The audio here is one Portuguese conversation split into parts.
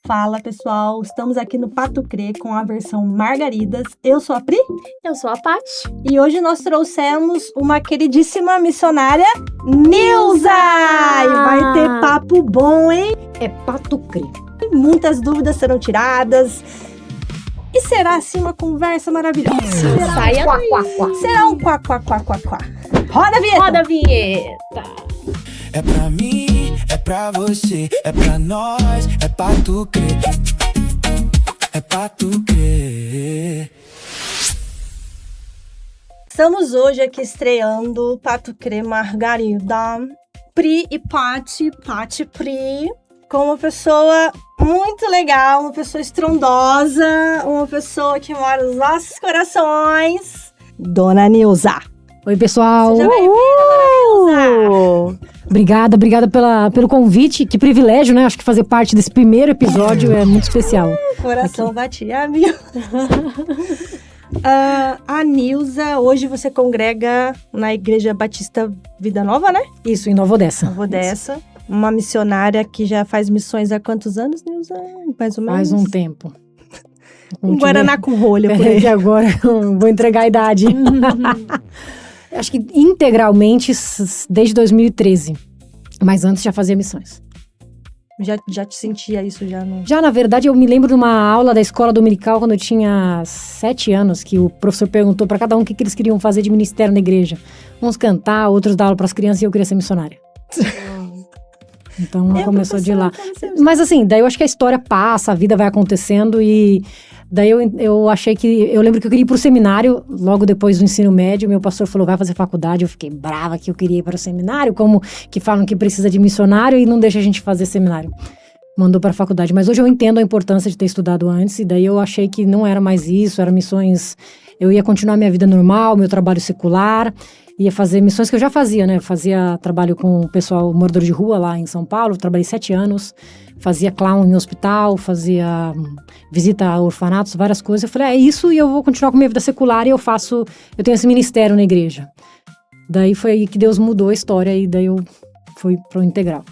Fala pessoal, estamos aqui no Pato Crê com a versão Margaridas. Eu sou a Pri. Eu sou a Paty. E hoje nós trouxemos uma queridíssima missionária, Nilza! E vai ter papo bom, hein? É Pato Crê. Muitas dúvidas serão tiradas. E será assim uma conversa maravilhosa. Saia Quá, quá, quá. Será um quá, quá, quá, quá, quá. Roda a vinheta! Roda a vinheta. É pra mim, é pra você, é pra nós, é Pato Crê. É Pato Crê. Estamos hoje aqui estreando Pato Crê Margarida, Pri e Paty, Paty e Pri, com uma pessoa muito legal, uma pessoa estrondosa, uma pessoa que mora nos nossos corações, Dona Nilza. Oi, pessoal. Seja bem-vinda, Dona Nilza. Obrigada pelo convite. Que privilégio, né? Acho que fazer parte desse primeiro episódio é muito especial. Coração batia mil. A Nilza, hoje você congrega na Igreja Batista Vida Nova, né? Isso, em Nova Odessa. Nova Odessa. Uma missionária que já faz missões há quantos anos, Nilza? Mais ou menos? Faz um tempo. Um Guaraná com rolha por aí. Que agora eu vou entregar a idade. Acho que integralmente desde 2013. Mas antes já fazia missões. Já te sentia isso já no... Já, na verdade, eu me lembro de uma aula da escola dominical quando eu tinha 7 anos, que o professor perguntou para cada um o que eles queriam fazer de ministério na igreja. Uns cantar, outros dar aula para as crianças e eu queria ser missionária. Então começou de lá. Mas assim, daí eu acho que a história passa, a vida vai acontecendo e daí eu achei que... Eu lembro que eu queria ir pro seminário, logo depois do ensino médio, meu pastor falou, vai fazer faculdade. Eu fiquei brava que eu queria ir para o seminário, como que falam que precisa de missionário e não deixa a gente fazer seminário. Mandou para a faculdade. Mas hoje eu entendo a importância de ter estudado antes e daí eu achei que não era mais isso, era missões... Eu ia continuar minha vida normal, meu trabalho secular... Ia fazer missões que eu já fazia, né? Fazia trabalho com o pessoal morador de rua lá em São Paulo. Trabalhei 7 anos. Fazia clown em hospital. Fazia visita a orfanatos, várias coisas. Eu falei, é isso e eu vou continuar com minha vida secular. E eu tenho esse ministério na igreja. Daí foi aí que Deus mudou a história. E daí eu fui pro integral.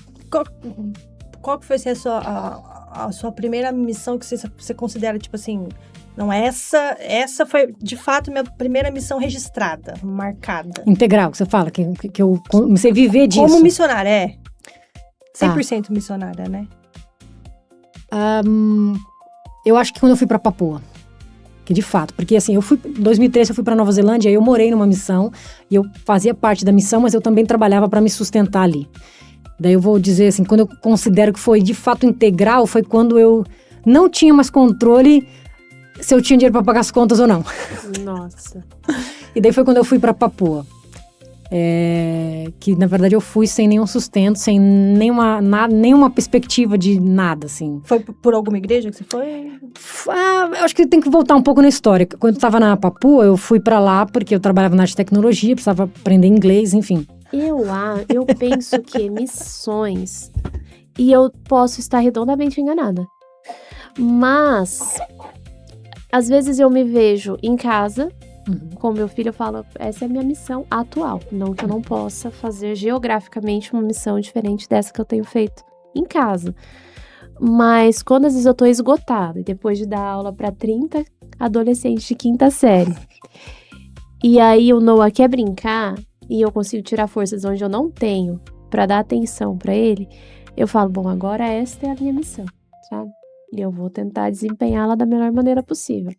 Qual que foi assim, a sua primeira missão que você considera, tipo assim... Não, essa foi, de fato, minha primeira missão registrada, marcada. Integral, que você fala, que eu comecei a viver disso. Como missionária, 100% missionária, né? Eu acho que quando eu fui pra Papua, que de fato, porque assim, em 2013 eu fui pra Nova Zelândia, eu morei numa missão, e eu fazia parte da missão, mas eu também trabalhava pra me sustentar ali. Daí eu vou dizer assim, quando eu considero que foi de fato integral, foi quando eu não tinha mais controle se eu tinha dinheiro pra pagar as contas ou não. Nossa. E daí foi quando eu fui pra Papua. Que na verdade eu fui sem nenhum sustento, sem nenhuma perspectiva de nada, assim. Foi por alguma igreja que você foi? Eu acho que tem que voltar um pouco na história. Quando eu tava na Papua, eu fui pra lá porque eu trabalhava na área de tecnologia, precisava aprender inglês, enfim. Eu penso que missões, e eu posso estar redondamente enganada, mas às vezes eu me vejo em casa com meu filho, eu falo, essa é a minha missão atual, não que eu não possa fazer geograficamente uma missão diferente dessa que eu tenho feito em casa, mas quando às vezes eu tô esgotada, depois de dar aula para 30 adolescentes de 5ª série, e aí o Noah quer brincar, e eu consigo tirar forças onde eu não tenho pra dar atenção pra ele, eu falo, bom, agora esta é a minha missão, sabe? E eu vou tentar desempenhá-la da melhor maneira possível.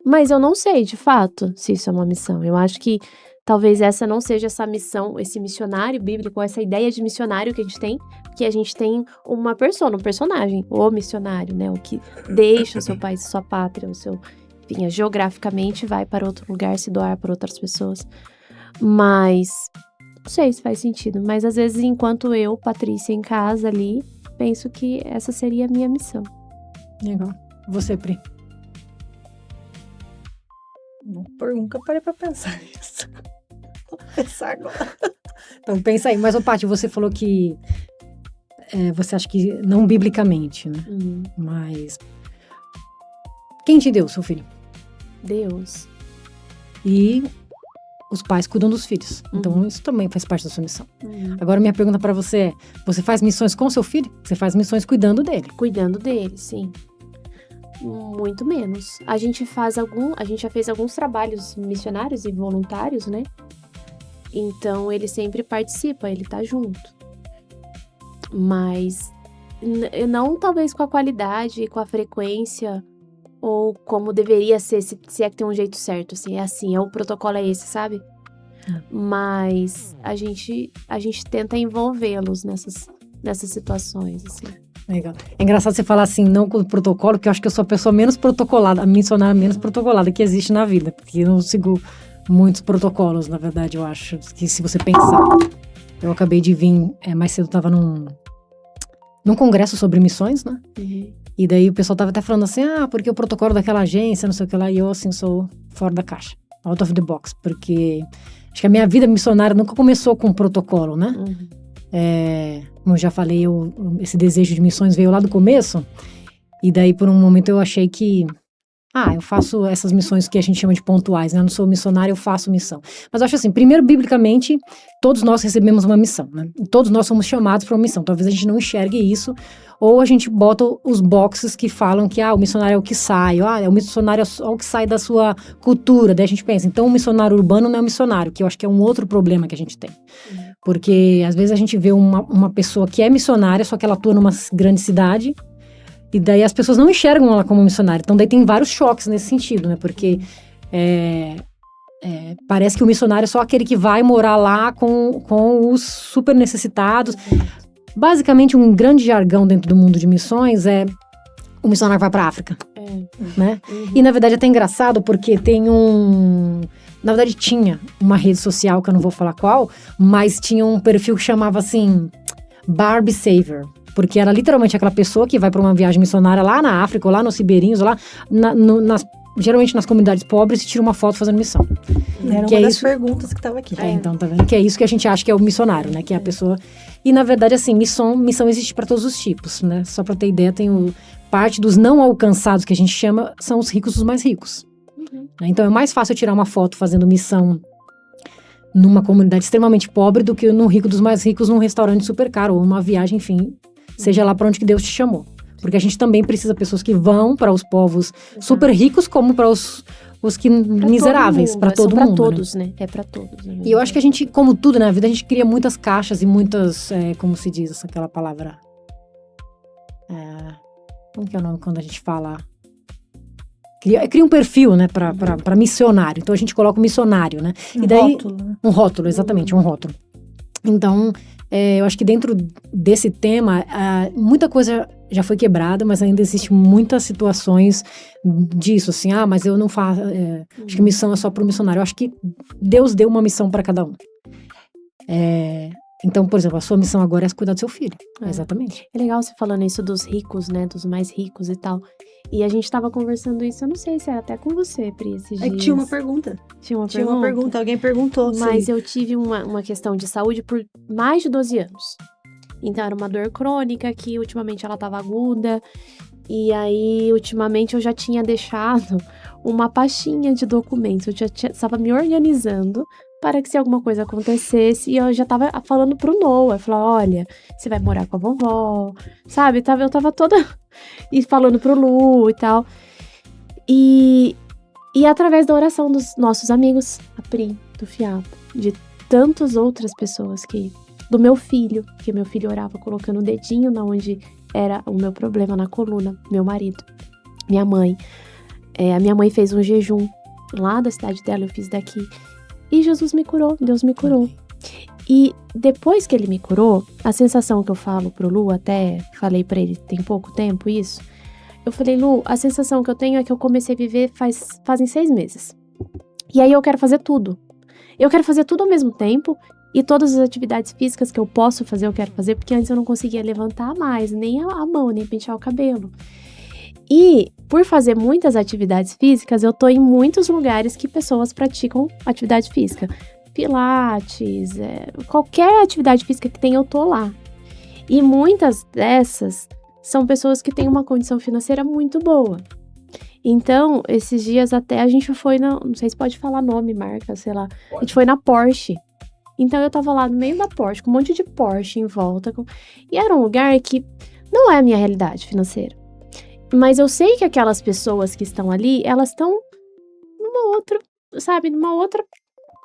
Mas eu não sei, de fato, se isso é uma missão. Eu acho que talvez essa não seja essa missão, esse missionário bíblico, essa ideia de missionário que a gente tem, porque a gente tem uma persona, um personagem, o missionário, né? O que deixa o seu país, sua pátria, enfim, geograficamente vai para outro lugar, se doar para outras pessoas. Mas, não sei se faz sentido, mas às vezes enquanto eu, Patrícia, em casa ali, penso que essa seria a minha missão. Legal. Você, Pri? Nunca parei pra pensar nisso. Vou pensar agora. Então pensa aí, mas Paty, você falou que você acha que não biblicamente, né? Mas quem te deu, seu filho? Deus. E os pais cuidam dos filhos. Então, isso também faz parte da sua missão. Agora, minha pergunta pra você é, você faz missões com seu filho? Você faz missões cuidando dele? Cuidando dele, sim. Muito menos. A gente já fez alguns trabalhos missionários e voluntários, né? Então, ele sempre participa, ele tá junto. Mas não talvez com a qualidade, com a frequência, ou como deveria ser, se é que tem um jeito certo, assim, é assim, o protocolo é esse, sabe? Mas a gente tenta envolvê-los nessas situações, assim. Legal. É engraçado você falar assim, não com o protocolo, porque eu acho que eu sou a pessoa menos protocolada, a missionária menos protocolada que existe na vida, porque eu não sigo muitos protocolos, na verdade, eu acho, que se você pensar. Eu acabei de vir, mais cedo eu tava num congresso sobre missões, né? E daí o pessoal tava até falando assim, porque o protocolo daquela agência, não sei o que lá, e eu assim, sou fora da caixa, out of the box, porque acho que a minha vida missionária nunca começou com um protocolo, né? Como eu já falei, esse desejo de missões veio lá do começo, e daí por um momento eu achei que, eu faço essas missões que a gente chama de pontuais, né? Eu não sou missionário, eu faço missão. Mas eu acho assim, primeiro, biblicamente, todos nós recebemos uma missão, né? E todos nós somos chamados para uma missão. Talvez a gente não enxergue isso, ou a gente bota os boxes que falam que, o missionário é o que sai, o missionário é o que sai da sua cultura. Daí a gente pensa, então o missionário urbano não é um missionário, que eu acho que é um outro problema que a gente tem. Porque às vezes a gente vê uma pessoa que é missionária, só que ela atua numa grande cidade, e daí as pessoas não enxergam ela como missionária. Então daí tem vários choques nesse sentido, né? Porque parece que o missionário é só aquele que vai morar lá com os super necessitados. Basicamente, um grande jargão dentro do mundo de missões é o missionário vai pra África, né? E na verdade é até engraçado porque na verdade tinha uma rede social, que eu não vou falar qual, mas tinha um perfil que chamava assim, Barbie Saver. Porque era literalmente aquela pessoa que vai para uma viagem missionária lá na África, ou lá nos Ribeirinhos, ou lá geralmente nas comunidades pobres, e tira uma foto fazendo missão. Era que uma das perguntas que estava aqui. Então, tá vendo? Que é isso que a gente acha que é o missionário, né? Que é a pessoa... E, na verdade, assim, missão existe para todos os tipos, né? Só para ter ideia, parte dos não alcançados, que a gente chama, são os ricos dos mais ricos. Então, é mais fácil eu tirar uma foto fazendo missão numa comunidade extremamente pobre do que no rico dos mais ricos num restaurante super caro, ou numa viagem, enfim... Seja lá para onde que Deus te chamou. Porque a gente também precisa de pessoas que vão para os povos super ricos, como para os que miseráveis, para todo mundo. Para todos, né? É para todos. Né? E eu acho que a gente, como tudo na vida, a gente cria muitas caixas e muitas, como se diz aquela palavra? Como que é o nome quando a gente fala? Cria um perfil, né, para missionário. Então a gente coloca o missionário, né? E daí, rótulo. Um rótulo, exatamente, um rótulo. Então... eu acho que dentro desse tema, muita coisa já foi quebrada, mas ainda existem muitas situações disso, assim, mas eu não faço, acho que missão é só para o missionário. Eu acho que Deus deu uma missão para cada um. Então, por exemplo, a sua missão agora é cuidar do seu filho. Exatamente. É legal você falando isso dos ricos, né, dos mais ricos e tal. E a gente tava conversando isso, eu não sei se era até com você, Pri, esses dias. Tinha uma pergunta. Tinha uma pergunta, alguém perguntou. Mas eu tive uma questão de saúde por mais de 12 anos. Então, era uma dor crônica que ultimamente ela tava aguda. E aí, ultimamente, eu já tinha deixado uma pastinha de documentos. Eu já estava me organizando para que se alguma coisa acontecesse, e eu já tava falando pro Noah, olha, você vai morar com a vovó, sabe? Eu tava toda e falando pro Lu e tal. E através da oração dos nossos amigos, a Pri, do Fiapo, de tantas outras pessoas do meu filho, que meu filho orava colocando o dedinho na onde era o meu problema na coluna, meu marido, minha mãe. A minha mãe fez um jejum lá da cidade dela, eu fiz daqui. E Jesus me curou, Deus me curou. E depois que ele me curou, a sensação que eu falo pro Lu, até falei pra ele tem pouco tempo isso, eu falei, Lu, a sensação que eu tenho é que eu comecei a viver fazem 6 meses. E aí eu quero fazer tudo. Eu quero fazer tudo ao mesmo tempo, e todas as atividades físicas que eu posso fazer, eu quero fazer, porque antes eu não conseguia levantar mais, nem a mão, nem pentear o cabelo. E, por fazer muitas atividades físicas, eu tô em muitos lugares que pessoas praticam atividade física. Pilates, qualquer atividade física que tem, eu tô lá. E muitas dessas são pessoas que têm uma condição financeira muito boa. Então, esses dias até a gente foi não sei se pode falar nome, marca, sei lá. A gente foi na Porsche. Então, eu tava lá no meio da Porsche, com um monte de Porsche em volta. E era um lugar que não é a minha realidade financeira. Mas eu sei que aquelas pessoas que estão ali, elas estão numa outra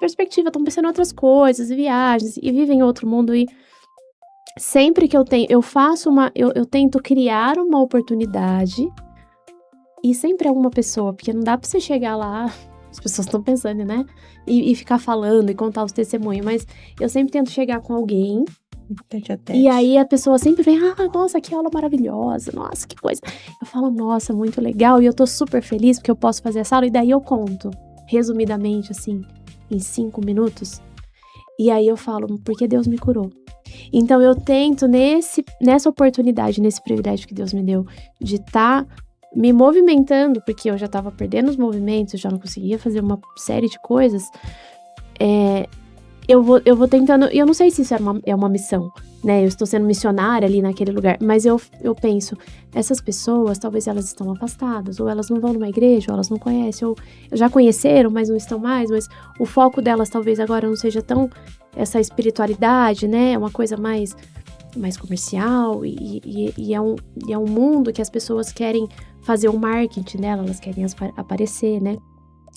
perspectiva. Estão pensando em outras coisas, viagens, e vivem em outro mundo. E sempre que eu tento criar uma oportunidade. E sempre é uma pessoa, porque não dá pra você chegar lá, as pessoas estão pensando, né? E ficar falando e contar os testemunhos, mas eu sempre tento chegar com alguém. Tete a tete. E aí a pessoa sempre vem, nossa, que aula maravilhosa, nossa, que coisa. Eu falo, nossa, muito legal, e eu tô super feliz porque eu posso fazer essa aula, e daí eu conto, resumidamente, assim, em 5 minutos. E aí eu falo, porque Deus me curou. Então eu tento, nessa oportunidade, nesse privilégio que Deus me deu, de estar me movimentando, porque eu já tava perdendo os movimentos, eu já não conseguia fazer uma série de coisas, eu vou tentando, e eu não sei se isso é uma missão, né, eu estou sendo missionária ali naquele lugar, mas eu penso, essas pessoas, talvez elas estão afastadas, ou elas não vão numa igreja, ou elas não conhecem, ou já conheceram, mas não estão mais, mas o foco delas talvez agora não seja tão essa espiritualidade, né, é uma coisa mais comercial, e é um mundo que as pessoas querem fazer o marketing dela, elas querem aparecer, né?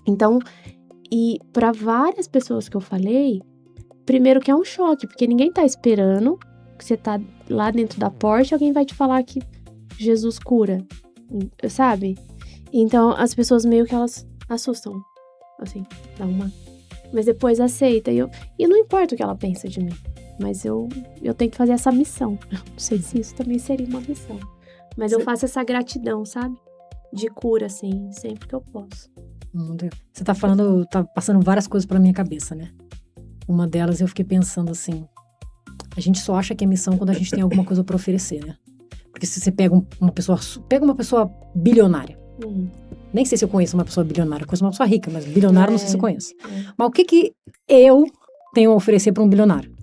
Então, e para várias pessoas que eu falei, primeiro que é um choque, porque ninguém tá esperando que você tá lá dentro da Porsche, alguém vai te falar que Jesus cura, sabe? Então, as pessoas meio que elas assustam, assim, dá uma... Mas depois aceita, e não importa o que ela pensa de mim. Mas eu tenho que fazer essa missão. Não sei se isso também seria uma missão. Mas eu faço essa gratidão, sabe? De cura, assim, sempre que eu posso. Você tá falando, tá passando várias coisas pela minha cabeça, né? Uma delas eu fiquei pensando assim, a gente só acha que é missão quando a gente tem alguma coisa pra oferecer, né? Porque se você pega uma pessoa bilionária, nem sei se eu conheço uma pessoa bilionária, eu conheço uma pessoa rica, mas bilionário não sei se eu conheço. Mas o que eu tenho a oferecer pra um bilionário?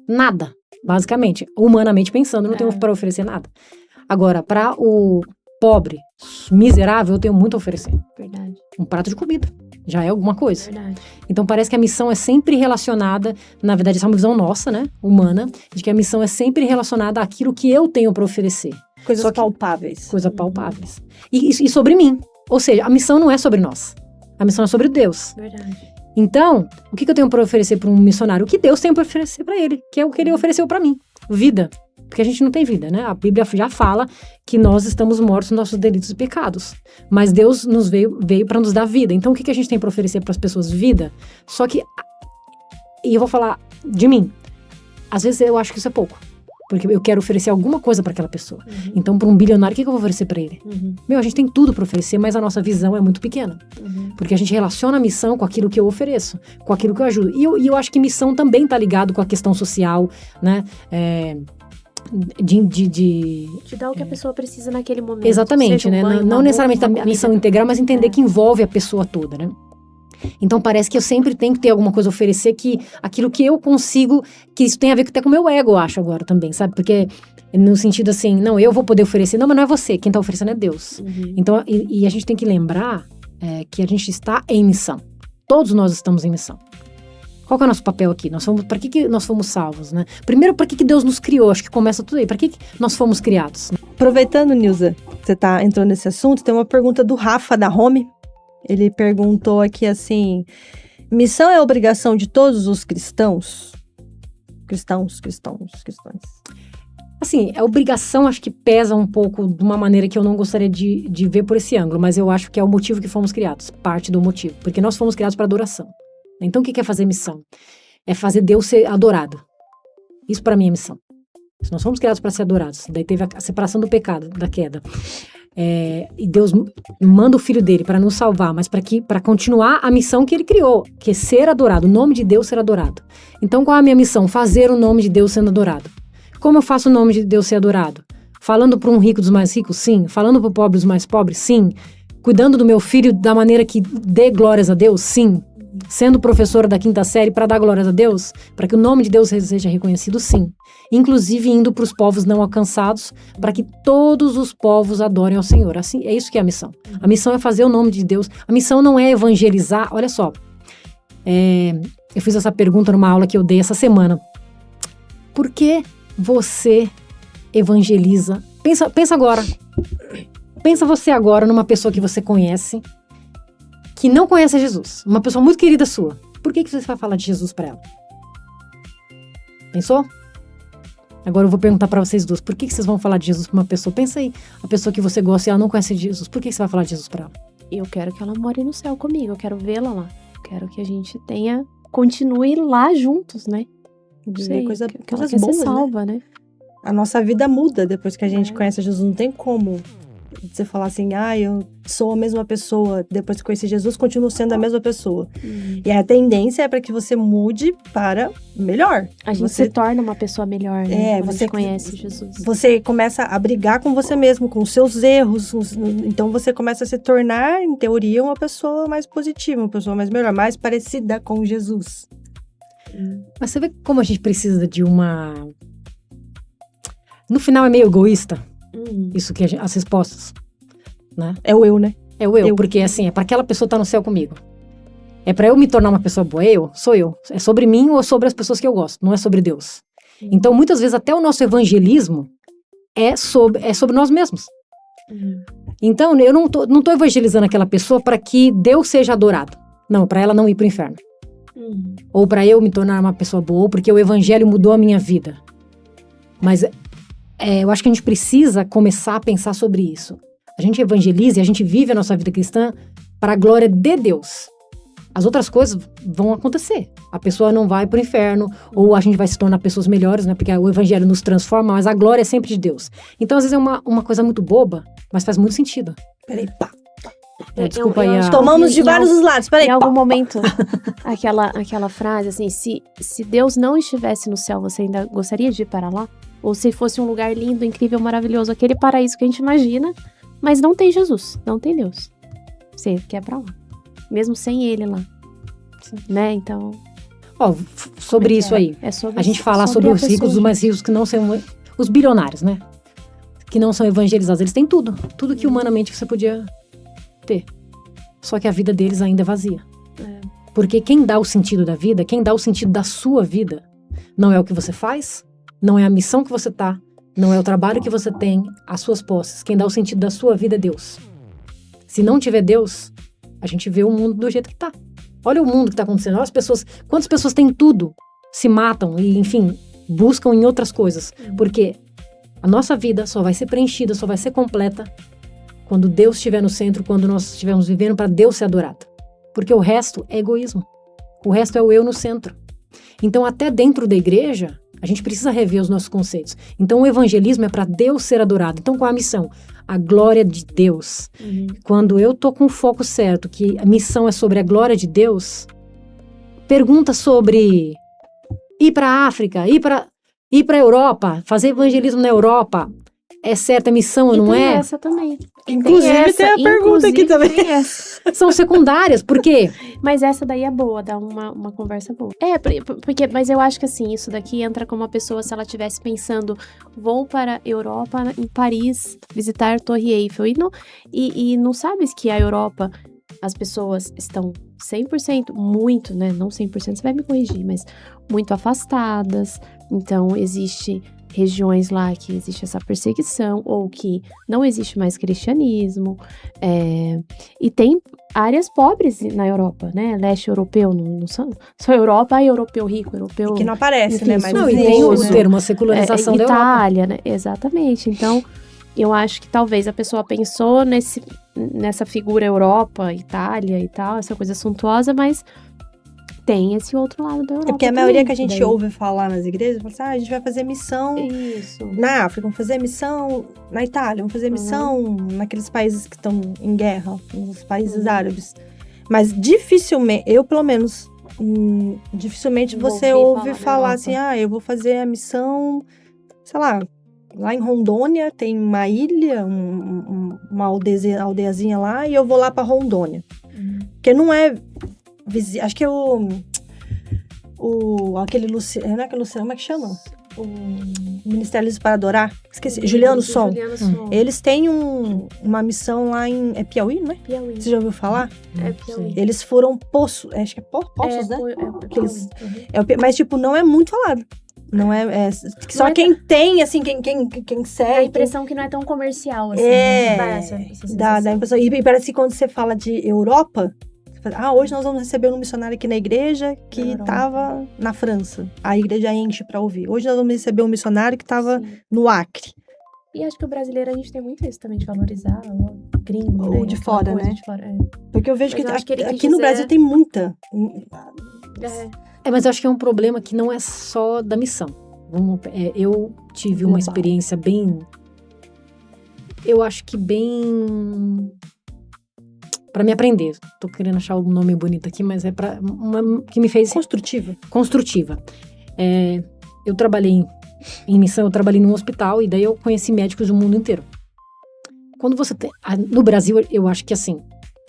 Nada, basicamente. Humanamente pensando, eu não tenho para oferecer nada. Agora, para o pobre, miserável, eu tenho muito a oferecer. Verdade. Um prato de comida. Já é alguma coisa. Verdade. Então, parece que a missão é sempre relacionada, na verdade, essa é uma visão nossa, né? Humana, de que a missão é sempre relacionada àquilo que eu tenho para oferecer. Coisas palpáveis. Coisas palpáveis. E sobre mim. Ou seja, a missão não é sobre nós. A missão é sobre Deus. Verdade. Então, o que eu tenho para oferecer para um missionário? O que Deus tem para oferecer para ele, que é o que ele ofereceu para mim. Vida. Porque a gente não tem vida, né? A Bíblia já fala que nós estamos mortos nos nossos delitos e pecados. Mas Deus nos veio para nos dar vida. Então, o que a gente tem para oferecer para as pessoas? Vida. Só que, e eu vou falar de mim, às vezes eu acho que isso é pouco. Porque eu quero oferecer alguma coisa para aquela pessoa. Então, para um bilionário, o que eu vou oferecer para ele? A gente tem tudo para oferecer, mas a nossa visão é muito pequena. Porque a gente relaciona a missão com aquilo que eu ofereço, com aquilo que eu ajudo. E eu acho que missão também está ligado com a questão social, né? De dar o que a pessoa precisa naquele momento. Exatamente, né? Não necessariamente a missão integral, mas entender que envolve a pessoa toda, né? Então parece que eu sempre tenho que ter alguma coisa a oferecer, que aquilo que eu consigo, que isso tem a ver até com o meu ego, eu acho agora também, sabe? Porque no sentido assim, não, eu vou poder oferecer, não, mas não é você, quem tá oferecendo é Deus. Então, e a gente tem que lembrar que a gente está em missão. Todos nós estamos em missão. Qual que é o nosso papel aqui? Para que nós fomos salvos, né? Primeiro, para que Deus nos criou? Acho que começa tudo aí. Para que nós fomos criados? Aproveitando, Nilza, você tá entrando nesse assunto, tem uma pergunta do Rafa, da Home. Ele perguntou aqui assim, missão é obrigação de todos os cristãos? Cristãos. Assim, a obrigação acho que pesa um pouco de uma maneira que eu não gostaria de ver por esse ângulo, mas eu acho que é o motivo que fomos criados, parte do motivo, porque nós fomos criados para adoração. Então, o que é fazer missão? É fazer Deus ser adorado. Isso para mim é missão. Se nós fomos criados para ser adorados, daí teve a separação do pecado, da queda. E Deus manda o Filho dele para nos salvar, mas para continuar a missão que ele criou, que é ser adorado, o nome de Deus ser adorado. Então, qual é a minha missão? Fazer o nome de Deus sendo adorado. Como eu faço o nome de Deus ser adorado? Falando para um rico dos mais ricos? Sim. Falando para o pobre dos mais pobres? Sim. Cuidando do meu filho da maneira que dê glórias a Deus? Sim. Sendo professora da 5ª série para dar glórias a Deus, para que o nome de Deus seja reconhecido, sim. Inclusive indo para os povos não alcançados, para que todos os povos adorem ao Senhor. Assim, é isso que é a missão. A missão é fazer o nome de Deus. A missão não é evangelizar. Olha só, eu fiz essa pergunta numa aula que eu dei essa semana. Por que você evangeliza? Pensa agora. Pensa você agora numa pessoa que você conhece, que não conhece Jesus. Uma pessoa muito querida sua. Por que você vai falar de Jesus para ela? Pensou? Agora eu vou perguntar para vocês duas. Por que vocês vão falar de Jesus para uma pessoa? Pensa aí. A pessoa que você gosta e ela não conhece Jesus. Por que você vai falar de Jesus para ela? Eu quero que ela more no céu comigo. Eu quero vê-la lá. Eu quero que a gente continue lá juntos, né? Não sei, Coisas que ela quer boas, ser salva, né? A nossa vida muda depois que a gente conhece Jesus. Não tem como você falar assim, eu sou a mesma pessoa. Depois que conheci Jesus, continuo sendo a mesma pessoa. E a tendência é para que você mude para melhor. A gente se torna uma pessoa melhor, né? Quando a gente conhece Jesus. Você começa a brigar com você mesmo, com os seus erros. Então você começa a se tornar, em teoria, uma pessoa mais positiva, uma pessoa mais melhor, mais parecida com Jesus. Mas você vê como a gente precisa de uma... No final é meio egoísta, isso que as respostas, né? É o eu, né? É o eu, porque assim, é para aquela pessoa estar no céu comigo. É para eu me tornar uma pessoa boa, sou eu. É sobre mim ou sobre as pessoas que eu gosto, não é sobre Deus. Então, muitas vezes, até o nosso evangelismo é sobre nós mesmos. Então, eu não tô evangelizando aquela pessoa para que Deus seja adorado. Não, para ela não ir pro inferno. Ou para eu me tornar uma pessoa boa, ou porque o evangelho mudou a minha vida. Mas eu acho que a gente precisa começar a pensar sobre isso. A gente evangeliza e a gente vive a nossa vida cristã para a glória de Deus. As outras coisas vão acontecer. A pessoa não vai pro inferno, ou a gente vai se tornar pessoas melhores, né? Porque o evangelho nos transforma, mas a glória é sempre de Deus. Então, às vezes é uma coisa muito boba, mas faz muito sentido. Peraí, pá. Desculpa aí. Tomamos de vários lados. Peraí, em algum momento, aquela frase assim, se Deus não estivesse no céu, você ainda gostaria de ir para lá? Ou se fosse um lugar lindo, incrível, maravilhoso, aquele paraíso que a gente imagina, mas não tem Jesus, não tem Deus. Você quer pra lá. Mesmo sem ele lá. Né? Então... sobre isso aí. A gente falar sobre os ricos, os mais ricos que não são... Os bilionários, né? Que não são evangelizados. Eles têm tudo. Tudo que humanamente você podia ter. Só que a vida deles ainda é vazia. Porque quem dá o sentido da vida, quem dá o sentido da sua vida, não é o que você faz, não é a missão que você tá, não é o trabalho que você tem, as suas posses. Quem dá o sentido da sua vida é Deus. Se não tiver Deus, a gente vê o mundo do jeito que tá. Olha o mundo que tá acontecendo. Olha as pessoas, quantas pessoas têm tudo, se matam e, enfim, buscam em outras coisas. Porque a nossa vida só vai ser preenchida, só vai ser completa quando Deus estiver no centro, quando nós estivermos vivendo para Deus ser adorado. Porque o resto é egoísmo. O resto é o eu no centro. Então, até dentro da igreja, a gente precisa rever os nossos conceitos. Então, o evangelismo é para Deus ser adorado. Então, qual é a missão? A glória de Deus. Quando eu tô com o foco certo, que a missão é sobre a glória de Deus, pergunta sobre ir para a África, ir para a Europa, fazer evangelismo na Europa, é certa a missão ou não é? Tem essa também. Inclusive, tem a pergunta aqui também. São secundárias, por quê? Mas essa daí é boa, dá uma conversa boa. Mas eu acho que assim, isso daqui entra como uma pessoa se ela estivesse pensando, vou para a Europa, em Paris, visitar a Torre Eiffel. E não sabes que a Europa, as pessoas estão 100%, muito, né? Não 100%, você vai me corrigir, mas muito afastadas. Então, existe regiões lá que existe essa perseguição ou que não existe mais cristianismo, e tem áreas pobres na Europa, né? Leste europeu, não só Europa, europeu rico, europeu... Que não aparece, enfim, né? Mas não, e tem o termo, a secularização da Europa. Itália, né? Exatamente. Então, eu acho que talvez a pessoa pensou nessa figura Europa, Itália e tal, essa coisa suntuosa, mas tem esse outro lado da Europa. É porque a maioria que a gente ouve falar nas igrejas, fala assim, a gente vai fazer missão na África, vamos fazer missão na Itália, vamos fazer missão naqueles países que estão em guerra, nos países árabes. Mas dificilmente, eu pelo menos, dificilmente você ouve falar assim, eu vou fazer a missão, sei lá em Rondônia tem uma ilha, uma aldeiazinha lá, e eu vou lá pra Rondônia. Porque não é Acho que é aquele Luciano, não é aquele Luciano, como é que chama? O Ministério para Adorar, esqueci, Juliano Som. Eles têm uma missão lá é Piauí, não é? Piauí. Você já ouviu falar? É Piauí. Eles foram poços, acho que é poços, né? Mas, tipo, não é muito falado. Não é só não é quem tem, assim, quem segue. Dá a impressão que não é tão comercial, assim. Dá a impressão. E parece que quando você fala de Europa, você fala, hoje nós vamos receber um missionário aqui na igreja que estava na França. A igreja enche pra ouvir. Hoje nós vamos receber um missionário que estava no Acre. E acho que o brasileiro, a gente tem muito isso também, de valorizar o gringo, ou né? de fora, né? De fora, Porque eu vejo mas que aqui no Brasil tem muita. Mas eu acho que é um problema que não é só da missão. Eu tive uma experiência bem... Eu acho que bem... Para me aprender. Tô querendo achar um nome bonito aqui, mas é para que me fez... Construtiva. Eu trabalhei em missão, eu trabalhei num hospital e daí eu conheci médicos do mundo inteiro. Quando você tem... No Brasil, eu acho que assim,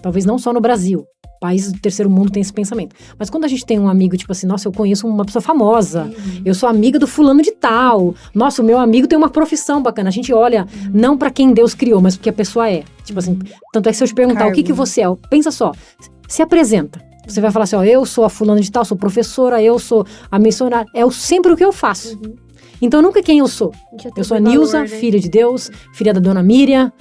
talvez não só no Brasil, países do terceiro mundo tem esse pensamento. Mas quando a gente tem um amigo, tipo assim, nossa, eu conheço uma pessoa famosa, eu sou amiga do fulano de tal, nossa, o meu amigo tem uma profissão bacana. A gente olha não pra quem Deus criou, mas porque a pessoa é. Tipo assim, tanto é que se eu te perguntar o que você é, pensa só, se apresenta. Você vai falar assim, eu sou a fulana de tal, sou professora, eu sou a missionária. É sempre o que eu faço. Então nunca quem eu sou. Eu sou a Nilza, filha de Deus, filha da dona Miriam,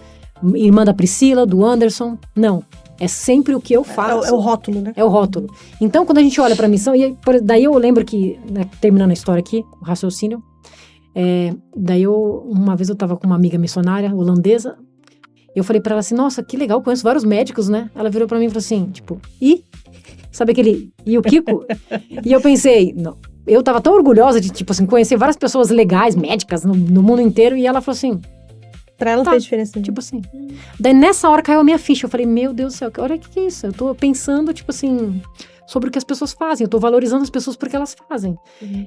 irmã da Priscila, do Anderson. Não. É sempre o que eu faço. É o rótulo, né? É o rótulo. Então, quando a gente olha pra missão, e daí eu lembro que, né, terminando a história aqui, o raciocínio, uma vez eu tava com uma amiga missionária holandesa, eu falei pra ela assim, nossa, que legal, conheço vários médicos, né? Ela virou pra mim e falou assim, tipo, sabe aquele, o Kiko? E eu pensei, não, eu tava tão orgulhosa de, tipo assim, conhecer várias pessoas legais, médicas, no mundo inteiro, e ela falou assim, pra ela não fez diferença. Tipo assim. Daí nessa hora caiu a minha ficha. Eu falei, meu Deus do céu, olha o que é isso? Eu tô pensando, tipo assim, sobre o que as pessoas fazem. Eu tô valorizando as pessoas porque elas fazem.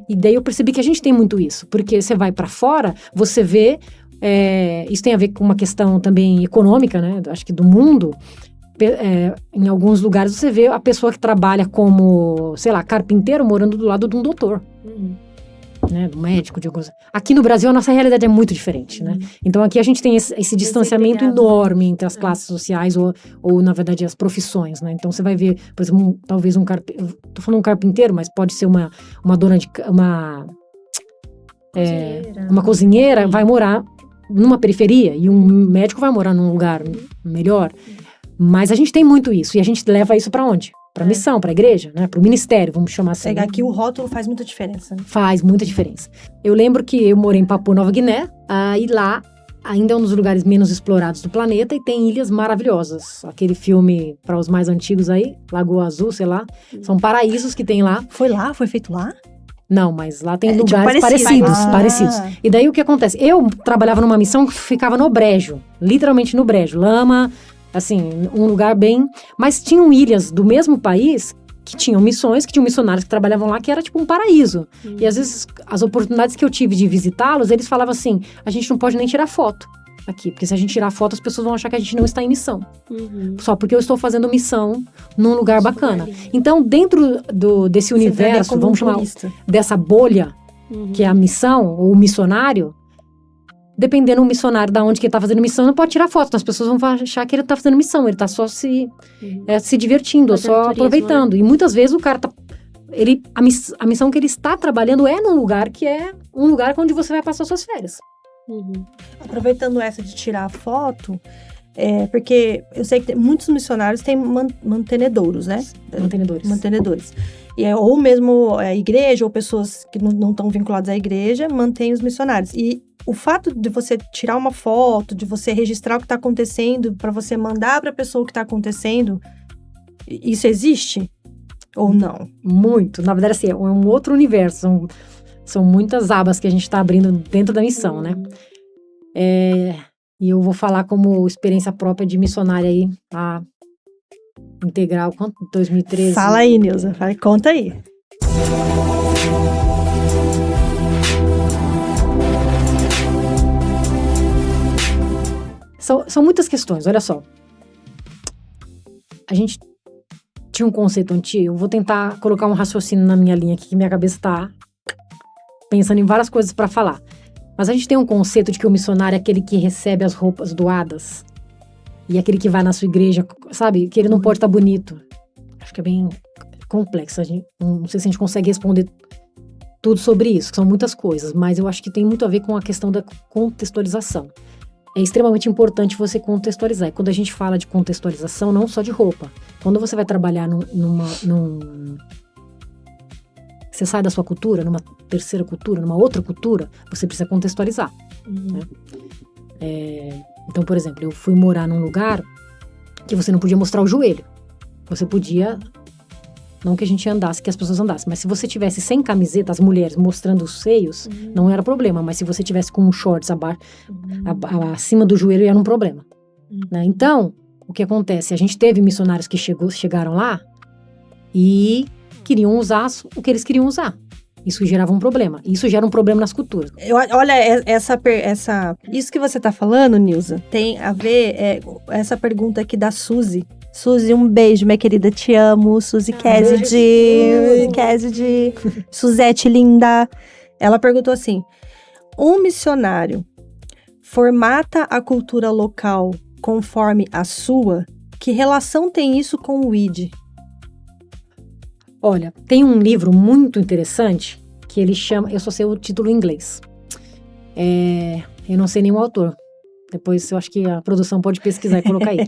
E daí eu percebi que a gente tem muito isso. Porque você vai pra fora, você vê... isso tem a ver com uma questão também econômica, né? Acho que do mundo. Em alguns lugares você vê a pessoa que trabalha como, sei lá, carpinteiro morando do lado de um doutor. Né, do médico, de alguns... Aqui no Brasil a nossa realidade é muito diferente, né? Então aqui a gente tem esse distanciamento enorme entre as classes sociais ou na verdade as profissões, né? Então você vai ver, por exemplo, talvez tô falando um carpinteiro, mas pode ser uma dona de uma cozinheira vai morar numa periferia e um médico vai morar num lugar melhor. Mas a gente tem muito isso e a gente leva isso pra onde? Pra missão, pra igreja, né? Pro ministério, vamos chamar assim. Aqui o rótulo faz muita diferença. Né? Faz muita diferença. Eu lembro que eu morei em Papua Nova Guiné, e lá ainda é um dos lugares menos explorados do planeta e tem ilhas maravilhosas. Aquele filme, para os mais antigos aí, Lagoa Azul, sei lá, são paraísos que tem lá. Foi lá? Foi feito lá? Não, mas lá tem lugares parecidos. E daí o que acontece? Eu trabalhava numa missão que ficava no brejo, literalmente no brejo, lama... Assim, um lugar bem... Mas tinham ilhas do mesmo país que tinham missões, que tinham missionários que trabalhavam lá, que era tipo um paraíso. E às vezes, as oportunidades que eu tive de visitá-los, eles falavam assim, a gente não pode nem tirar foto aqui, porque se a gente tirar foto, as pessoas vão achar que a gente não está em missão. Só porque eu estou fazendo missão num lugar bacana. Então, dentro desse universo, vamos chamar dessa bolha, que é a missão, ou o missionário, dependendo do missionário da onde que ele tá fazendo missão, não pode tirar foto. As pessoas vão achar que ele tá fazendo missão. Ele tá só se divertindo, fazendo só turismo, aproveitando. Né? E muitas vezes o cara tá... A missão que ele está trabalhando é num lugar que é um lugar onde você vai passar suas férias. Aproveitando essa de tirar a foto... porque eu sei que muitos missionários têm mantenedouros, né? Mantenedores. Ou mesmo a igreja, ou pessoas que não estão vinculadas à igreja, mantêm os missionários. E o fato de você tirar uma foto, de você registrar o que está acontecendo, para você mandar para a pessoa o que está acontecendo, isso existe? Ou não? Muito. Na verdade, assim, é um outro universo. São muitas abas que a gente está abrindo dentro da missão, né? E eu vou falar como experiência própria de missionária aí, a integral, 2013. Fala aí, Nilza, conta aí. São muitas questões, olha só. A gente tinha um conceito antigo. Eu vou tentar colocar um raciocínio na minha linha aqui, que minha cabeça tá pensando em várias coisas pra falar. Mas a gente tem um conceito de que o missionário é aquele que recebe as roupas doadas. E aquele que vai na sua igreja, sabe? Que ele não pode estar bonito. Acho que é bem complexo. Não sei se a gente consegue responder tudo sobre isso, que são muitas coisas. Mas eu acho que tem muito a ver com a questão da contextualização. É extremamente importante você contextualizar. E quando a gente fala de contextualização, não só de roupa. Quando você vai trabalhar você sai da sua cultura, numa terceira cultura, numa outra cultura, você precisa contextualizar. Né? Então, por exemplo, eu fui morar num lugar que você não podia mostrar o joelho. Você podia, não que a gente andasse, que as pessoas andassem, mas se você tivesse sem camiseta, as mulheres mostrando os seios, não era problema. Mas se você tivesse com um shorts acima do joelho, era um problema. Né? Então, o que acontece? A gente teve missionários que chegaram lá e queriam usar o que eles queriam usar. Isso gerava um problema. Isso gera um problema nas culturas. Olha, isso que você tá falando, Nilza, tem a ver essa pergunta aqui da Suzy. Suzy, um beijo, minha querida, te amo. Suzy Cassidy, Suzete linda. Ela perguntou assim, um missionário formata a cultura local conforme a sua? Que relação tem isso com o ID? Olha, tem um livro muito interessante que ele chama... Eu só sei o título em inglês. Eu não sei nenhum autor. Depois eu acho que a produção pode pesquisar e colocar aí.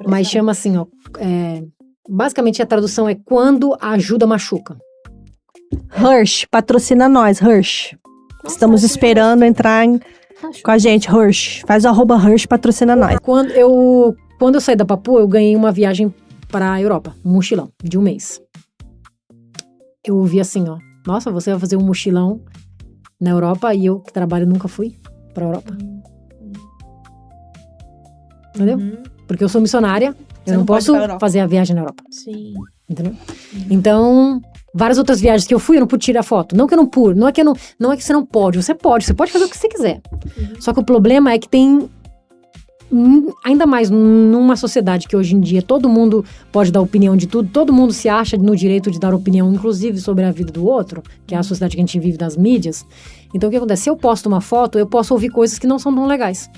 Mas chama assim, ó... basicamente a tradução é Quando a Ajuda Machuca. Hirsch, patrocina nós, Hirsch. Estamos esperando entrar com a gente, Hirsch. Faz o @Hirsch, patrocina nós. Quando eu saí da Papua, eu ganhei uma viagem para a Europa. Um mochilão de um mês. Eu ouvi assim, ó. Nossa, você vai fazer um mochilão na Europa e eu, que trabalho, nunca fui pra Europa. Entendeu? Porque eu sou missionária, eu não posso fazer a viagem na Europa. Sim. Entendeu? Então, várias outras viagens que eu fui, eu não pude tirar foto. Não que eu não pude, não é que você não pode. Você pode fazer o que você quiser. Só que o problema é que tem... Ainda mais numa sociedade que hoje em dia todo mundo pode dar opinião de tudo, todo mundo se acha no direito de dar opinião, inclusive sobre a vida do outro, que é a sociedade que a gente vive das mídias. Então o que acontece? Se eu posto uma foto, eu posso ouvir coisas que não são tão legais.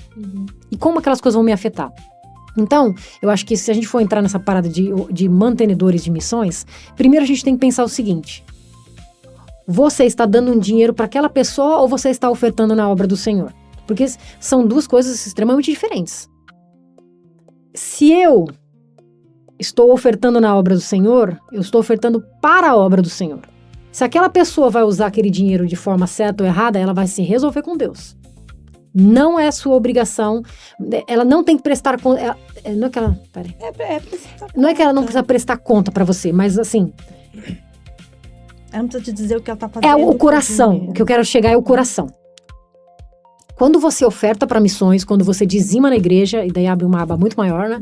E como aquelas coisas vão me afetar? Então, eu acho que se a gente for entrar nessa parada de mantenedores de missões, primeiro a gente tem que pensar o seguinte: você está dando um dinheiro para aquela pessoa ou você está ofertando na obra do Senhor? Porque são duas coisas extremamente diferentes. Se eu estou ofertando na obra do Senhor, eu estou ofertando para a obra do Senhor. Se aquela pessoa vai usar aquele dinheiro de forma certa ou errada, ela vai se resolver com Deus. Não é sua obrigação. Ela não tem que prestar conta. Não é que ela... Peraí. Não é que ela não precisa prestar conta para você, mas assim... Ela não precisa te dizer o que ela tá fazendo. É o coração. O que eu quero chegar é o coração. Quando você oferta para missões, quando você dizima na igreja, e daí abre uma aba muito maior, né?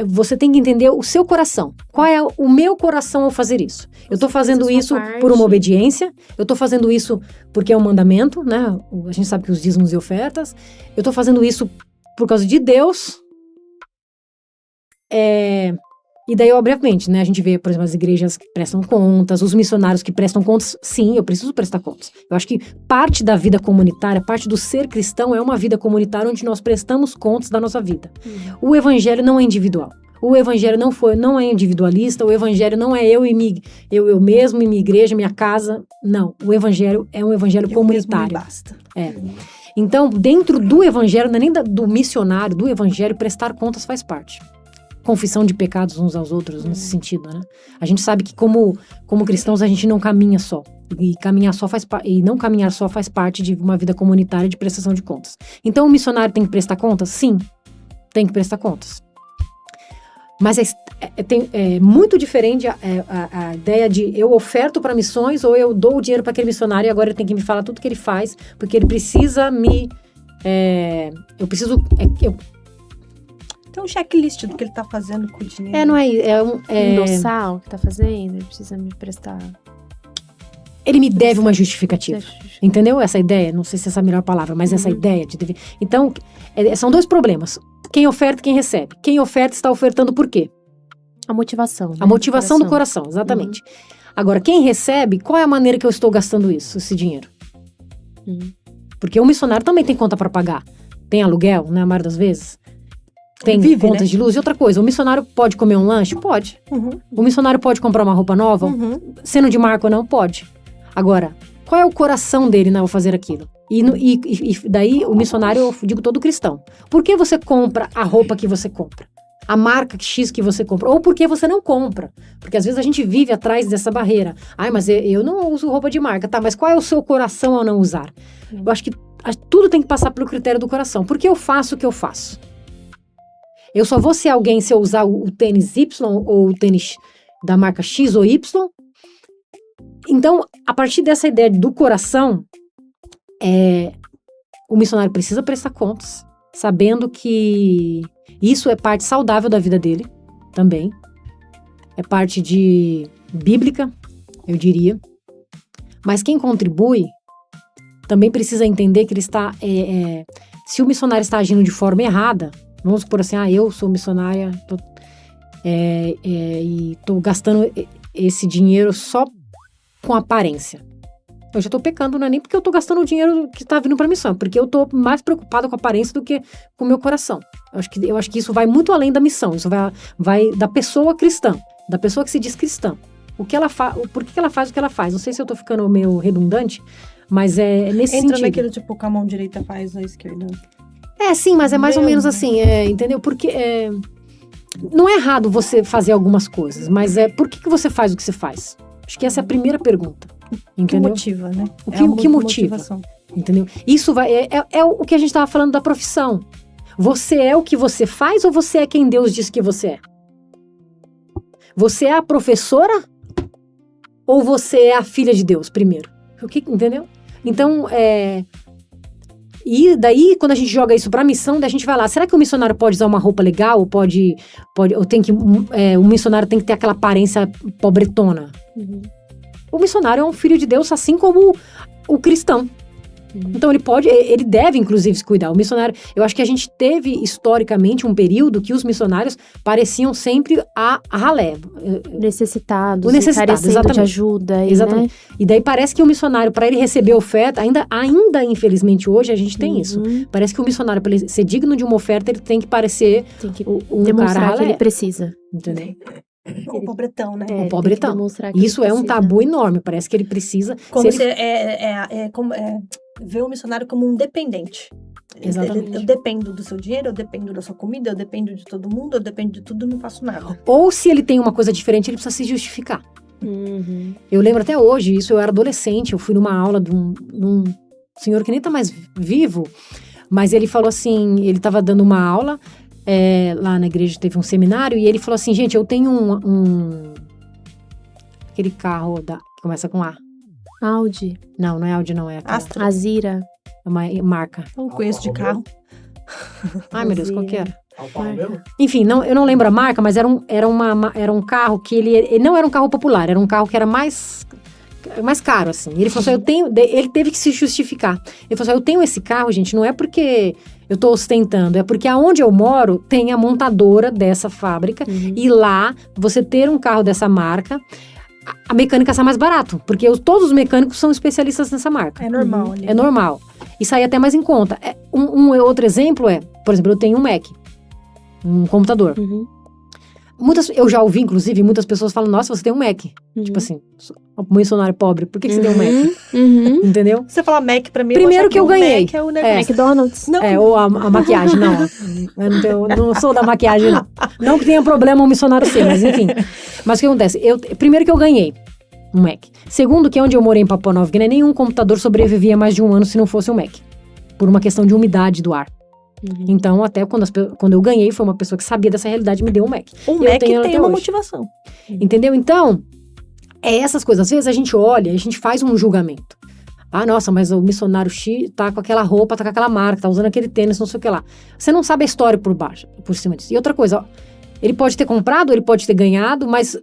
Você tem que entender o seu coração. Qual é o meu coração ao fazer isso? Eu tô fazendo isso por uma obediência, eu tô fazendo isso porque é um mandamento, né? A gente sabe que os dízimos e ofertas. Eu tô fazendo isso por causa de Deus. E daí, obviamente, né, a gente vê, por exemplo, as igrejas que prestam contas, os missionários que prestam contas. Sim, eu preciso prestar contas. Eu acho que parte da vida comunitária, parte do ser cristão é uma vida comunitária onde nós prestamos contas da nossa vida. O evangelho não é individual. O evangelho não é individualista. O evangelho não é eu mesmo, e minha igreja, minha casa. Não, o evangelho é um evangelho comunitário. Basta. Então, dentro do evangelho, não é nem do missionário, do evangelho, prestar contas faz parte. Confissão de pecados uns aos outros, nesse sentido, né? A gente sabe que como cristãos a gente não caminha só. E não caminhar só faz parte de uma vida comunitária de prestação de contas. Então o missionário tem que prestar contas? Sim, tem que prestar contas. Mas é muito diferente a ideia de eu oferto para missões ou eu dou o dinheiro para aquele missionário e agora ele tem que me falar tudo que ele faz, porque ele precisa Tem um checklist do que ele tá fazendo com o dinheiro. Não é... Endossar o que tá fazendo, ele precisa me prestar. Ele me deve uma justificativa. Entendeu? Essa ideia, não sei se essa é a melhor palavra, mas essa ideia de dever. Então, são dois problemas. Quem oferta e quem recebe. Quem oferta está ofertando por quê? A motivação. Né? A motivação do coração, exatamente. Agora, quem recebe, qual é a maneira que eu estou gastando esse dinheiro? Porque o missionário também tem conta para pagar. Tem aluguel, né, a maioria das vezes. Tem contas de luz. E outra coisa, o missionário pode comer um lanche? Pode. O missionário pode comprar uma roupa nova? Sendo de marca ou não? Pode. Agora, qual é o coração dele, né, ao fazer aquilo? E daí, o missionário, eu digo todo cristão. Por que você compra a roupa que você compra? A marca X que você compra? Ou por que você não compra? Porque às vezes a gente vive atrás dessa barreira. Ai, mas eu não uso roupa de marca. Tá, mas qual é o seu coração ao não usar? Eu acho que tudo tem que passar pelo critério do coração. Por que eu faço o que eu faço? Eu só vou ser alguém se eu usar o tênis Y ou o tênis da marca X ou Y. Então, a partir dessa ideia do coração, o missionário precisa prestar contas, sabendo que isso é parte saudável da vida dele também. É parte bíblica, eu diria. Mas quem contribui também precisa entender que ele está... se o missionário está agindo de forma errada, vamos supor assim, eu sou missionária e estou gastando esse dinheiro só com aparência. Eu já estou pecando, não é nem porque eu estou gastando o dinheiro que está vindo para a missão, porque eu estou mais preocupada com a aparência do que com o meu coração. Eu acho que isso vai muito além da missão, isso vai da pessoa cristã, da pessoa que se diz cristã. Por que ela faz o que ela faz? Não sei se eu estou ficando meio redundante, mas é nesse sentido. Entra naquilo tipo, com a mão direita faz a esquerda. Sim, mas é mais ou menos assim, entendeu? Porque não é errado você fazer algumas coisas, mas por que você faz o que você faz? Acho que essa é a primeira pergunta, entendeu? O que motiva, né? O que motiva, entendeu? Isso é o que a gente estava falando da profissão. Você é o que você faz ou você é quem Deus diz que você é? Você é a professora ou você é a filha de Deus primeiro? Entendeu? Então, e daí, quando a gente joga isso pra missão, daí a gente vai lá, será que o missionário pode usar uma roupa legal? O missionário tem que ter aquela aparência pobretona? O missionário é um filho de Deus, assim como o cristão. Então ele deve, inclusive, se cuidar. O missionário, eu acho que a gente teve, historicamente, um período que os missionários pareciam sempre a ralé. Necessitados, carecendo exatamente. De ajuda. Exatamente. Né? E daí parece que o missionário, para ele receber oferta, ainda infelizmente hoje a gente tem isso. Parece que o missionário, para ele ser digno de uma oferta, ele tem que parecer demonstrar cara ralé. Que ele precisa. Entendeu? O pobretão, né? O pobretão. Isso é um tabu enorme. Parece que ele precisa... Como ver o missionário como um dependente. Exatamente. Eu dependo do seu dinheiro, eu dependo da sua comida, eu dependo de todo mundo, eu dependo de tudo e não faço nada. Ou se ele tem uma coisa diferente, ele precisa se justificar. Eu lembro até hoje, eu era adolescente, eu fui numa aula de um senhor que nem tá mais vivo, mas ele falou assim, ele tava dando uma aula, lá na igreja teve um seminário, e ele falou assim, gente, eu tenho aquele carro que começa com A. Audi. Não é Audi, não, é aquela. Astra. Azira. É uma marca. Não conheço de carro. Ai, meu Deus, qual que era? Enfim, eu não lembro a marca, mas era um carro que ele não era um carro popular, era um carro que era mais caro, assim. Ele falou assim, ele teve que se justificar. Ele falou assim, eu tenho esse carro, gente, não é porque eu tô ostentando, é porque aonde eu moro tem a montadora dessa fábrica, e lá, você ter um carro dessa marca, a mecânica sai mais barato, porque todos os mecânicos são especialistas nessa marca. É normal. É normal. E sai até mais em conta. Outro exemplo por exemplo, eu tenho um Mac, um computador. Eu já ouvi, inclusive, muitas pessoas falam, nossa, você tem um Mac. Tipo assim, um missionário pobre, por que você tem um Mac? Entendeu? Você fala Mac pra mim, primeiro que eu ganhei. Mac é o negócio. McDonald's. Não. Ou a maquiagem, não. Eu não sou da maquiagem, não. Não que tenha problema um missionário ser, mas enfim. Mas o que acontece? Primeiro que eu ganhei um Mac. Segundo que onde eu morei em Papua Nova Guiné, nenhum computador sobrevivia mais de um ano se não fosse um Mac. Por uma questão de umidade do ar. Então, até quando eu ganhei, foi uma pessoa que sabia dessa realidade me deu um Mac. O Mac tem uma motivação. Entendeu? Então, essas coisas. Às vezes a gente olha, a gente faz um julgamento. Ah, nossa, mas o missionário X tá com aquela roupa, tá com aquela marca, tá usando aquele tênis, não sei o que lá. Você não sabe a história por cima disso. E outra coisa, ele pode ter comprado, ele pode ter ganhado, mas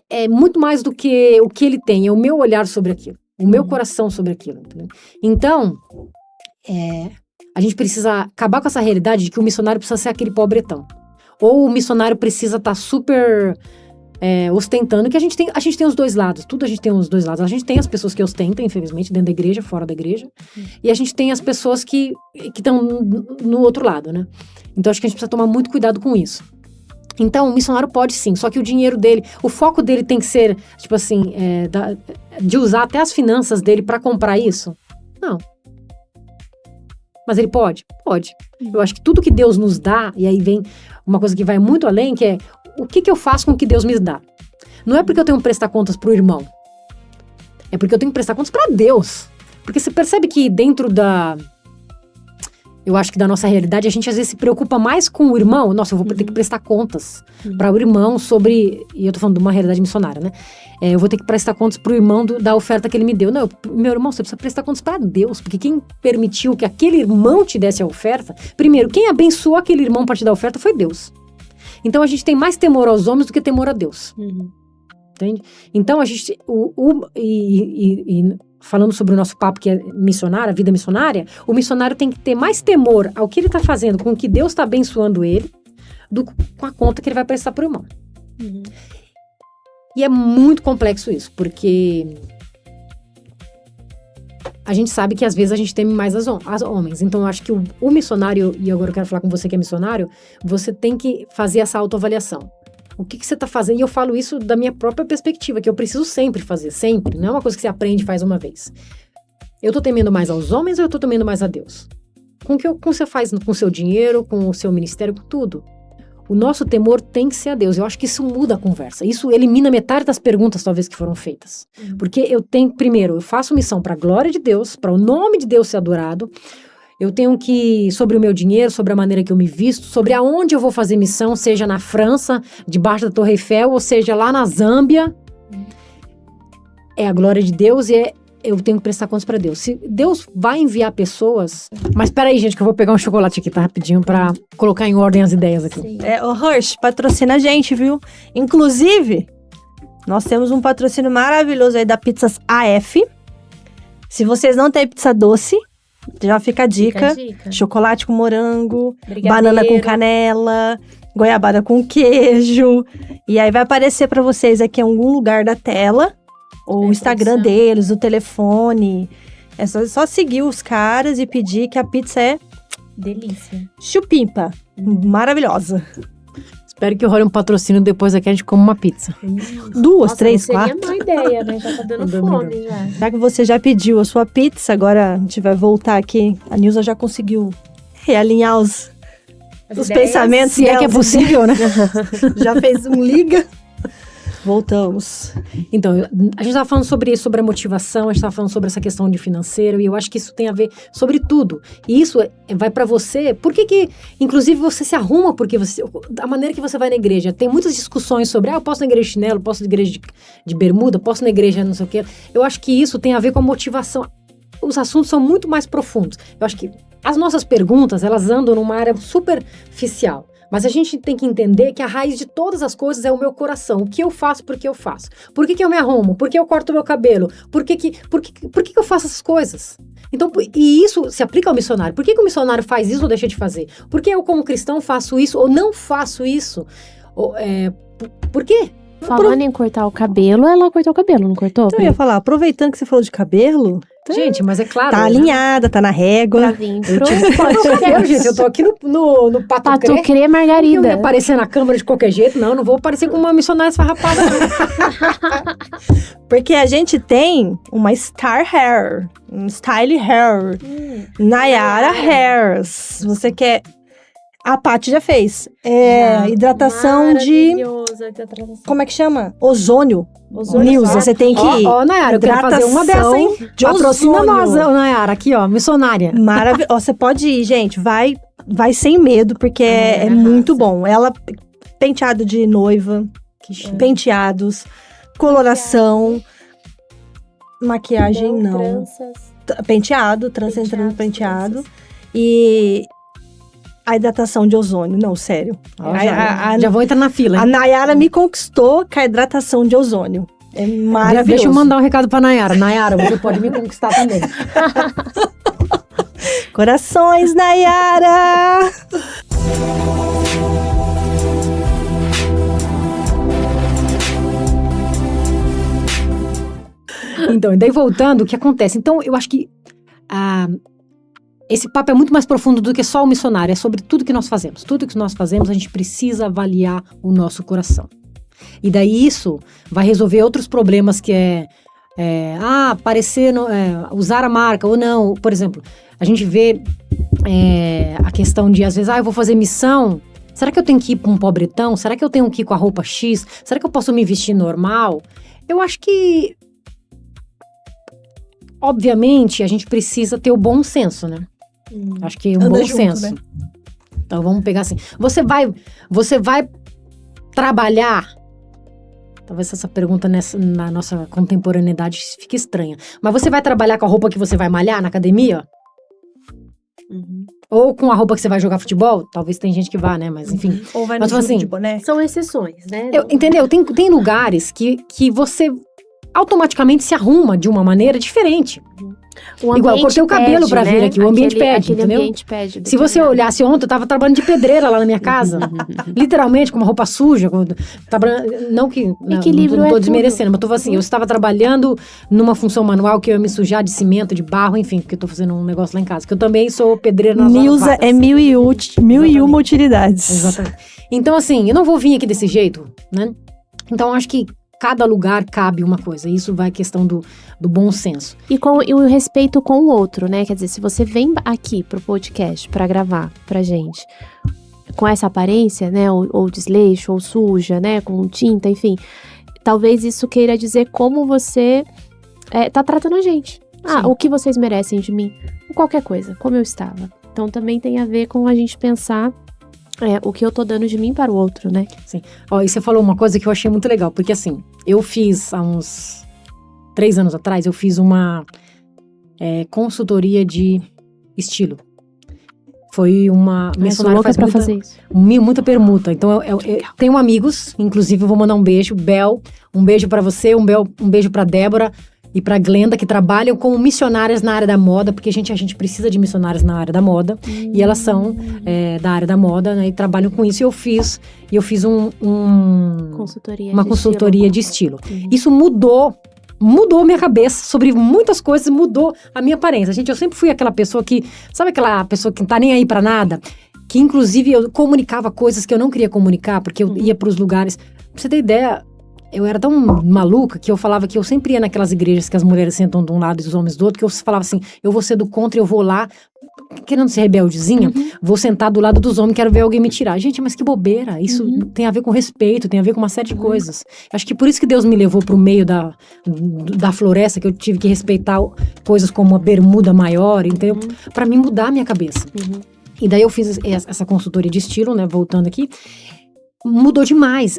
é muito mais do que o que ele tem. É o meu olhar sobre aquilo. O meu coração sobre aquilo. Entendeu? Então, a gente precisa acabar com essa realidade de que o missionário precisa ser aquele pobretão. Ou o missionário precisa estar super ostentando, que a gente tem os dois lados. Tudo a gente tem os dois lados. A gente tem as pessoas que ostentam, infelizmente, dentro da igreja, fora da igreja. E a gente tem as pessoas que estão no outro lado, né? Então, acho que a gente precisa tomar muito cuidado com isso. Então, o missionário pode sim, só que o dinheiro dele, o foco dele tem que ser, tipo assim, de usar até as finanças dele para comprar isso? Não. Mas ele pode? Pode. Eu acho que tudo que Deus nos dá, e aí vem uma coisa que vai muito além, que é o que eu faço com o que Deus me dá? Não é porque eu tenho que prestar contas pro irmão. É porque eu tenho que prestar contas para Deus. Porque você percebe que dentro eu acho que da nossa realidade, a gente às vezes se preocupa mais com o irmão. Nossa, eu vou ter que prestar contas para o irmão sobre... E eu tô falando de uma realidade missionária, né? Eu vou ter que prestar contas pro irmão da oferta que ele me deu. Não, meu irmão, você precisa prestar contas para Deus. Porque quem permitiu que aquele irmão te desse a oferta... Primeiro, quem abençoou aquele irmão para te dar a oferta foi Deus. Então, a gente tem mais temor aos homens do que temor a Deus. Entende? Então, a gente... falando sobre o nosso papo que é missionário, a vida missionária, o missionário tem que ter mais temor ao que ele está fazendo, com o que Deus está abençoando ele, do que com a conta que ele vai prestar para o irmão. E é muito complexo isso, porque a gente sabe que às vezes a gente teme mais as homens. Então eu acho que o missionário, e agora eu quero falar com você que é missionário, você tem que fazer essa autoavaliação. O que você está fazendo? E eu falo isso da minha própria perspectiva, que eu preciso sempre fazer, sempre. Não é uma coisa que você aprende e faz uma vez. Eu estou temendo mais aos homens ou eu estou temendo mais a Deus? Com o que você faz com o seu dinheiro, com o seu ministério, com tudo. O nosso temor tem que ser a Deus. Eu acho que isso muda a conversa. Isso elimina metade das perguntas, talvez, que foram feitas. Porque eu faço missão para a glória de Deus, para o nome de Deus ser adorado. Eu tenho que, sobre o meu dinheiro, sobre a maneira que eu me visto, sobre aonde eu vou fazer missão, seja na França, debaixo da Torre Eiffel, ou seja lá na Zâmbia. É a glória de Deus e eu tenho que prestar contas para Deus. Se Deus vai enviar pessoas... Mas peraí, gente, que eu vou pegar um chocolate aqui, tá? Rapidinho, pra colocar em ordem as ideias aqui. O Hirsch patrocina a gente, viu? Inclusive, nós temos um patrocínio maravilhoso aí da Pizzas AF. Se vocês não têm pizza doce... Já fica a dica. Chocolate com morango, banana com canela, goiabada com queijo. E aí vai aparecer pra vocês aqui em algum lugar da tela. O Instagram deles, o telefone. É só seguir os caras e pedir que a pizza é... delícia. Chupimpa. Maravilhosa. Espero que role um patrocínio depois aqui a gente come uma pizza. 2, 3, 4. Seria uma ideia, né? Já tá dando fome já. Já que você já pediu a sua pizza, agora a gente vai voltar aqui. A Nilza já conseguiu realinhar os pensamentos. Se é que é possível, né? Já fez um liga. Voltamos. Então, a gente estava falando sobre a motivação, a gente estava falando sobre essa questão de financeiro, e eu acho que isso tem a ver sobre tudo. E isso vai para você, por que inclusive você se arruma, porque a maneira que você vai na igreja, tem muitas discussões sobre, eu posso na igreja de chinelo, posso na igreja de bermuda, posso na igreja não sei o quê. Eu acho que isso tem a ver com a motivação. Os assuntos são muito mais profundos. Eu acho que as nossas perguntas, elas andam numa área superficial. Mas a gente tem que entender que a raiz de todas as coisas é o meu coração. O que eu faço, por que eu faço? Por que eu me arrumo? Por que eu corto o meu cabelo? Por que eu faço essas coisas? Então, e isso se aplica ao missionário. Por que o missionário faz isso ou deixa de fazer? Por que eu, como cristão, faço isso ou não faço isso? Por quê? Falando em cortar o cabelo, ela cortou o cabelo, não cortou? Então eu ia falar, aproveitando que você falou de cabelo... Gente, mas é claro... Tá alinhada, tá na régua. Pra vir gente, eu tô aqui no Patucrê Margarida. Eu ia aparecer na câmera de qualquer jeito. Não vou aparecer como uma missionária esfarrapada. Porque a gente tem uma Star Hair, um Style Hair, Nayara Hairs. Você quer... A Paty já fez. Hidratação de... Como é que chama? Ozônio. Nilza, você tem que ir. Ó, Nayara, eu quero fazer uma dessa, hein? Patrocina nós, Nayara, aqui, ó, missionária. Maravilhoso. Você pode ir, gente. Vai sem medo, porque é muito bom. Ela, penteado de noiva, penteados, coloração, maquiagem não. Penteado, trança entrando no penteado. E... a hidratação de ozônio. Não, sério. Já vou entrar na fila, hein? A Nayara me conquistou com a hidratação de ozônio. É maravilhoso. Deixa eu mandar um recado pra Nayara. Nayara, você pode me conquistar também. Corações, Nayara! Então, e daí voltando, o que acontece? Então, eu acho que esse papo é muito mais profundo do que só o missionário. É sobre tudo que nós fazemos. Tudo que nós fazemos, a gente precisa avaliar o nosso coração. E daí isso vai resolver outros problemas que usar a marca ou não. Por exemplo, a gente vê a questão de, às vezes, eu vou fazer missão. Será que eu tenho que ir para um pobretão? Será que eu tenho que ir com a roupa X? Será que eu posso me vestir normal? Eu acho que, obviamente, a gente precisa ter o bom senso, né? Acho que um bom senso. Né? Então, vamos pegar assim. Você vai trabalhar... Talvez essa pergunta na nossa contemporaneidade fique estranha. Mas você vai trabalhar com a roupa que você vai malhar na academia? Ou com a roupa que você vai jogar futebol? Talvez tem gente que vá, né? Mas enfim. Ou vai no jogo de boné. São exceções, né? Entendeu? Tem lugares que você automaticamente se arruma de uma maneira diferente. Igual, eu cortei o cabelo pra vir aqui, o ambiente pede, entendeu? Ambiente pede, se você olhasse ontem, eu tava trabalhando de pedreira lá na minha casa, literalmente, com uma roupa suja, não tô desmerecendo, mas tô falando assim, eu estava trabalhando numa função manual que eu ia me sujar de cimento, de barro, enfim, porque eu tô fazendo um negócio lá em casa, que eu também sou pedreira nas Nilza é mil e uma utilidades. Exatamente. Então, assim, eu não vou vir aqui desse jeito, né? Então, acho que cada lugar cabe uma coisa. Isso vai questão do bom senso. E o respeito com o outro, né? Quer dizer, se você vem aqui pro podcast pra gravar pra gente com essa aparência, né? Ou desleixo, ou suja, né? Com tinta, enfim. Talvez isso queira dizer como você tá tratando a gente. O que vocês merecem de mim? Qualquer coisa, como eu estava. Então também tem a ver com a gente pensar o que eu tô dando de mim para o outro, né? Sim. E você falou uma coisa que eu achei muito legal, porque assim, eu fiz há uns 3 anos atrás, eu fiz uma consultoria de estilo. Foi uma... missionária faz pra fazer isso. Muita permuta. Então, eu tenho amigos, inclusive eu vou mandar um beijo, Bel, um beijo pra você, um beijo pra Débora e pra Glenda, que trabalham como missionárias na área da moda, porque a gente precisa de missionárias na área da moda, e elas são da área da moda, né, e trabalham com isso, e eu fiz uma consultoria de estilo. Isso mudou minha cabeça sobre muitas coisas, mudou a minha aparência. Gente, eu sempre fui aquela pessoa que, sabe aquela pessoa que não tá nem aí pra nada? Que inclusive eu comunicava coisas que eu não queria comunicar, porque eu ia pros lugares, pra você ter ideia, eu era tão maluca que eu falava que eu sempre ia naquelas igrejas que as mulheres sentam de um lado e os homens do outro, que eu falava assim, eu vou ser do contra, eu vou lá, querendo ser rebeldezinha, vou sentar do lado dos homens, quero ver alguém me tirar. Gente, mas que bobeira, isso tem a ver com respeito, tem a ver com uma série de coisas. Acho que por isso que Deus me levou pro meio da floresta, que eu tive que respeitar coisas como a bermuda maior, entendeu? Pra mim mudar a minha cabeça. E daí eu fiz essa consultoria de estilo, né, voltando aqui, mudou demais.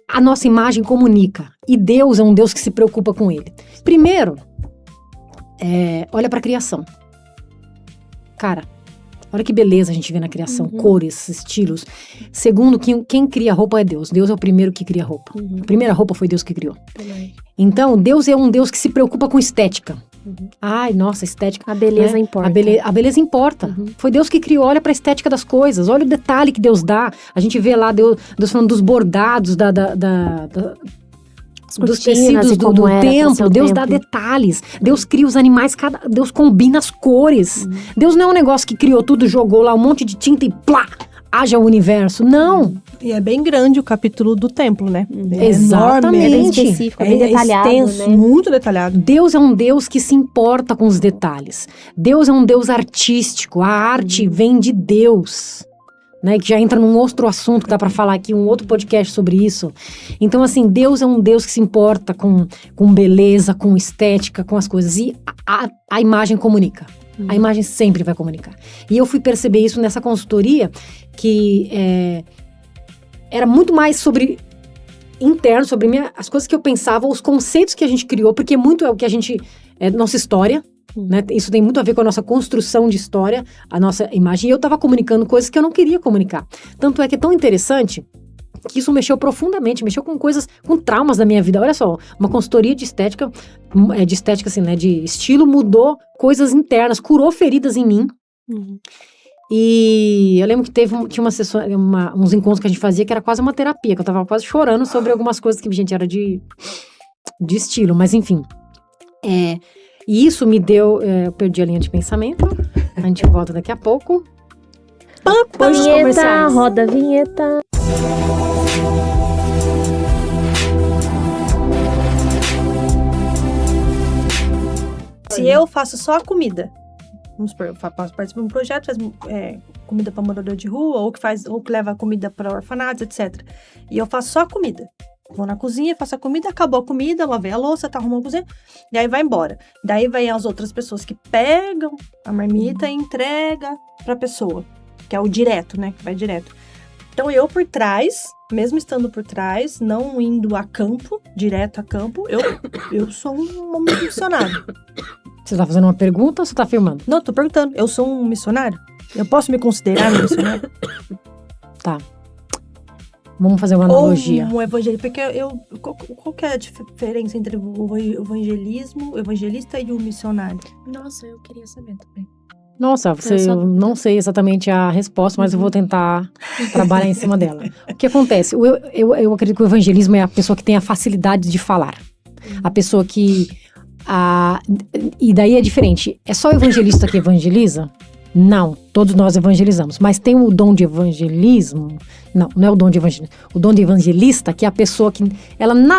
A nossa imagem comunica. E Deus é um Deus que se preocupa com ele. Primeiro, olha pra criação. Cara, olha que beleza a gente vê na criação. Cores, estilos. Segundo, quem cria roupa é Deus. Deus é o primeiro que cria roupa. A primeira roupa foi Deus que criou. Então, Deus é um Deus que se preocupa com estética. Ai, nossa, estética. A beleza importa. A beleza importa. Foi Deus que criou, olha pra estética das coisas. Olha o detalhe que Deus dá. A gente vê lá Deus falando dos bordados, dos tecidos do templo. Deus dá detalhes. Deus cria os animais, Deus combina as cores. Deus não é um negócio que criou tudo, jogou lá um monte de tinta e plá, haja o universo. Não. E é bem grande o capítulo do templo, né? Exatamente. É bem específico, é bem detalhado, extenso, né? Muito detalhado. Deus é um Deus que se importa com os detalhes. Deus é um Deus artístico. A arte vem de Deus. Né, que já entra num outro assunto que dá pra falar aqui, um outro podcast sobre isso. Então, assim, Deus é um Deus que se importa com beleza, com estética, com as coisas. E a imagem comunica. A imagem sempre vai comunicar. E eu fui perceber isso nessa consultoria, que era muito mais sobre interno, sobre as coisas que eu pensava, os conceitos que a gente criou, porque muito é o que a gente... nossa história, né? Isso tem muito a ver com a nossa construção de história, a nossa imagem. E eu estava comunicando coisas que eu não queria comunicar. Tanto é que é tão interessante que isso mexeu profundamente, mexeu com coisas, com traumas da minha vida. Olha só, uma consultoria de estética assim, né, de estilo, mudou coisas internas, curou feridas em mim. E eu lembro que tinha uma sessão, uns encontros que a gente fazia que era quase uma terapia, que eu tava quase chorando sobre algumas coisas que, gente, era de estilo, mas enfim. E isso me deu... eu perdi a linha de pensamento. A gente volta daqui a pouco. Depois dos Vinheta, comerciais. roda a vinheta. Se eu faço só a comida, vamos supor, eu participo de um projeto, faz comida para morador de rua, ou que leva comida para orfanatos, etc. E eu faço só a comida. Vou na cozinha, faço a comida, acabou a comida, lavei a louça, tá arrumando a cozinha, e aí vai embora. Daí vem as outras pessoas que pegam a marmita e entrega pra pessoa, que é o direto, né, que vai direto. Então eu por trás, mesmo estando por trás, não indo a campo, direto a campo, eu sou um missionário. Você tá fazendo uma pergunta ou você tá afirmando? Não, tô perguntando, eu sou um missionário? Eu posso me considerar um missionário? Tá. Vamos fazer uma analogia. Ou um evangelista, porque qual que é a diferença entre o evangelista e o missionário? Nossa, eu queria saber também. Nossa, eu não sei exatamente a resposta, mas eu vou tentar trabalhar em cima dela. O que acontece? Eu acredito que o evangelismo é a pessoa que tem a facilidade de falar. A pessoa que... e daí é diferente. É só o evangelista que evangeliza? Não, todos nós evangelizamos. Mas tem o dom de evangelismo... Não é o dom de evangelismo. O dom de evangelista, que é a pessoa que...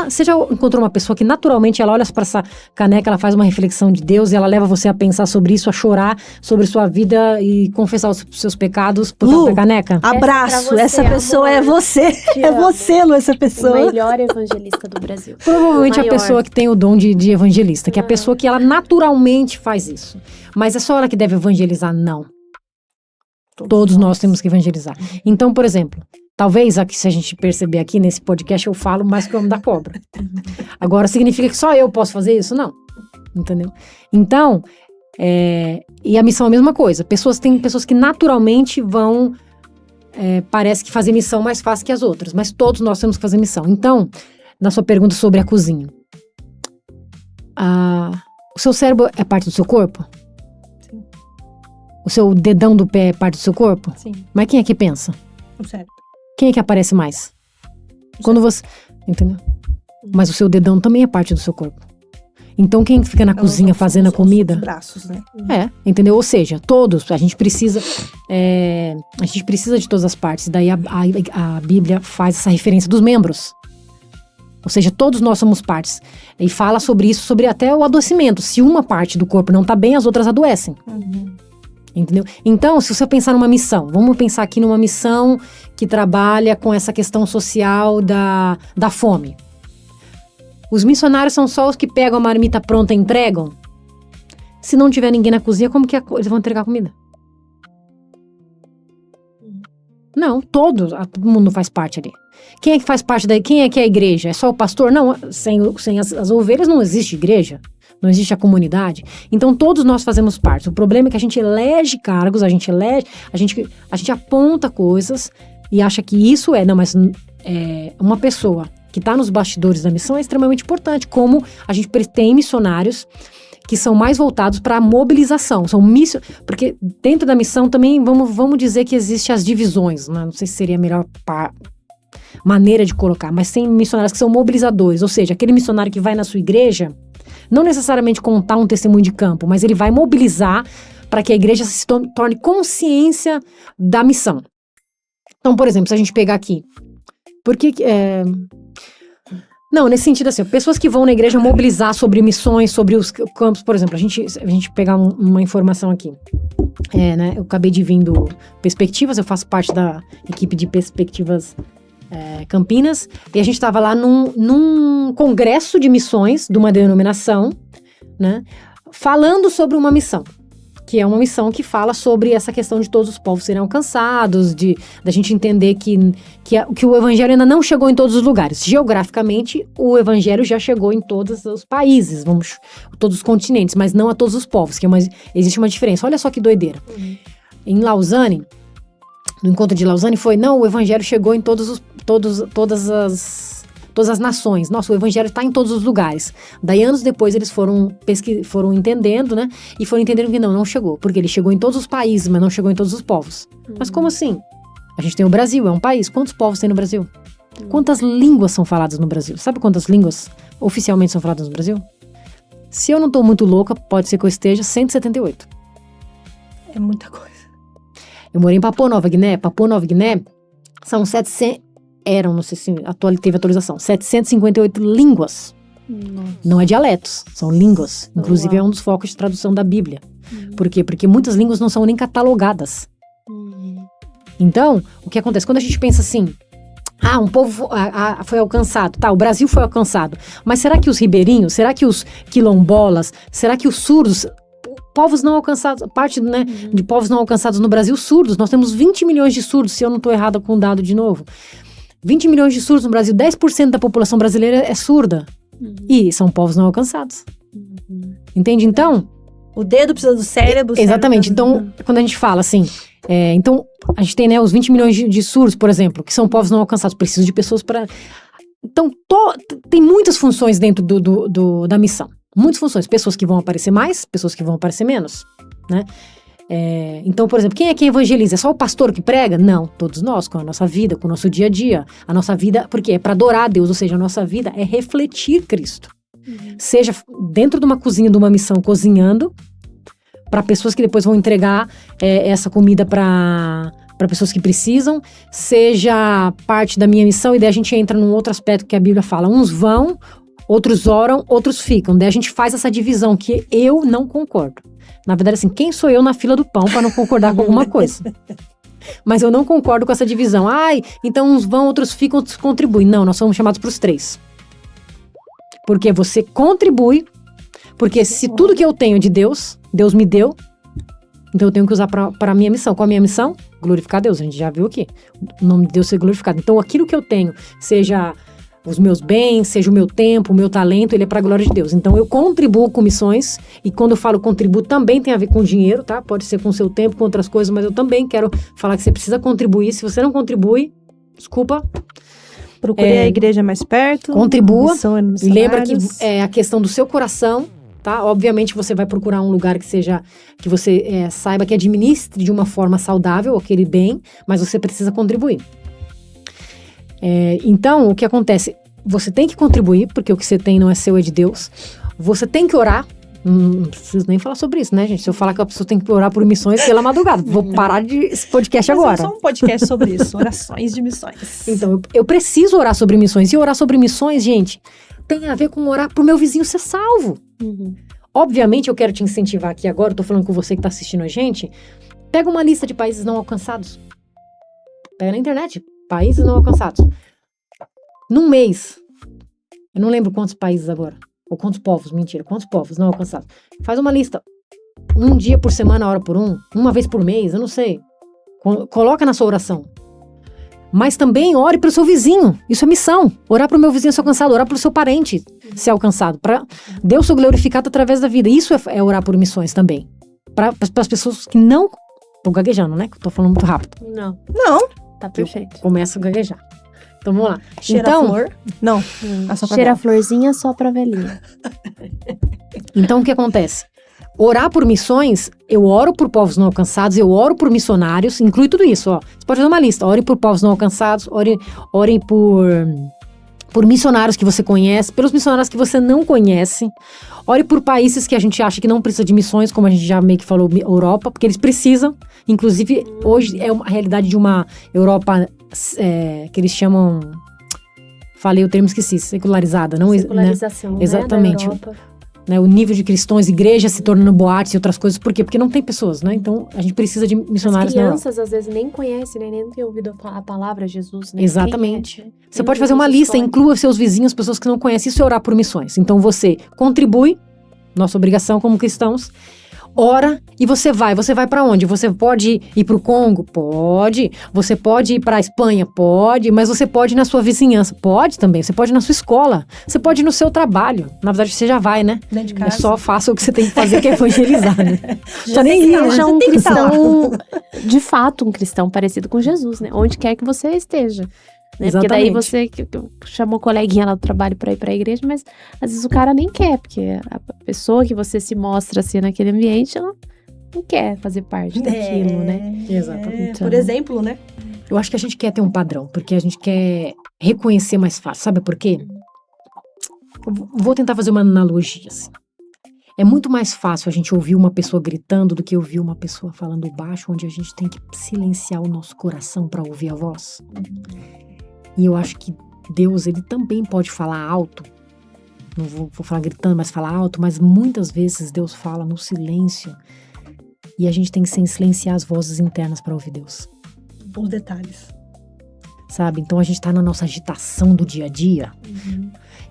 Você já encontrou uma pessoa que naturalmente ela olha para essa caneca, ela faz uma reflexão de Deus e ela leva você a pensar sobre isso, a chorar sobre sua vida e confessar os seus pecados por causa da caneca? Abraço, Essa essa pessoa é você. É amo. você, Lu, essa pessoa. O melhor evangelista do Brasil. Provavelmente a Maior. pessoa que tem o dom de evangelista, que é a pessoa que ela naturalmente faz isso. Mas é só ela que deve evangelizar? Não. Todos nós temos que evangelizar. Então, por exemplo, talvez, aqui, se a gente perceber aqui nesse podcast, eu falo mais que o homem da cobra. Agora, significa que só eu posso fazer isso? Não. Entendeu? Então, e a missão é a mesma coisa. Tem pessoas que naturalmente vão, parece que fazer missão mais fácil que as outras, mas todos nós temos que fazer missão. Então, na sua pergunta sobre a cozinha, o seu cérebro é parte do seu corpo? Sim. O seu dedão do pé é parte do seu corpo? Sim, Mas quem é que pensa? o cérebro. Quem é que aparece mais? Quando você... Entendeu? Mas o seu dedão também é parte do seu corpo. Então, quem fica na cozinha fazendo a comida... Os braços, né? Entendeu? Ou seja, todos, a gente precisa de todas as partes. Daí a Bíblia faz essa referência dos membros. Ou seja, todos nós somos partes. E fala sobre isso, sobre até o adoecimento. Se uma parte do corpo não tá bem, as outras adoecem. Entendeu? Então, se você pensar numa missão, vamos pensar aqui numa missão que trabalha com essa questão social da fome. Os missionários são só os que pegam a marmita pronta e entregam? Se não tiver ninguém na cozinha, como que eles vão entregar comida? Não, todo mundo faz parte ali. Quem é que faz parte daí? Quem é que é a igreja? É só o pastor? Não, sem as ovelhas não existe igreja. Não existe a comunidade. Então, todos nós fazemos parte. O problema é que a gente elege cargos, a gente aponta coisas e acha que isso mas uma pessoa que está nos bastidores da missão é extremamente importante. Como a gente tem missionários que são mais voltados para a mobilização. Porque dentro da missão também, vamos dizer que existem as divisões. Né? Não sei se seria a melhor maneira de colocar, mas tem missionários que são mobilizadores. Ou seja, aquele missionário que vai na sua igreja, não necessariamente contar um testemunho de campo, mas ele vai mobilizar para que a igreja se torne consciência da missão. Então, por exemplo, se a gente pegar aqui, não, nesse sentido assim, pessoas que vão na igreja mobilizar sobre missões, sobre os campos, por exemplo, a gente pegar uma informação aqui. Eu acabei de vir do Perspectivas, eu faço parte da equipe de Perspectivas Campinas, e a gente estava lá num congresso de missões de uma denominação, né, falando sobre uma missão, que é uma missão que fala sobre essa questão de todos os povos serem alcançados, da gente entender que o evangelho ainda não chegou em todos os lugares. Geograficamente, o evangelho já chegou em todos os países, todos os continentes, mas não a todos os povos, existe uma diferença. Olha só que doideira. Em Lausanne, no encontro de Lausanne o evangelho chegou em todas as nações. Nossa, o evangelho está em todos os lugares. Daí, anos depois, eles foram entendendo, né? E foram entendendo que não chegou. Porque ele chegou em todos os países, mas não chegou em todos os povos. Mas como assim? A gente tem o Brasil, é um país. Quantos povos tem no Brasil? Quantas línguas são faladas no Brasil? Sabe quantas línguas oficialmente são faladas no Brasil? Se eu não tô muito louca, pode ser que eu esteja 178. É muita coisa. Eu morei em Papua Nova Guiné. Papua Nova Guiné são 700... Não sei se teve atualização. 758 línguas. Nossa. Não é dialetos, são línguas. Inclusive, Uau. é um dos focos de tradução da Bíblia. Por quê? Porque muitas línguas não são nem catalogadas. Então, o que acontece? Quando a gente pensa assim, um povo foi alcançado, tá, o Brasil foi alcançado, mas será que os ribeirinhos, será que os quilombolas, será que os surdos, povos não alcançados, parte, né, de povos não alcançados no Brasil, surdos, nós temos 20 milhões de surdos, se eu não estou errada com o dado de novo, 20 milhões de surdos no Brasil, 10% da população brasileira é surda, e são povos não alcançados, entende? Então, O dedo precisa do cérebro. exatamente. Cérebro... Então, quando a gente fala assim, então, a gente tem, né, os 20 milhões de surdos, por exemplo, que são povos não alcançados, precisam de pessoas para... Então, tem muitas funções dentro da missão. Muitas funções. Pessoas que vão aparecer mais, pessoas que vão aparecer menos, né? Então, por exemplo, quem é que evangeliza? É só o pastor que prega? Não, todos nós, com a nossa vida, com o nosso dia a dia. A nossa vida, porque é para adorar a Deus, ou seja, a nossa vida é refletir Cristo. Seja dentro de uma cozinha, de uma missão, cozinhando, para pessoas que depois vão entregar essa comida para pessoas que precisam, seja parte da minha missão, e daí a gente entra num outro aspecto que a Bíblia fala, uns vão, outros oram, outros ficam, daí a gente faz essa divisão que eu não concordo. Na verdade, assim, quem sou eu na fila do pão para não concordar com alguma coisa? Mas eu não concordo com essa divisão. Então uns vão, outros ficam, outros contribuem. Não, nós somos chamados para os três. Porque você contribui, porque se tudo que eu tenho é de Deus, Deus me deu, então eu tenho que usar para a minha missão. Qual a minha missão? Glorificar Deus, a gente já viu aqui. O nome de Deus ser glorificado. Então aquilo que eu tenho, seja os meus bens, seja o meu tempo, o meu talento, ele é para a glória de Deus. Então eu contribuo com missões, e quando eu falo contribuo também tem a ver com dinheiro, tá? Pode ser com o seu tempo, com outras coisas, mas eu também quero falar que você precisa contribuir. Se você não contribui, desculpa... Procure a igreja mais perto. Contribua. E lembra que é a questão do seu coração, tá? Obviamente você vai procurar um lugar que você saiba que administre de uma forma saudável aquele bem, mas você precisa contribuir. Então, o que acontece? Você tem que contribuir, porque o que você tem não é seu, é de Deus. Você tem que orar. Não preciso nem falar sobre isso, né, gente? Se eu falar que a pessoa tem que orar por missões pela madrugada, vou parar esse podcast agora. É só um podcast sobre isso, orações de missões. Então, eu preciso orar sobre missões. E orar sobre missões, gente, tem a ver com orar pro meu vizinho ser salvo. Obviamente, eu quero te incentivar aqui agora, eu tô falando com você que tá assistindo a gente, pega uma lista de países não alcançados. Pega na internet, países não alcançados. Num mês, eu não lembro quantos países agora. Ou quantos povos não alcançados. Faz uma lista. Um dia por semana, hora por uma vez por mês, eu não sei. Coloca na sua oração. Mas também ore para o seu vizinho. Isso é missão. Orar para o meu vizinho ser alcançado, orar para o seu parente ser alcançado. Para Deus ser glorificado através da vida. Isso é orar por missões também. Para as pessoas que não... Tô gaguejando, né? Que eu tô falando muito rápido. Não, tá perfeito. Começo a gaguejar. Então vamos lá. Cheira a flor? Não. Cheira a florzinha só pra velhinha. Então o que acontece? Orar por missões, eu oro por povos não alcançados, eu oro por missionários, inclui tudo isso, ó. Você pode fazer uma lista, ore por povos não alcançados, ore por missionários que você conhece, pelos missionários que você não conhece, ore por países que a gente acha que não precisa de missões, como a gente já meio que falou, Europa, porque eles precisam, inclusive hoje é uma realidade de uma Europa que eles chamam, falei o termo, esqueci, secularizada, não? Secularização, né? Exatamente. Da Europa. Né, o nível de cristãos, igrejas se tornando boates e outras coisas. Por quê? Porque não tem pessoas, né? Então, a gente precisa de missionários. As crianças, às vezes, nem conhecem, né? Nem têm ouvido a palavra Jesus, né? Exatamente. Quem é? Você pode fazer uma lista, inclua seus vizinhos, pessoas que não conhecem, isso é orar por missões. Então, você contribui, nossa obrigação como cristãos, ora e você vai para onde? Você pode ir pro Congo? Pode. Você pode ir pra Espanha? Pode. Mas você pode ir na sua vizinhança? Pode também. Você pode ir na sua escola. Você pode ir no seu trabalho. Na verdade, você já vai, né? Dentro de casa. É só faça o que você tem que fazer, que é evangelizar, né? Já nem ir, né? Seja um Tem que estar lá. cristão, de fato, um cristão parecido com Jesus, né? Onde quer que você esteja. Né? Porque daí você chamou coleguinha lá do trabalho pra ir pra igreja, mas às vezes o cara nem quer, porque a pessoa que você se mostra assim naquele ambiente, ela não quer fazer parte daquilo, né? Exatamente. Por exemplo, né? Eu acho que a gente quer ter um padrão, porque a gente quer reconhecer mais fácil. Sabe por quê? Eu vou tentar fazer uma analogia, assim. É muito mais fácil a gente ouvir uma pessoa gritando do que ouvir uma pessoa falando baixo, onde a gente tem que silenciar o nosso coração para ouvir a voz. E eu acho que Deus, ele também pode falar alto. Não vou falar gritando, mas falar alto. Mas muitas vezes Deus fala no silêncio. E a gente tem que silenciar as vozes internas para ouvir Deus. Os detalhes. Sabe? Então a gente tá na nossa agitação do dia a dia.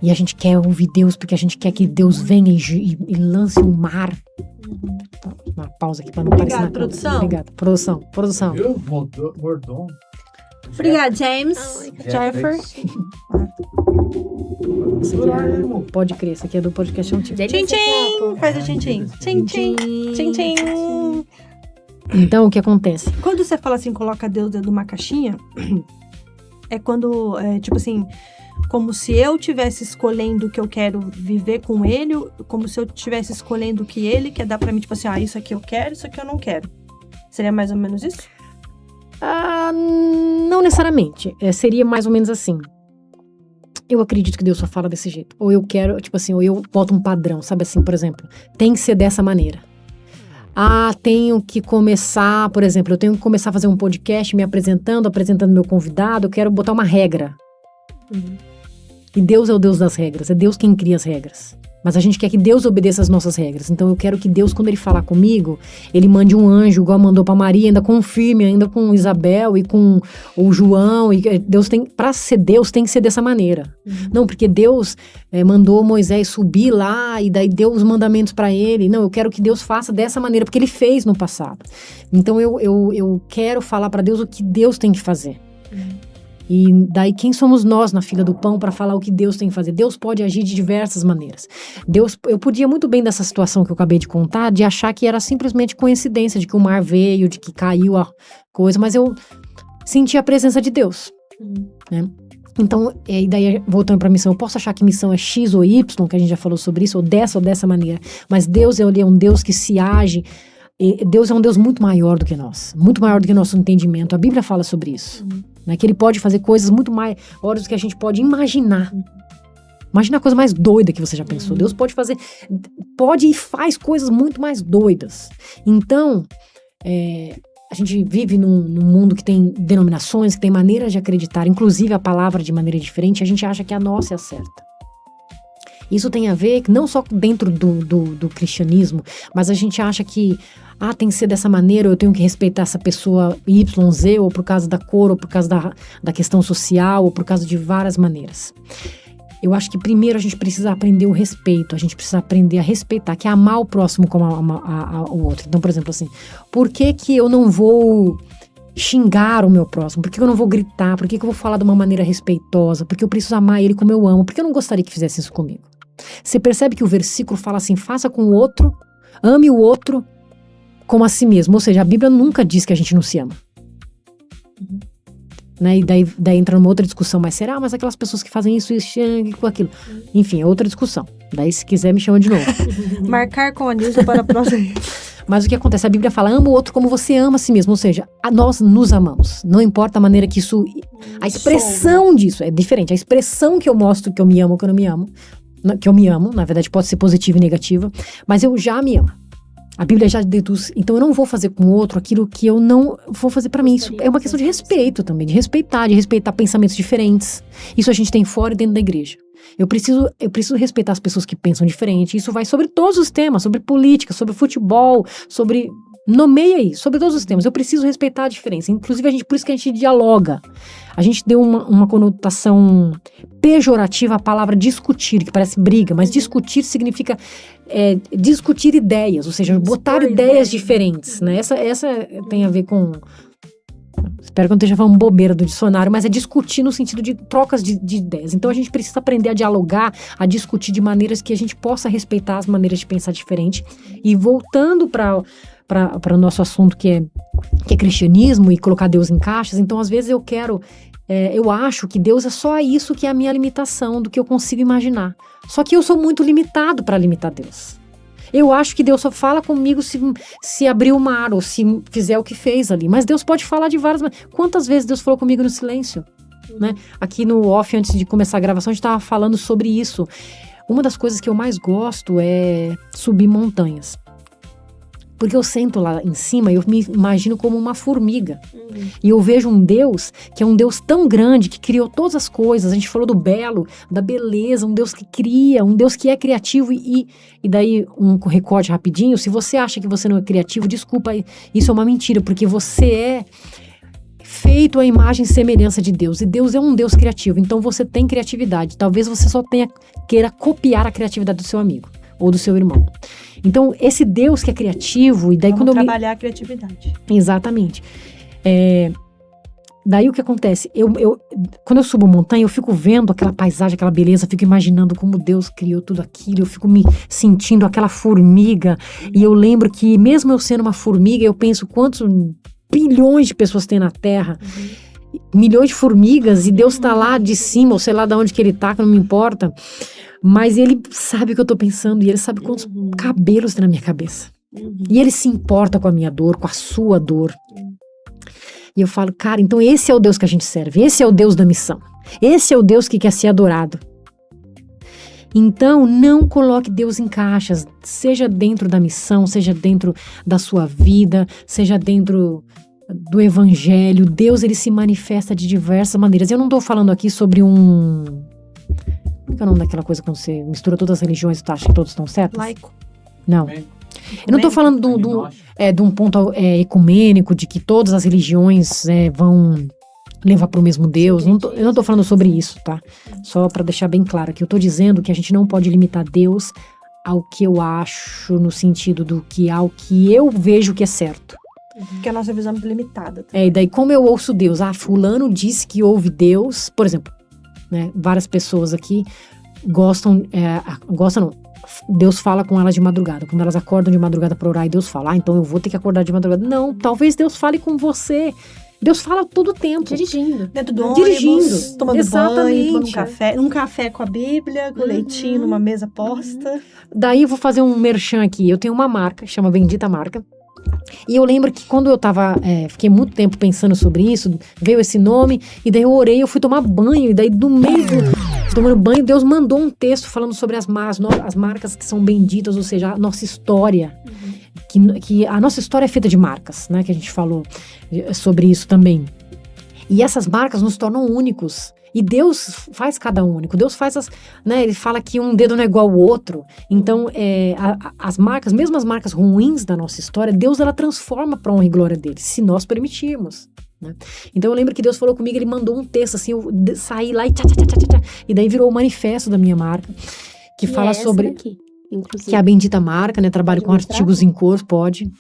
E a gente quer ouvir Deus porque a gente quer que Deus venha e lance um mar. Uma pausa aqui para não parecer na produção. Obrigada. Produção. Viu? Mordomo. Obrigada, James. Jennifer. Isso aqui pode crer, isso aqui é do podcast Antigo. Tchim, tchim. Faz o tchim, tchim. Tchim, tchim. Tchim, tchim. Então, o que acontece? Quando você fala assim, coloca Deus dentro de uma caixinha, é quando, tipo assim, como se eu estivesse escolhendo o que eu quero viver com ele, como se eu estivesse escolhendo o que ele quer dar pra mim, tipo assim, isso aqui eu quero, isso aqui eu não quero. Seria mais ou menos isso? Não necessariamente. Seria mais ou menos assim. Eu acredito que Deus só fala desse jeito. Ou eu quero, tipo assim, ou eu boto um padrão, sabe assim, por exemplo, tem que ser dessa maneira. Tenho que começar, por exemplo, eu tenho que começar a fazer um podcast me apresentando meu convidado, eu quero botar uma regra. E Deus é o Deus das regras, é Deus quem cria as regras. Mas a gente quer que Deus obedeça as nossas regras. Então eu quero que Deus, quando Ele falar comigo, Ele mande um anjo, igual mandou pra Maria, ainda confirme, ainda com Isabel e com o João. E Deus pra ser Deus, tem que ser dessa maneira. Não, porque Deus mandou Moisés subir lá e daí deu os mandamentos pra ele. Não, eu quero que Deus faça dessa maneira, porque Ele fez no passado. Então eu quero falar pra Deus o que Deus tem que fazer. E daí quem somos nós na fila do pão para falar o que Deus tem que fazer? Deus pode agir de diversas maneiras. Eu podia muito bem dessa situação que eu acabei de contar, de achar que era simplesmente coincidência, de que o mar veio, de que caiu a coisa, mas eu senti a presença de Deus. Né? Então, e daí voltando para a missão, eu posso achar que missão é X ou Y, que a gente já falou sobre isso, ou dessa maneira, mas Deus ele é um Deus que se age. Deus é um Deus muito maior do que nós, muito maior do que nosso entendimento. A Bíblia fala sobre isso, né? Que Ele pode fazer coisas muito maiores do que a gente pode imaginar. Imagina a coisa mais doida que você já pensou. Deus pode e faz coisas muito mais doidas. Então, a gente vive num mundo que tem denominações, que tem maneiras de acreditar, inclusive a palavra de maneira diferente, a gente acha que a nossa é a certa. Isso tem a ver, não só dentro do cristianismo, mas a gente acha que, tem que ser dessa maneira, eu tenho que respeitar essa pessoa Y, Z, ou por causa da cor, ou por causa da questão social, ou por causa de várias maneiras. Eu acho que primeiro a gente precisa aprender o respeito, a gente precisa aprender a respeitar, que é amar o próximo como o outro. Então, por exemplo, assim, por que eu não vou xingar o meu próximo? Por que eu não vou gritar? Por que eu vou falar de uma maneira respeitosa? Porque eu preciso amar ele como eu amo? Porque eu não gostaria que fizesse isso comigo. Você percebe que o versículo fala assim, faça com o outro, ame o outro como a si mesmo. Ou seja, a Bíblia nunca diz que a gente não se ama. Né? E daí entra numa outra discussão, mas será? Mas aquelas pessoas que fazem isso e aquilo. Enfim, é outra discussão. Daí se quiser me chama de novo. Marcar com a Nilza para a próxima. Mas o que acontece? A Bíblia fala, ama o outro como você ama a si mesmo. Ou seja, nós nos amamos. Não importa a maneira que isso... A expressão disso é diferente. A expressão que eu mostro que eu me amo ou que eu não me amo, que eu me amo, na verdade pode ser positiva e negativa, mas eu já me amo. A Bíblia já deduz. Então eu não vou fazer com o outro aquilo que eu não vou fazer pra mim. Isso é uma questão de respeito também, de respeitar pensamentos diferentes. Isso a gente tem fora e dentro da igreja. Eu preciso respeitar as pessoas que pensam diferente. Isso vai sobre todos os temas, sobre política, sobre futebol, sobre... Nomeia aí, sobre todos os temas. Eu preciso respeitar a diferença. Inclusive, por isso que a gente dialoga. A gente deu uma conotação pejorativa à palavra discutir, que parece briga, mas discutir significa discutir ideias, ou seja, botar ideias diferentes, né? Essa tem a ver com... Espero que eu não esteja falando bobeira do dicionário, mas é discutir no sentido de trocas de ideias. Então a gente precisa aprender a dialogar, a discutir de maneiras que a gente possa respeitar as maneiras de pensar diferente. E voltando para o nosso assunto que é cristianismo e colocar Deus em caixas, então às vezes eu acho que Deus é só isso que é a minha limitação do que eu consigo imaginar. Só que eu sou muito limitado para limitar Deus. Eu acho que Deus só fala comigo se abrir o mar ou se fizer o que fez ali. Mas Deus pode falar de várias maneiras. Quantas vezes Deus falou comigo no silêncio? Né? Aqui no off, antes de começar a gravação, a gente estava falando sobre isso. uma das coisas que eu mais gosto é subir montanhas. Porque eu sento lá em cima e eu me imagino como uma formiga. E eu vejo um Deus que é um Deus tão grande, que criou todas as coisas. A gente falou do belo, da beleza, um Deus que cria, um Deus que é criativo. E daí, um recorde rapidinho, se você acha que você não é criativo, desculpa, isso é uma mentira, porque você é feito à imagem e semelhança de Deus. E Deus é um Deus criativo, então você tem criatividade. Talvez você só queira copiar a criatividade do seu amigo ou do seu irmão. Então, esse Deus que é criativo, e daí Vamos trabalhar a criatividade. Exatamente. Daí o que acontece? Quando eu subo a montanha, eu fico vendo aquela paisagem, aquela beleza, fico imaginando como Deus criou tudo aquilo, eu fico me sentindo aquela formiga, e eu lembro que mesmo eu sendo uma formiga, eu penso quantos bilhões de pessoas tem na Terra, milhões de formigas, e Deus tá lá de cima, ou sei lá de onde que ele tá, que não me importa, mas ele sabe o que eu tô pensando, e ele sabe quantos cabelos tem na minha cabeça. E ele se importa com a minha dor, com a sua dor. E eu falo, cara, então esse é o Deus que a gente serve, esse é o Deus da missão, esse é o Deus que quer ser adorado. Então, não coloque Deus em caixas, seja dentro da missão, seja dentro da sua vida, seja dentro do evangelho. Deus, ele se manifesta de diversas maneiras. Eu não estou falando aqui sobre Como é o nome daquela coisa quando você mistura todas as religiões e acha que todos estão certos? Laico. Não. Eu não estou falando de um ponto ecumênico, de que todas as religiões vão levar para o mesmo Deus. Eu não estou falando sobre isso, tá? Só para deixar bem claro que eu estou dizendo que a gente não pode limitar Deus ao que eu acho, no sentido ao que eu vejo que é certo. Porque a nossa visão é muito limitada. E daí como eu ouço Deus? Fulano disse que ouve Deus, por exemplo, né? Várias pessoas aqui gostam não. Deus fala com elas de madrugada. Quando elas acordam de madrugada para orar, e Deus fala, então eu vou ter que acordar de madrugada. Não, talvez Deus fale com você. Deus fala todo o tempo. Dirigindo. Dentro do ônibus, tomando Exatamente. banho, tomando um café com a Bíblia, com leitinho numa mesa posta. Daí eu vou fazer um merchan aqui. Eu tenho uma marca, chama Bendita Marca. E eu lembro que quando eu fiquei muito tempo pensando sobre isso, veio esse nome, e daí eu orei, eu fui tomar banho, e daí do meio tomando banho, Deus mandou um texto falando sobre as marcas que são benditas, ou seja, a nossa história. Que a nossa história é feita de marcas, né? Que a gente falou sobre isso também. E essas marcas nos tornam únicos. E Deus faz cada único. Deus faz Ele fala que um dedo não é igual ao outro. Então, as marcas, mesmo as marcas ruins da nossa história, Deus, ela transforma para honra e glória dele, se nós permitirmos. Né? Então, eu lembro que Deus falou comigo, ele mandou um texto, assim, eu saí lá e daí virou o manifesto da minha marca, que fala sobre... Daqui, inclusive. Que é a Bendita Marca, né? Trabalho com artigos em cor, pode.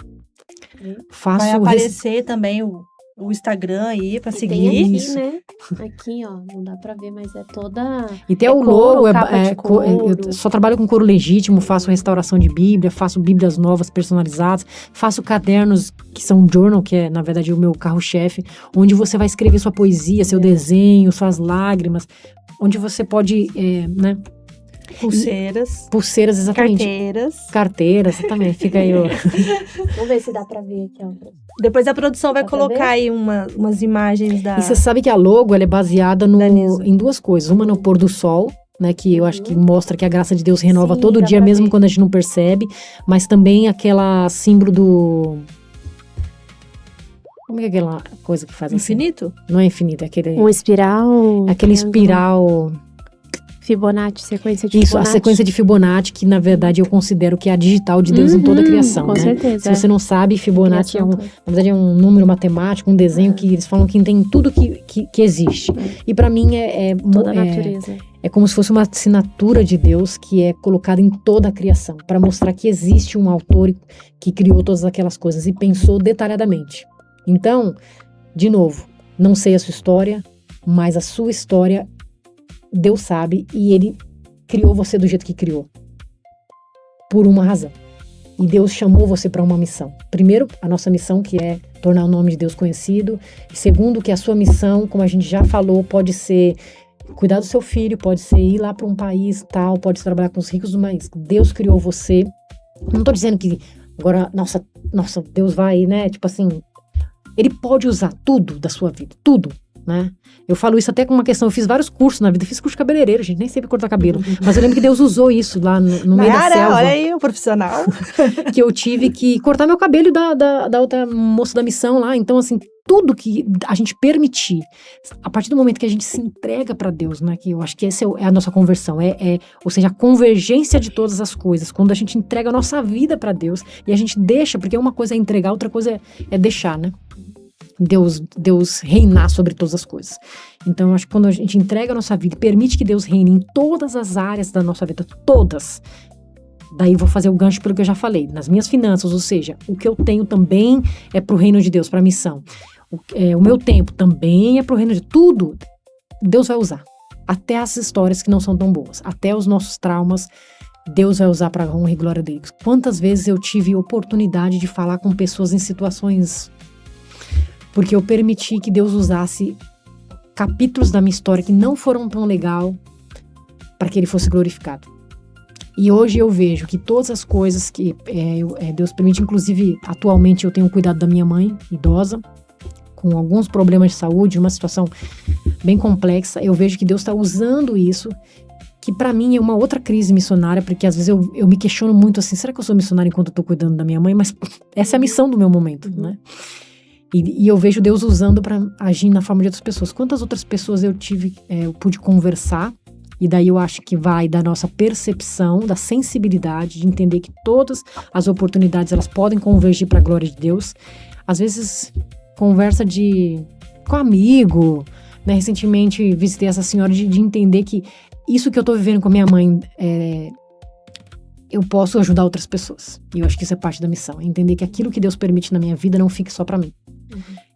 Vai aparecer também o Instagram aí pra seguir. Tem aqui, isso. né? Aqui, ó, não dá pra ver, mas é toda... E tem o logo, eu só trabalho com couro legítimo, faço restauração de Bíblia, faço Bíblias novas personalizadas, faço cadernos que são journal, que é, na verdade, o meu carro-chefe, onde você vai escrever sua poesia, seu desenho, suas lágrimas, onde você pode, né... Pulseiras, exatamente. Carteiras, exatamente. Fica aí, ó. Vamos ver se dá pra ver aqui, ó. Depois a produção vai colocar aí umas imagens da... E você sabe que a logo, ela é baseada em duas coisas. Uma no pôr do sol, né? Que eu acho que mostra que a graça de Deus renova todo dia, mesmo quando a gente não percebe. Mas também aquela símbolo do... Como é aquela coisa que faz assim? Infinito? Não é infinito, é aquele... Um espiral... Aquele espiral... Fibonacci, sequência de Fibonacci. Fibonacci. A sequência de Fibonacci, que na verdade eu considero que é a digital de Deus em toda a criação. Com né? certeza. Se você não sabe, Fibonacci na verdade é um número matemático, um desenho que eles falam que tem tudo que existe. E pra mim toda a natureza. É como se fosse uma assinatura de Deus que é colocada em toda a criação, para mostrar que existe um autor que criou todas aquelas coisas e pensou detalhadamente. Então, de novo, não sei a sua história, mas a sua história Deus sabe, e ele criou você do jeito que criou. Por uma razão. E Deus chamou você para uma missão. Primeiro, a nossa missão, que é tornar o nome de Deus conhecido. E segundo, que a sua missão, como a gente já falou, pode ser cuidar do seu filho, pode ser ir lá para um país tal, pode ser trabalhar com os ricos, mas Deus criou você. Não estou dizendo que agora, nossa, Deus vai, né? Tipo assim, ele pode usar tudo da sua vida, tudo. né? Eu falo isso até com uma questão, eu fiz vários cursos na vida, fiz curso de cabeleireiro, gente, nem sei cortar cabelo, mas eu lembro que Deus usou isso lá no meio da selva. Olha aí, o profissional. Que eu tive que cortar meu cabelo da outra moça da missão lá, então assim, tudo que a gente permitir, a partir do momento que a gente se entrega para Deus, né, que eu acho que essa é a nossa conversão, ou seja, a convergência de todas as coisas, quando a gente entrega a nossa vida para Deus, e a gente deixa, porque uma coisa é entregar, outra coisa é deixar, né? Deus reinar sobre todas as coisas. Então, eu acho que quando a gente entrega a nossa vida e permite que Deus reine em todas as áreas da nossa vida, todas, daí vou fazer o gancho pelo que eu já falei, nas minhas finanças, ou seja, o que eu tenho também é pro reino de Deus, pra missão. O meu tempo também é pro reino de tudo. Deus vai usar. Até as histórias que não são tão boas, até os nossos traumas, Deus vai usar pra honra e glória dele. Quantas vezes eu tive oportunidade de falar com pessoas em situações... Porque eu permiti que Deus usasse capítulos da minha história que não foram tão legal para que ele fosse glorificado. E hoje eu vejo que todas as coisas que Deus permite, inclusive atualmente eu tenho cuidado da minha mãe, idosa, com alguns problemas de saúde, uma situação bem complexa, eu vejo que Deus está usando isso, que para mim é uma outra crise missionária, porque às vezes eu me questiono muito assim, será que eu sou missionária enquanto eu tô cuidando da minha mãe? Mas essa é a missão do meu momento, né? E eu vejo Deus usando para agir na forma de outras pessoas. Quantas outras pessoas eu pude conversar, e daí eu acho que vai da nossa percepção, da sensibilidade, de entender que todas as oportunidades, elas podem convergir para a glória de Deus. Às vezes, conversa com amigo, né? Recentemente visitei essa senhora de entender que isso que eu tô vivendo com a minha mãe, eu posso ajudar outras pessoas. E eu acho que isso é parte da missão. Entender que aquilo que Deus permite na minha vida não fique só para mim.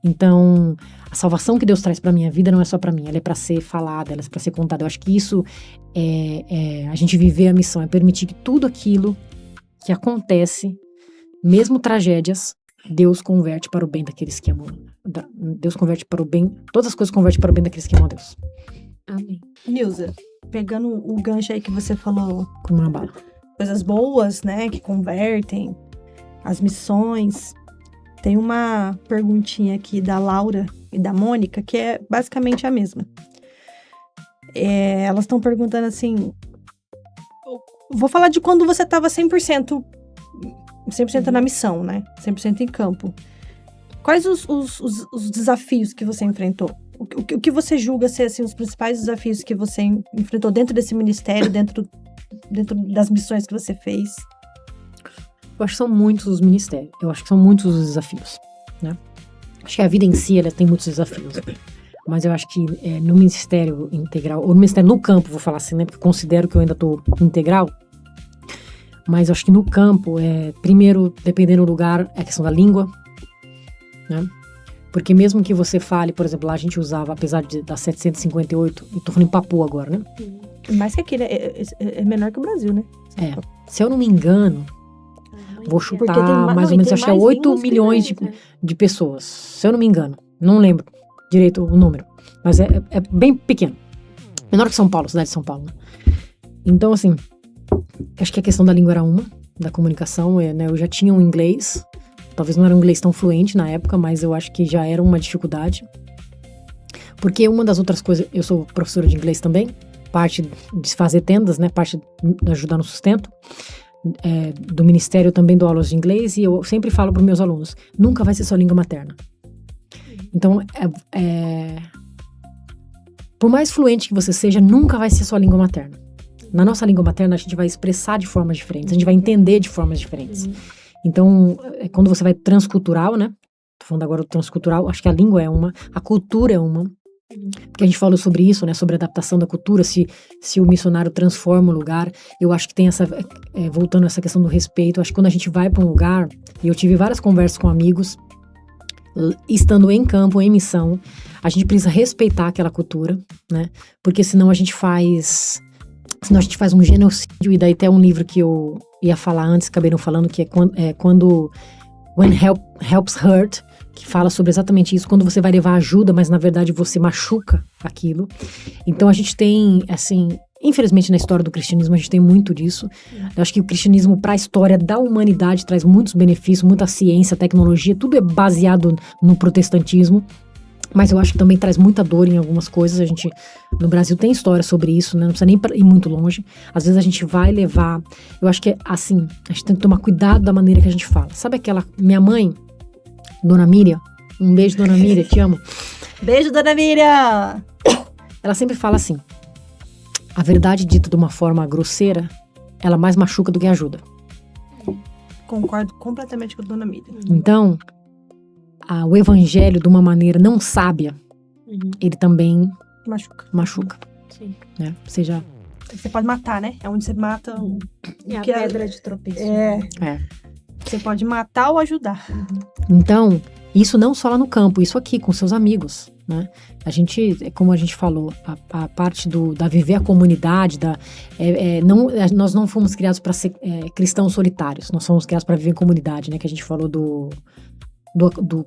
Então, a salvação que Deus traz pra minha vida não é só pra mim, ela é pra ser falada, ela é pra ser contada. Eu acho que isso a gente viver a missão, é permitir que tudo aquilo que acontece, mesmo tragédias, Deus converte para o bem daqueles que amam. Deus converte para o bem, todas as coisas convertem para o bem daqueles que amam a Deus. Amém. Nilza, pegando o gancho aí que você falou, Como uma bala. coisas boas, né, que convertem, as missões. Tem uma perguntinha aqui da Laura e da Mônica, que é basicamente a mesma. Elas estão perguntando assim, vou falar de quando você estava 100% na missão, né? 100% em campo. Quais os desafios que você enfrentou? O que você julga ser assim, os principais desafios que você enfrentou dentro desse ministério, dentro das missões que você fez? Eu acho que são muitos os ministérios. Eu acho que são muitos os desafios, né? Acho que a vida em si, ela tem muitos desafios. Mas eu acho que no ministério integral, ou no ministério no campo, vou falar assim, né? Porque eu considero que eu ainda estou integral. Mas eu acho que no campo, primeiro, dependendo do lugar, é a questão da língua, né? Porque mesmo que você fale, por exemplo, lá a gente usava, apesar da 758, eu tô falando em Papu agora, né? Mais que aqui, é menor que o Brasil, né? Se eu não me engano, vou chutar mais ou menos, acho que é 8 milhões de pessoas, se eu não me engano. Não lembro direito o número, mas é bem pequeno. Menor que São Paulo, cidade de São Paulo, né? Então, assim, acho que a questão da língua era uma, da comunicação, né? Eu já tinha um inglês, talvez não era um inglês tão fluente na época, mas eu acho que já era uma dificuldade. Porque uma das outras coisas, eu sou professora de inglês também, parte de fazer tendas, né? Parte de ajudar no sustento. Do ministério eu também dou aulas de inglês e eu sempre falo para os meus alunos, nunca vai ser sua língua materna. Então, por mais fluente que você seja, nunca vai ser sua língua materna. Na nossa língua materna, a gente vai expressar de formas diferentes, a gente vai entender de formas diferentes. Então, quando você vai transcultural, né? Tô falando agora do transcultural, acho que a língua é uma, a cultura é uma. Porque a gente falou sobre isso, né? Sobre a adaptação da cultura, se o missionário transforma o lugar. Eu acho que tem essa, voltando a essa questão do respeito, eu acho que quando a gente vai para um lugar, e eu tive várias conversas com amigos, estando em campo, em missão, a gente precisa respeitar aquela cultura, né? Porque senão a gente faz um genocídio, e daí tem um livro que eu ia falar antes, acabei não falando, que When Helps Hurt, que fala sobre exatamente isso, quando você vai levar ajuda, mas na verdade você machuca aquilo. Então a gente tem, assim, infelizmente na história do cristianismo a gente tem muito disso. Eu acho que o cristianismo para a história da humanidade traz muitos benefícios, muita ciência, tecnologia, tudo é baseado no protestantismo. Mas eu acho que também traz muita dor em algumas coisas. A gente, no Brasil, tem história sobre isso, né? Não precisa nem ir muito longe. Às vezes a gente vai levar... Eu acho que é assim, a gente tem que tomar cuidado da maneira que a gente fala. Sabe aquela... Minha mãe, Dona Miriam, um beijo, Dona Miriam, te amo. Beijo, Dona Miriam! Ela sempre fala assim, a verdade dita de uma forma grosseira, ela mais machuca do que ajuda. Concordo completamente com a Dona Miriam. Então, o evangelho, de uma maneira não sábia, ele também machuca. Sim. Né? Seja... Você pode matar, né? É onde você mata... É a que pedra de tropeço. Você pode matar ou ajudar. Então, isso não só lá no campo, isso aqui, com seus amigos, né? A gente, como a gente falou, a parte da viver a comunidade, nós não fomos criados para ser cristãos solitários, nós fomos criados para viver em comunidade, né? Que a gente falou do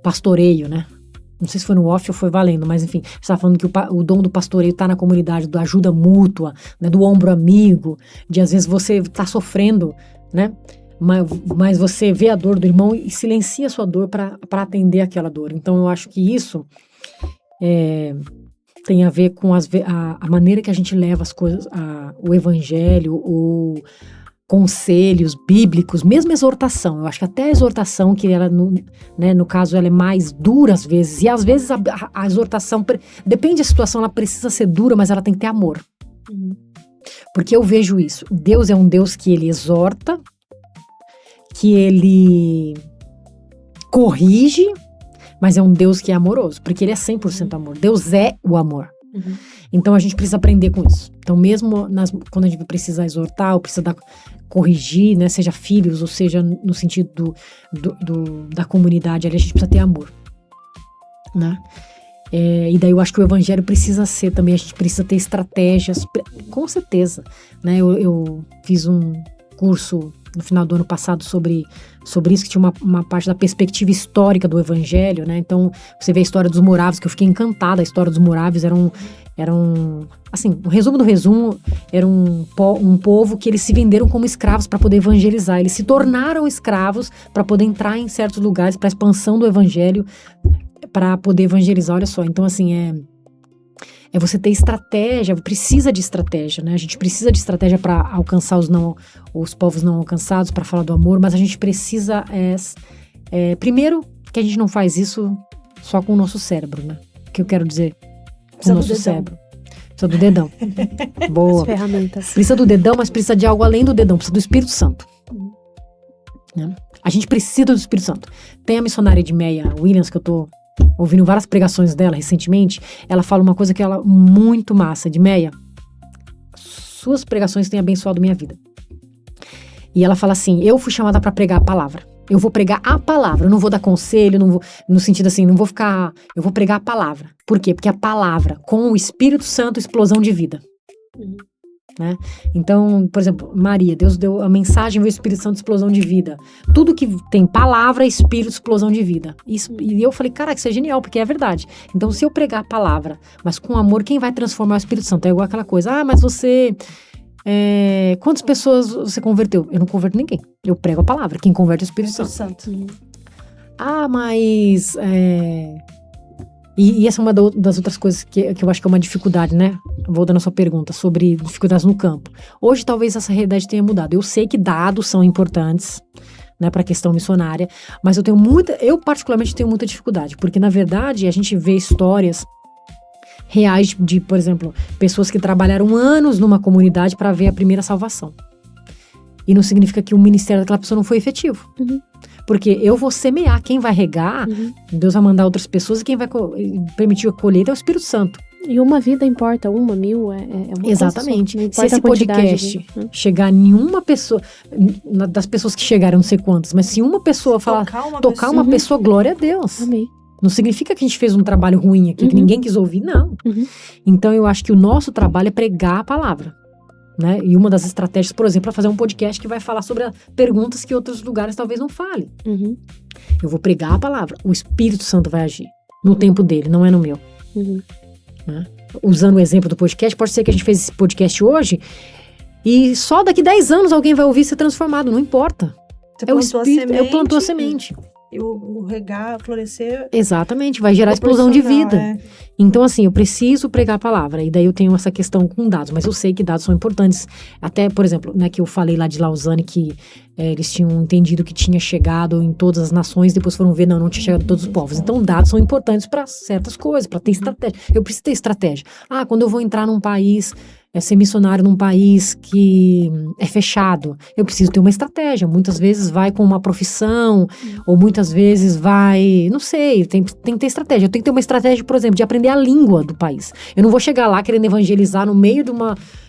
pastoreio, né? Não sei se foi no off ou foi valendo, mas enfim, você estava falando que o dom do pastoreio está na comunidade, da ajuda mútua, né? Do ombro amigo, de às vezes você está sofrendo, né? Mas você vê a dor do irmão e silencia a sua dor para atender aquela dor. Então eu acho que isso tem a ver com a maneira que a gente leva as coisas, o evangelho, conselhos bíblicos, mesmo exortação. Eu acho que até a exortação, que ela, no caso, ela é mais dura às vezes. E às vezes a exortação, depende da situação, ela precisa ser dura, mas ela tem que ter amor. Porque eu vejo isso. Deus é um Deus que ele exorta, que ele corrige, mas é um Deus que é amoroso, porque ele é 100% amor. Deus é o amor. Então a gente precisa aprender com isso. Então mesmo quando a gente precisa exortar ou precisa corrigir, né, seja filhos ou seja no sentido da comunidade, ali a gente precisa ter amor, né? E daí eu acho que o evangelho precisa ser também, a gente precisa ter estratégias, com certeza, né? Eu fiz um curso no final do ano passado sobre isso, que tinha uma parte da perspectiva histórica do evangelho, né? Então, você vê a história dos moráveis, que eu fiquei encantada. A história dos moráveis era assim, um resumo do resumo, era um povo que eles se venderam como escravos para poder evangelizar. Eles se tornaram escravos para poder entrar em certos lugares, para a expansão do evangelho, para poder evangelizar. Olha só, então assim, é você ter estratégia, precisa de estratégia, né? A gente precisa de estratégia para alcançar os povos não alcançados, para falar do amor, mas a gente precisa, primeiro, que a gente não faz isso só com o nosso cérebro, né? O que eu quero dizer? Com o nosso cérebro. Precisa do dedão. Boa. As ferramentas. Precisa do dedão, mas precisa de algo além do dedão, precisa do Espírito Santo. Né? A gente precisa do Espírito Santo. Tem a missionária de Meia Williams, que eu tô ouvindo várias pregações dela recentemente. Ela fala uma coisa que ela muito massa, de Meia. Suas pregações têm abençoado minha vida. E ela fala assim, eu fui chamada para pregar a palavra. Eu vou pregar a palavra, eu não vou dar conselho, não vou, no sentido assim, não vou ficar... Eu vou pregar a palavra. Por quê? Porque a palavra, com o Espírito Santo, explosão de vida. Né? Então, por exemplo, Maria, Deus deu a mensagem, veio o Espírito Santo, explosão de vida. Tudo que tem palavra, Espírito, explosão de vida. E eu falei, caraca, isso é genial, porque é verdade. Então, se eu pregar a palavra, mas com amor, quem vai transformar o Espírito Santo? É igual aquela coisa, mas você... quantas pessoas você converteu? Eu não converto ninguém. Eu prego a palavra. Quem converte é o Espírito Santo. Mas... E essa é uma das outras coisas que eu acho que é uma dificuldade, né? Voltando à sua pergunta sobre dificuldades no campo. Hoje, talvez essa realidade tenha mudado. Eu sei que dados são importantes, né, para a questão missionária, mas eu particularmente tenho muita dificuldade, porque, na verdade, a gente vê histórias reais de, por exemplo, pessoas que trabalharam anos numa comunidade para ver a primeira salvação. E não significa que o ministério daquela pessoa não foi efetivo. Porque eu vou semear, quem vai regar, Deus vai mandar outras pessoas, e quem vai permitir a colheita é o Espírito Santo. E uma vida importa, 1, 1000, é uma Exatamente. Coisa só. Se esse podcast chegar a nenhuma pessoa, das pessoas que chegaram, não sei quantas, mas se uma pessoa falar, tocar uma pessoa, glória a Deus. Amém. Não significa que a gente fez um trabalho ruim aqui, que ninguém quis ouvir, não. Então eu acho que o nosso trabalho é pregar a palavra. Né? E uma das estratégias, por exemplo, é fazer um podcast que vai falar sobre perguntas que outros lugares talvez não falem. Eu vou pregar a palavra. O Espírito Santo vai agir no tempo dele, não é no meu. Né? Usando o exemplo do podcast, pode ser que a gente fez esse podcast hoje e só daqui 10 anos alguém vai ouvir e ser transformado, não importa. Você plantou a semente. Eu plantou a semente. o regar, florescer. Exatamente, vai gerar explosão de vida. Então, assim, eu preciso pregar a palavra. E daí eu tenho essa questão com dados. Mas eu sei que dados são importantes. Até, por exemplo, né, que eu falei lá de Lausanne que eles tinham entendido que tinha chegado em todas as nações. Depois foram ver, não tinha chegado em todos os povos. Então, dados são importantes para certas coisas, para ter estratégia. Eu preciso ter estratégia. Quando eu vou entrar num país... ser missionário num país que é fechado, eu preciso ter uma estratégia. Muitas vezes vai com uma profissão, ou muitas vezes vai, não sei, tem que ter estratégia. Eu tenho que ter uma estratégia, por exemplo, de aprender a língua do país. Eu não vou chegar lá querendo evangelizar no meio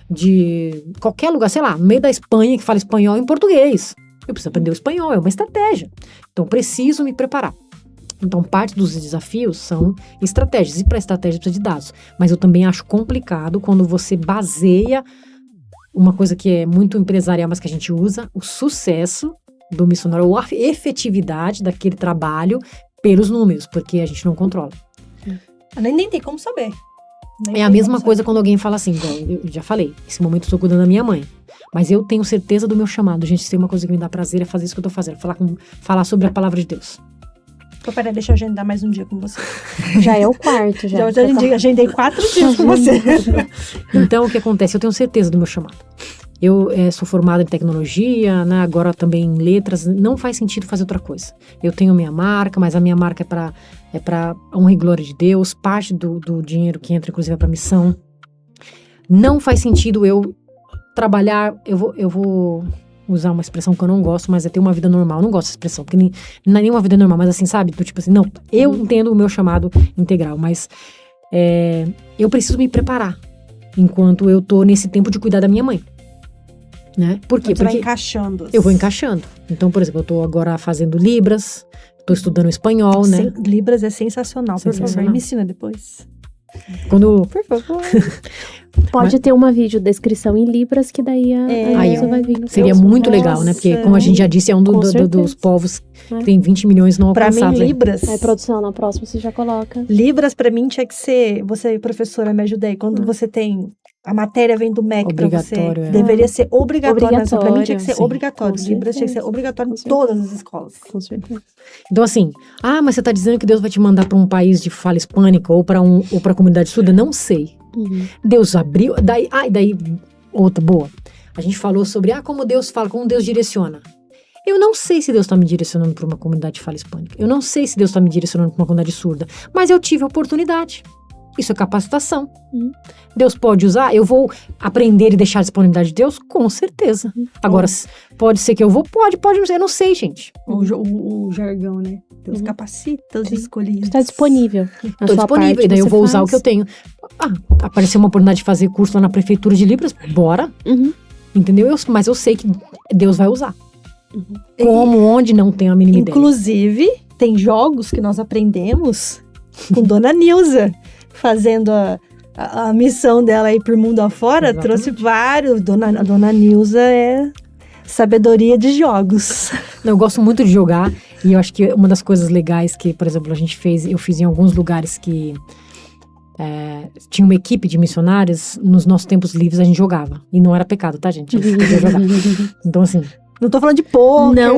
de qualquer lugar, sei lá, no meio da Espanha que fala espanhol em português. Eu preciso aprender o espanhol, é uma estratégia. Então, preciso me preparar. Então, parte dos desafios são estratégias. E para estratégia precisa de dados. Mas eu também acho complicado quando você baseia uma coisa que é muito empresarial, mas que a gente usa, o sucesso do missionário ou a efetividade daquele trabalho pelos números, porque a gente não controla. Nem tem como saber. É a mesma coisa quando alguém fala assim, igual eu já falei, nesse momento eu estou cuidando da minha mãe. Mas eu tenho certeza do meu chamado. Gente, se tem uma coisa que me dá prazer é fazer isso que eu estou fazendo. Falar sobre a palavra de Deus. Peraí, deixa eu agendar mais um dia com você. Já é o quarto, já. Já agendei 4 dias com você. Então, o que acontece? Eu tenho certeza do meu chamado. Eu sou formada em tecnologia, né? Agora também em letras. Não faz sentido fazer outra coisa. Eu tenho minha marca, mas a minha marca é para honra e glória de Deus. Parte do dinheiro que entra, inclusive, é para missão. Não faz sentido eu trabalhar... Eu vou usar uma expressão que eu não gosto, mas é ter uma vida normal. Eu não gosto dessa expressão, porque não é nem uma vida normal, mas assim, sabe? Tipo assim, não, eu entendo o meu chamado integral, mas eu preciso me preparar enquanto eu tô nesse tempo de cuidar da minha mãe. Né? Por quê? Você Porque vai encaixando. Eu vou encaixando. Então, por exemplo, eu tô agora fazendo Libras, tô estudando espanhol, né? Libras é sensacional. Por favor, me ensina depois. Por favor. Pode ter uma videodescrição em Libras, que daí a vai vir no seria muito legal, né? Porque, como a gente já disse, é um dos povos que tem 20 milhões não alcançados. Pra mim, Libras... Aí, produção, na próxima você já coloca. Libras, pra mim, tinha que ser... Você, professora, me ajuda aí. Quando você tem... A matéria vem do MEC pra você. Deveria ser obrigatório. Pra mim tinha que ser obrigatório. Libras tinha que ser obrigatório em todas as escolas. Com certeza. Então, assim, mas você tá dizendo que Deus vai te mandar pra um país de fala hispânica ou pra comunidade surda? Não sei. Deus abriu... Daí, outra boa. A gente falou sobre, como Deus fala, como Deus direciona. Eu não sei se Deus tá me direcionando pra uma comunidade de fala hispânica. Eu não sei se Deus tá me direcionando pra uma comunidade surda. Mas eu tive a oportunidade. Isso é capacitação. Deus pode usar? Eu vou aprender e deixar a disponibilidade de Deus? Com certeza. Agora, pode ser que eu vou? Pode não ser. Eu não sei, gente. O jargão, né? Deus capacita os escolhidos. Está disponível. Estou disponível. Parte, e daí eu vou usar o que eu tenho. Apareceu uma oportunidade de fazer curso lá na Prefeitura de Libras? Bora. Entendeu? Mas eu sei que Deus vai usar. Como, onde, não tenho a mínima ideia. Inclusive, tem jogos que nós aprendemos com Dona Nilza. Fazendo a missão dela aí por mundo afora. Exatamente. Trouxe vários. A Dona Nilza é sabedoria de jogos. Eu gosto muito de jogar. E eu acho que uma das coisas legais que, por exemplo, eu fiz em alguns lugares que tinha uma equipe de missionários. Nos nossos tempos livres a gente jogava. E não era pecado, tá, gente? Então, assim... Não tô falando de poker.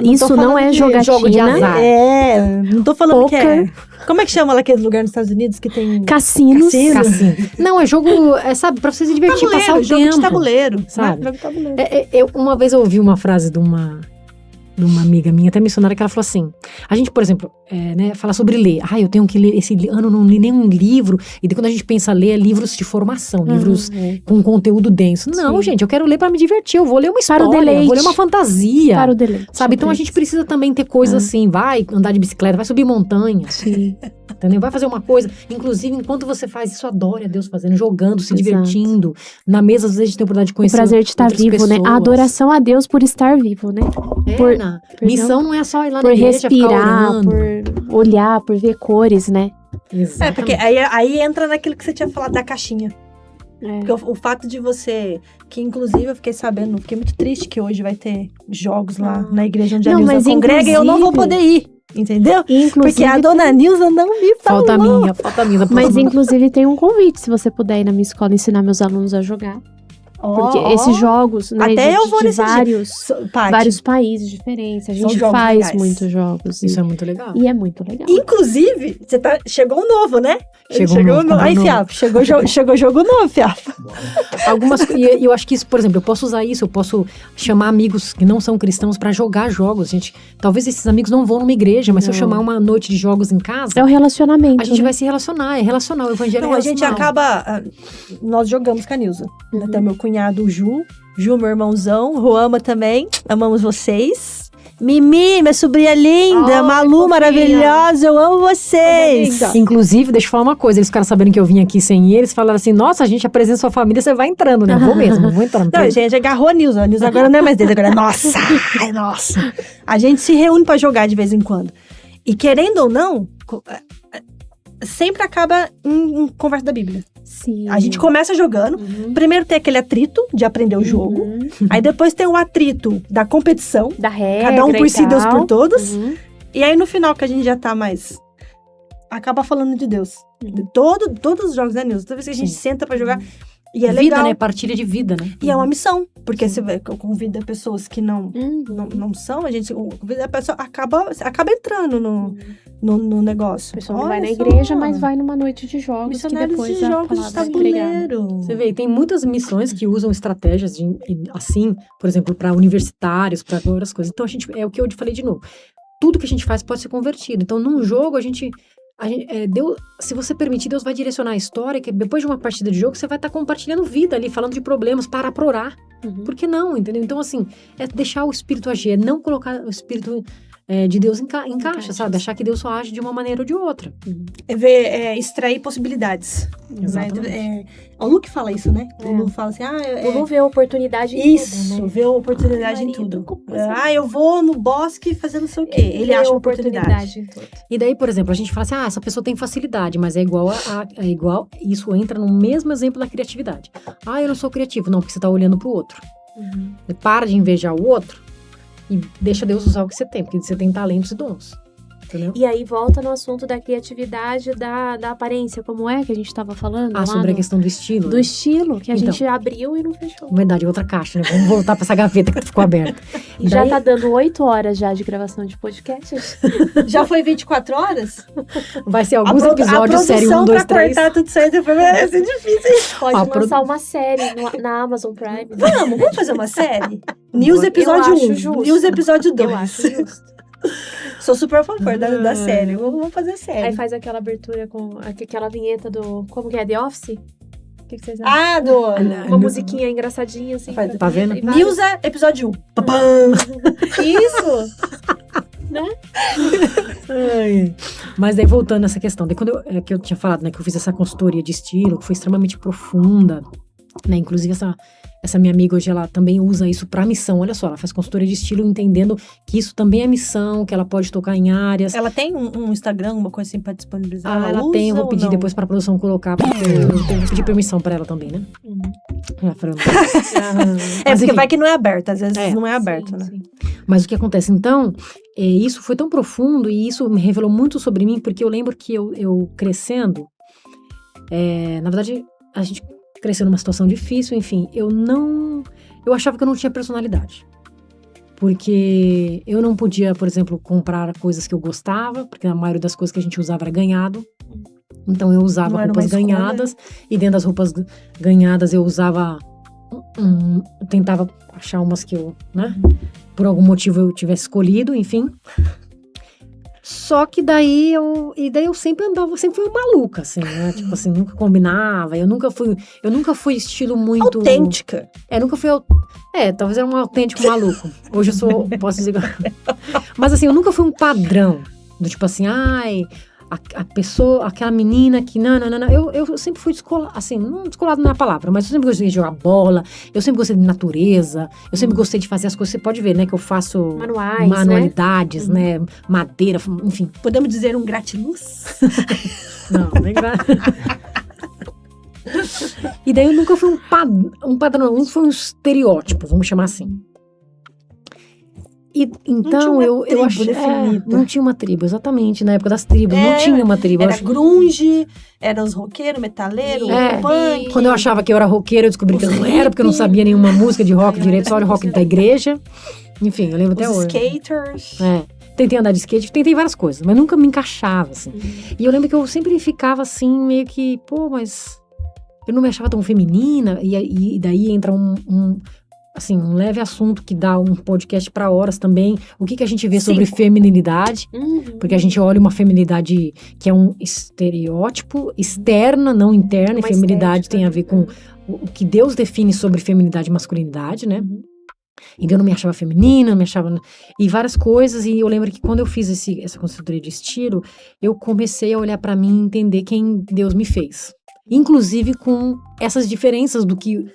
Isso não é jogatina. Jogo de azar. Não tô falando que é... Como é que chama lá aquele lugar nos Estados Unidos que tem... Cassino. Não, é jogo, sabe, pra você se divertir, passar o jogo tempo. De tabuleiro, sabe? Jogo de tabuleiro. Uma vez eu ouvi uma frase de uma amiga minha, até missionária, que ela falou assim, a gente, por exemplo, fala sobre ler. Eu tenho que ler, esse ano não li nenhum livro. E daí quando a gente pensa ler, é livros de formação, livros com conteúdo denso. Não, gente, eu quero ler pra me divertir, eu vou ler uma história, vou ler uma fantasia. Para o deleite. Sabe, então a gente precisa também ter coisas assim, vai andar de bicicleta, vai subir montanha. Sim. Entendeu? Vai fazer uma coisa, inclusive enquanto você faz isso, adore a Deus fazendo, jogando, se divertindo. Na mesa, às vezes a gente tem a oportunidade de conhecer. O prazer de estar vivo, pessoas. Né? A adoração a Deus por estar vivo, né? Missão não é só ir lá por na igreja, respirar, ficar por olhar, por ver cores, né? Exatamente. Porque aí entra naquilo que você tinha falado da caixinha. Porque o fato de você... Que inclusive eu fiquei sabendo, fiquei muito triste que hoje vai ter jogos lá na igreja onde a Nilza congrega e eu não vou poder ir. Entendeu? Porque a Dona Nilza não me falou. Falta a minha. Mas inclusive tem um convite, se você puder ir na minha escola ensinar meus alunos a jogar. Porque esses jogos, né, Até eu vou de nesse dia. Paty, vários países diferentes. A São gente jogos faz legais. muitos jogos. Isso é muito legal. E é muito legal. inclusive, chegou um novo, né? Chegou um novo, Aí, novo. Fiapo, chegou jogo novo, Fiapo. E eu acho que isso, por exemplo, eu posso usar isso, eu posso chamar amigos que não são cristãos pra jogar jogos, gente. Talvez esses amigos não vão numa igreja, mas se eu chamar uma noite de jogos em casa, É o relacionamento. a gente né? vai se relacionar, é relacional, o evangelho Então, é a gente relacional. acaba... Nós jogamos com a Nilza. Até meu cunhado, o Ju, meu irmãozão, Ruama também. Amamos vocês. Mimi, minha sobrinha linda, Ai, Malu, fofinha. maravilhosa, eu amo vocês. Linda. Inclusive, deixa eu falar uma coisa, eles ficaram sabendo que eu vim aqui sem eles, falaram assim, nossa, a gente apresenta sua família, você vai entrando, né? Eu vou mesmo, vou entrando. Não, a gente agarrou a Nilza. A Nilza agora não é mais deles, agora é nossa. Ai, nossa. A gente se reúne pra jogar de vez em quando. E querendo ou não, sempre acaba em conversa da Bíblia. Sim. A gente começa jogando. Primeiro tem aquele atrito de aprender o jogo. Aí depois tem o atrito da competição. Da regra. Cada um por si, e Deus tal. por todos. Uhum. E aí no final, que a gente já tá mais... Acaba falando de Deus. Todos os jogos, né, Nilson? Toda vez que a gente Sim. senta pra jogar. E é vida, legal. né? Partilha de vida, né? E é uma missão. Porque você convida pessoas que não Uhum. não são, a gente convida a pessoa, acaba entrando no negócio. A pessoa não vai Olha na só. igreja, mas vai numa noite de jogos. Que Missionários depois de a jogos de palavra é pregada. tabuleiro. Você vê, tem muitas missões que usam estratégias assim, por exemplo, para universitários, para outras coisas. Então, é o que eu te falei de novo. Tudo que a gente faz pode ser convertido. Então, num jogo, Deus, se você permitir, Deus vai direcionar a história, que depois de uma partida de jogo, você vai estar compartilhando vida ali, falando de problemas, parar pra orar. Uhum. Por que não, entendeu? Então, assim, é deixar o Espírito agir, é não colocar o Espírito de Deus em caixa, sabe? Achar que Deus só age de uma maneira ou de outra. Extrair possibilidades. Exatamente. Né? O Lu que fala isso, né? É. O Lu fala assim, O Lu vê a oportunidade em isso, tudo, né? vê a oportunidade em Marido, tudo. como você- Eu vou no bosque fazer não sei o quê. Ele vê acha a uma oportunidade. em tudo. E daí, por exemplo, a gente fala assim, essa pessoa tem facilidade, mas é igual, isso entra no mesmo exemplo da criatividade. Eu não sou criativo. Não, porque você tá olhando pro outro. Uhum. Você para de invejar o outro e deixa Deus usar o que você tem, porque você tem talentos e dons. Entendeu? E aí volta no assunto da criatividade, da aparência, como é que a gente estava falando? lá Sobre a questão do estilo. do estilo, que a Então. gente abriu e não fechou. Verdade, outra caixa, né? Vamos voltar pra essa gaveta que ficou aberta. E já Daí- tá dando 8 horas já de gravação de podcast. Já foi 24 horas? Vai ser alguns episódios, série 1, 2, 3. pra cortar tudo certo vai ser difícil. Pode Ó, lançar uma série na Amazon Prime. Vamos fazer uma série? News episódio Eu acho 1, justo. News episódio 2. Eu acho justo. Sou super a favor da série. Vamos fazer série. Aí faz aquela abertura com aquela vinheta do... Como que é? The Office? O que vocês acham? Uma musiquinha engraçadinha, assim. Faz- Tá vendo? E vários- News episódio 1. Papam! Isso! Ai. Mas daí, voltando nessa questão, daí quando que eu tinha falado, né, que eu fiz essa consultoria de estilo, que foi extremamente profunda, né, inclusive essa minha amiga hoje, ela também usa isso pra missão, olha só, ela faz consultoria de estilo entendendo que isso também é missão, que ela pode tocar em áreas. Ela tem um Instagram, uma coisa assim pra disponibilizar? Ela usa tem, eu vou ou pedir não? depois pra produção colocar, porque eu vou pedir permissão pra ela também, né? Ela falou, É, Mas, porque enfim. vai que não é aberto, às vezes É. não é aberto, Sim, né? sim. Mas o que acontece, então, isso foi tão profundo e isso me revelou muito sobre mim, porque eu lembro que eu crescendo, na verdade, a gente cresceu numa situação difícil, enfim, eu achava que eu não tinha personalidade. Porque eu não podia, por exemplo, comprar coisas que eu gostava, porque a maioria das coisas que a gente usava era ganhado. Então eu usava Não era roupas uma escolha. ganhadas, e dentro das roupas ganhadas eu usava, tentava achar umas que eu, né, por algum motivo eu tivesse escolhido, enfim. Só que daí eu sempre andava, sempre fui maluca, assim, né? Tipo assim, nunca combinava, eu nunca fui estilo muito... Autêntica. Nunca fui... talvez era um autêntico maluco. Hoje eu sou, posso dizer... Mas assim, eu nunca fui um padrão, do tipo assim, a pessoa, aquela menina que, não. Eu sempre fui descolada, assim, não descolado não é a palavra, mas eu sempre gostei de jogar bola, eu sempre gostei de natureza, eu sempre gostei de fazer as coisas, você pode ver, né, que eu faço Manuais, manualidades, né, madeira, enfim. Podemos dizer um gratiluz? Não, nem E daí eu nunca fui um padrão, não foi um estereótipo, vamos chamar assim. E, então, eu tribo achei. definida. Não tinha uma tribo, exatamente. Na época das tribos, não tinha uma tribo. Eu Era acho- grunge, era os roqueiros, metaleiro, É. punk. Quando eu achava que eu era roqueira, eu descobri que eu não era, porque eu não sabia nenhuma música de rock direito, só de rock da igreja. Enfim, eu lembro até Os hoje. skaters. Tentei andar de skate, tentei várias coisas, mas nunca me encaixava, assim. E eu lembro que eu sempre ficava assim, meio que, pô, mas eu não me achava tão feminina. E daí entra um leve assunto que dá um podcast pra horas também. O que a gente vê sobre feminilidade? Porque a gente olha uma feminilidade que é um estereótipo externa, não interna. Uma E feminilidade estética, tem a ver com o que Deus define sobre feminilidade e masculinidade, né? E eu não me achava feminina, não me achava... E várias coisas. E eu lembro que quando eu fiz essa consultoria de estilo, eu comecei a olhar pra mim e entender quem Deus me fez. Inclusive com essas diferenças do que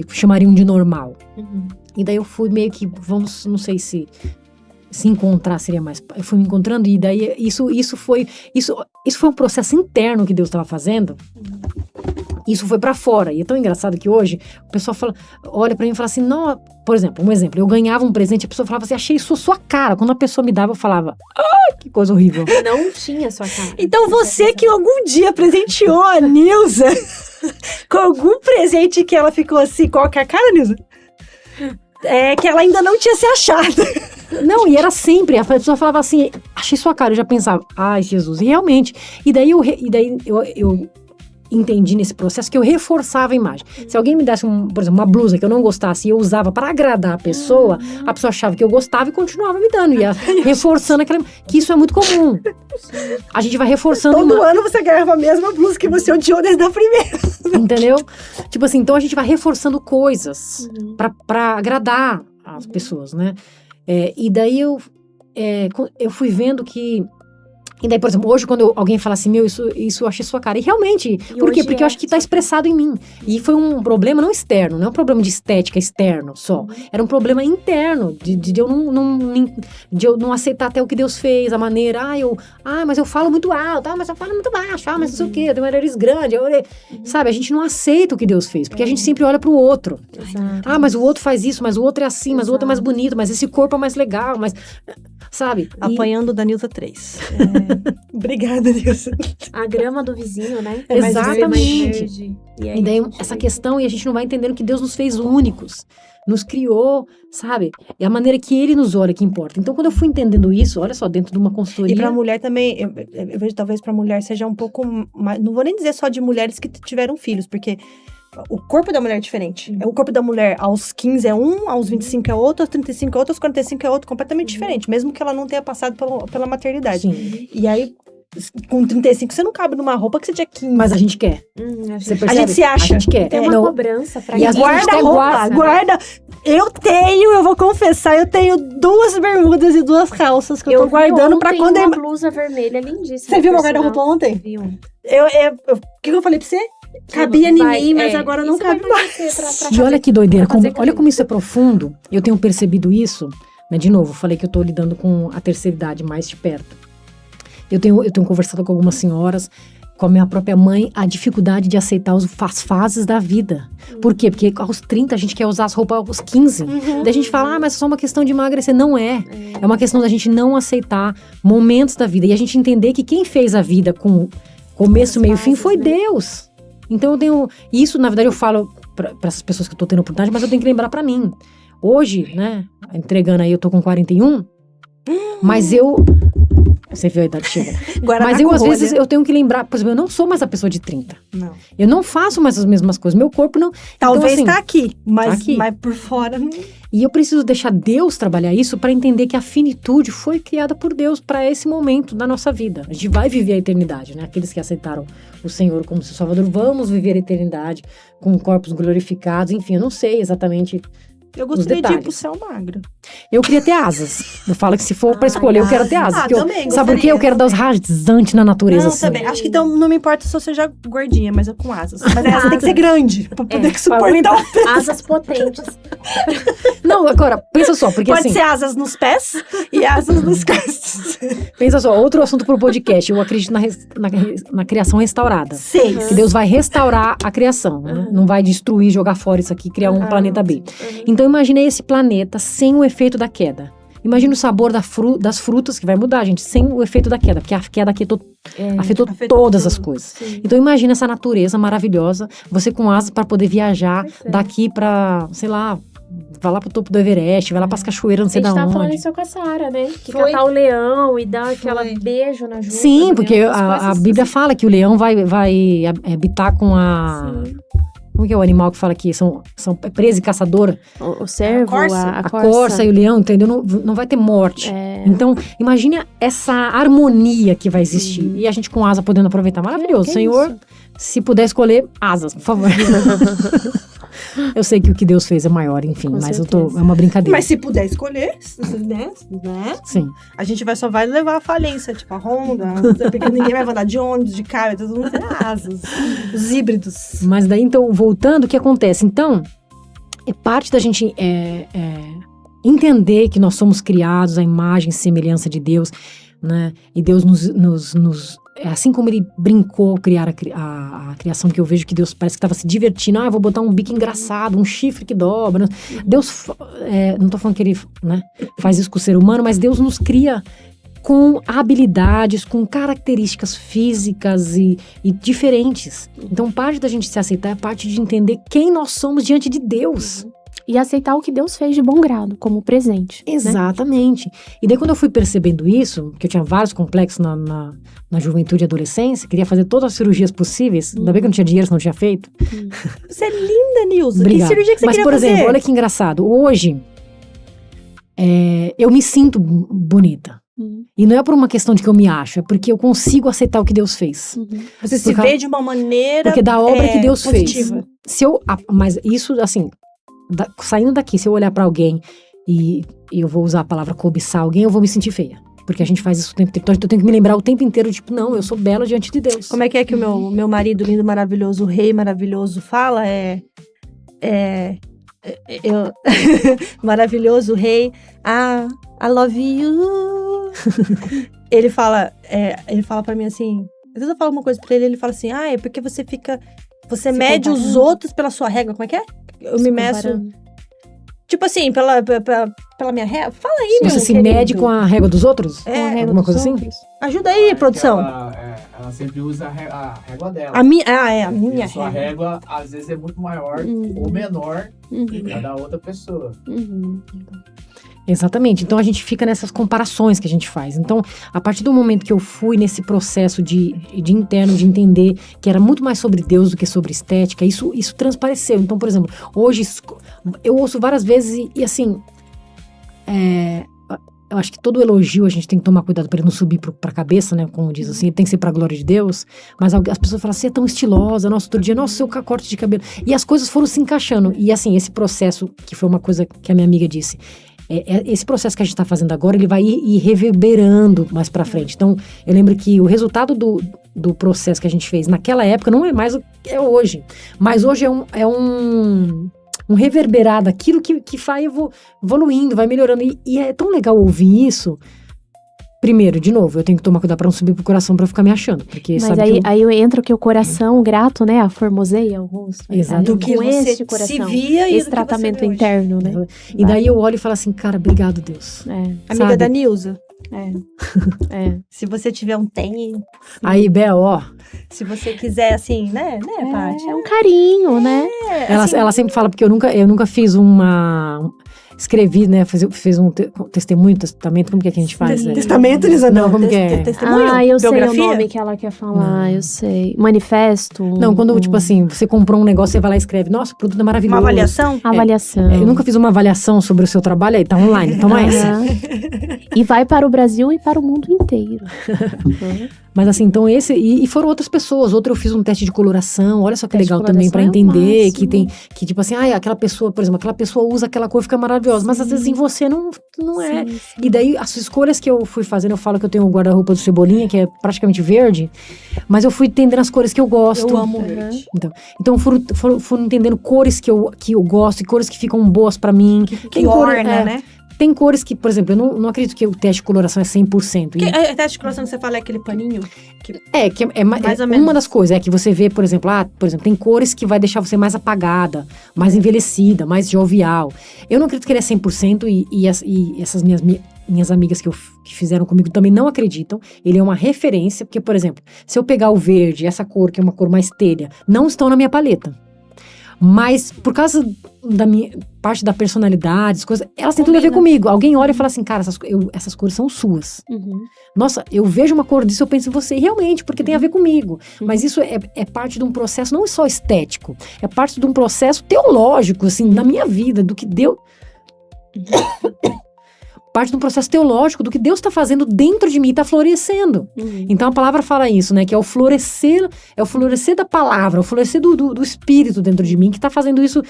chamariam de normal. E daí eu fui meio que, não sei se encontrar seria mais... Eu fui me encontrando e daí isso foi um processo interno que Deus estava fazendo. Isso foi pra fora. E é tão engraçado que hoje o pessoal olha pra mim e fala assim, não, por exemplo, eu ganhava um presente e a pessoa falava assim, achei isso sua cara. Quando a pessoa me dava, eu falava, que coisa horrível. Não tinha sua cara. Então você que algum dia presenteou a Nilza com algum presente que ela ficou assim, qual que é a cara, Nilza? É que ela ainda não tinha se achado. Não, e era sempre, a pessoa falava assim, achei sua cara, eu já pensava, ai Jesus, e realmente. E daí eu entendi nesse processo que eu reforçava a imagem. Se alguém me desse, por exemplo, uma blusa que eu não gostasse e eu usava para agradar a pessoa achava que eu gostava e continuava me dando. Ia reforçando aquela... Que isso é muito comum. A gente vai reforçando... Todo ano você ganhava a mesma blusa que você odiou desde a primeira. Entendeu? Tipo assim, então a gente vai reforçando coisas pra agradar as pessoas, né? E daí eu fui vendo que... E daí, por exemplo, hoje quando alguém fala assim, isso eu achei sua cara. E realmente, por quê? Porque eu acho que tá expressado em mim. E foi um problema não externo, não é um problema de estética externo só. Era um problema interno, de eu não aceitar até o que Deus fez, a maneira, mas eu falo muito alto, mas eu falo muito baixo, mas não sei o quê, eu tenho um nariz grande. Sabe, a gente não aceita o que Deus fez, porque a gente sempre olha pro outro. Exato. Mas o outro faz isso, mas o outro é assim, mas o outro é mais bonito, mas esse corpo é mais legal, mas... Sabe? Apanhando da Nilza 3. Obrigada, Nilza. A grama do vizinho, né? É mais exatamente. verde. E daí essa questão, e a gente não vai entendendo que Deus nos fez únicos. Nos criou, sabe? É a maneira que Ele nos olha que importa. Então, quando eu fui entendendo isso, olha só, dentro de uma consultoria... E pra mulher também, eu vejo talvez pra mulher seja um pouco mais... Não vou nem dizer só de mulheres que tiveram filhos, porque... O corpo da mulher é diferente. O corpo da mulher aos 15 é um, aos 25 é outro, aos 35 é outro, aos 45 é outro, completamente diferente. Mesmo que ela não tenha passado pela maternidade. Sim. E aí, com 35, você não cabe numa roupa que você tinha 15. Mas a gente quer. Você percebe? A gente se acha. A gente quer. Tem uma cobrança pra E às vezes a gente até Guarda. Eu vou confessar, eu tenho 2 bermudas e 2 calças que eu tô guardando pra quando... uma blusa vermelha lindíssima. Você viu meu guarda-roupa ontem? Vi um. O que eu falei pra você? Cabia em mim, mas agora não cabe mais. E olha que doideira, olha como isso é profundo. Eu tenho percebido isso, né? De novo, falei que eu tô lidando com a terceira idade mais de perto. Eu tenho conversado com algumas senhoras, com a minha própria mãe, a dificuldade de aceitar as fases da vida. Por quê? Porque aos 30 a gente quer usar as roupas aos 15. Daí a gente fala, mas é só uma questão de emagrecer. Não é. É uma questão da gente não aceitar momentos da vida. E a gente entender que quem fez a vida com começo, meio e fim foi Deus. Então eu tenho... Isso, na verdade, eu falo para essas pessoas que eu tô tendo oportunidade, mas eu tenho que lembrar para mim. Hoje, né, entregando aí, eu tô com 41, mas eu... Você viu a idade chegando. Mas eu, às vezes, eu tenho que lembrar... Por exemplo, eu não sou mais a pessoa de 30. Não. Eu não faço mais as mesmas coisas. Meu corpo não... Talvez então, assim, tá aqui, mas, tá aqui. mas por fora... Não... E eu preciso deixar Deus trabalhar isso para entender que a finitude foi criada por Deus para esse momento da nossa vida. A gente vai viver a eternidade, né? Aqueles que aceitaram o Senhor como seu Salvador, vamos viver a eternidade com corpos glorificados. Enfim, eu não sei exatamente... Eu gostaria de ir pro céu magro. Eu queria ter asas. Eu falo que se for pra escolher, eu quero ter asas. Também, sabe por quê? Eu quero dar os rasantes na natureza. Não, assim. também. Acho que então não me importa se eu seja gordinha, mas eu com asas. Mas a asa tem que ser grande, pra poder suportar. Asas potentes. Não, agora, pensa só, porque Pode assim... ser asas nos pés e asas nos costas. Pensa só, outro assunto pro podcast. Eu acredito na criação restaurada. Sim. Que Deus vai restaurar a criação, né? Não vai destruir, jogar fora isso aqui, criar um planeta B. Então, imaginei esse planeta sem o efeito da queda. Imagina o sabor das frutas, que vai mudar, gente, sem o efeito da queda. Porque a queda afetou todas as coisas. Sim. Então, imagina essa natureza maravilhosa, você com asas para poder viajar daqui pra, sei lá, vai lá pro topo do Everest, vai lá pras cachoeiras, não sei A da gente tava onde. falando isso com a Sara, né? Que Foi. catar o leão e dar aquela Foi. beijo na junta. Sim, do porque leão, as a coisas Bíblia assim. fala que o leão vai habitar com a... Sim. Como que é o animal que fala que são presa e caçadora? O cervo, corça. a A corça e o leão, entendeu? Não vai ter morte. Então, imagine essa harmonia que vai existir. E a gente com asa podendo aproveitar. Maravilhoso. Que Senhor, isso? se puder escolher, asas, por favor. Eu sei que o que Deus fez é maior, enfim. Com mas certeza. é uma brincadeira. Mas se puder escolher, né? Sim. A gente só vai levar a falência, tipo a Honda, porque ninguém vai andar de ônibus, de carro, todo mundo tem asas. Os híbridos. Mas daí, então, voltando, o que acontece? Então, é parte da gente entender que nós somos criados à imagem e semelhança de Deus, né? E Deus assim como ele brincou ao criar a criação, que eu vejo que Deus parece que estava se divertindo. Eu vou botar um bico engraçado, um chifre que dobra. Deus, não tô falando que ele, né, faz isso com o ser humano, mas Deus nos cria com habilidades, com características físicas e diferentes. Então, parte da gente se aceitar é parte de entender quem nós somos diante de Deus. E aceitar o que Deus fez de bom grado, como presente. Né? Exatamente. E daí, quando eu fui percebendo isso, que eu tinha vários complexos na juventude e adolescência, queria fazer todas as cirurgias possíveis. Ainda bem que eu não tinha dinheiro, senão não tinha feito. Você é linda, Nilza. Obrigada. Que cirurgia que você Mas, queria por fazer? exemplo, olha que engraçado. Hoje, eu me sinto bonita. E não é por uma questão de que eu me acho, é porque eu consigo aceitar o que Deus fez. Você se vê de uma maneira Porque da obra que Deus positiva. fez. Mas isso, assim, saindo daqui, se eu olhar pra alguém e eu vou usar a palavra cobiçar alguém, eu vou me sentir feia. Porque a gente faz isso o tempo inteiro. Então eu tenho que me lembrar o tempo inteiro, tipo, não, eu sou bela diante de Deus. Como é que o meu marido lindo, maravilhoso, o rei maravilhoso fala? Maravilhoso rei, I love you. Ele fala pra mim assim, às vezes eu falo uma coisa pra ele fala assim, é porque você mede os comparando. outros pela sua régua, como é que é? Eu me meço, tipo assim, pela minha régua. Fala aí, meu Você se querido. mede com a régua dos outros? Alguma coisa assim? Ajuda aí, produção. Ela sempre usa a régua dela. A minha E a sua régua. régua, às vezes, é muito maior ou menor que a da outra pessoa. Exatamente. Então a gente fica nessas comparações que a gente faz. Então, a partir do momento que eu fui nesse processo de interno, de entender que era muito mais sobre Deus do que sobre estética, isso transpareceu. Então, por exemplo, hoje eu ouço várias vezes e assim, eu acho que todo elogio a gente tem que tomar cuidado para ele não subir pra cabeça, né? Como diz assim, tem que ser pra glória de Deus. Mas as pessoas falam, você é tão estilosa, nossa, outro dia, nossa, seu corte de cabelo. E as coisas foram se encaixando. E assim, esse processo, que foi uma coisa que a minha amiga disse, esse processo que a gente tá fazendo agora, ele vai ir reverberando mais pra frente. Então, eu lembro que o resultado do processo que a gente fez naquela época não é mais o que é hoje. Mas hoje é um reverberar daquilo que vai evoluindo, vai melhorando. E é tão legal ouvir isso. Primeiro, de novo, eu tenho que tomar cuidado pra não subir pro coração pra ficar me achando. Porque Mas sabe aí entra o que o coração grato, né? Aformoseia o rosto. Exato. Do que Com você este coração. se via e Esse do que tratamento você vê hoje. interno, né? E daí eu olho e falo assim, cara, obrigado, Deus. Amiga Sabe? da Nilza, É. se você tiver um tênis, Aí, Bel, ó, se você quiser assim, né, Paty? É um carinho, né? ela sempre fala, porque eu nunca fiz escrevi, né, fez um testemunho, testamento, como que é que a gente faz? Né? Testamento, Nilza, Não, como que é? Testemunho? Eu sei o Biografia? nome que ela quer falar, eu sei. Manifesto. Não, quando, tipo assim, você comprou um negócio, você vai lá e escreve, nossa, o produto é maravilhoso. Uma avaliação? Avaliação. Eu nunca fiz uma avaliação sobre o seu trabalho, aí tá online, toma essa. Aham. E vai para o Brasil e para o mundo inteiro. Mas assim, então e foram outras pessoas. Outra eu fiz um teste de coloração, olha só que Teste de legal também pra coloração é o entender máximo. que tipo assim, aquela pessoa, por exemplo, aquela pessoa usa aquela cor, fica maravilhosa, mas às vezes em você não não é. Sim. E daí, as escolhas que eu fui fazendo, eu falo que eu tenho o guarda-roupa do Cebolinha, que é praticamente verde, mas eu fui entendendo as cores que eu gosto. Eu amo verde. Então fui entendendo cores que eu gosto e cores que ficam boas pra mim. Que orna, né? Tem cores que, por exemplo, eu não acredito que o teste de coloração é 100%. Que, a teste de coloração que você fala é aquele paninho? Mais ou menos. Uma das coisas é que você vê, por exemplo, tem cores que vai deixar você mais apagada, mais envelhecida, mais jovial. Eu não acredito que ele é 100% e essas minhas amigas que fizeram comigo também não acreditam. Ele é uma referência, porque, por exemplo, se eu pegar o verde, essa cor, que é uma cor mais telha, não estão na minha paleta. Mas, por causa da minha parte da personalidade, as coisas, elas têm tudo a ver comigo. Alguém olha e fala assim, cara, essas cores são suas. Nossa, eu vejo uma cor disso, eu penso em você. Realmente, porque tem a ver comigo. Mas isso é parte de um processo não só estético. É parte de um processo teológico, assim, na minha vida, do que Deus... parte de um processo teológico do que Deus está fazendo dentro de mim, está florescendo. Então a palavra fala isso, né? Que é o florescer da palavra, o florescer do Espírito dentro de mim, que está fazendo isso.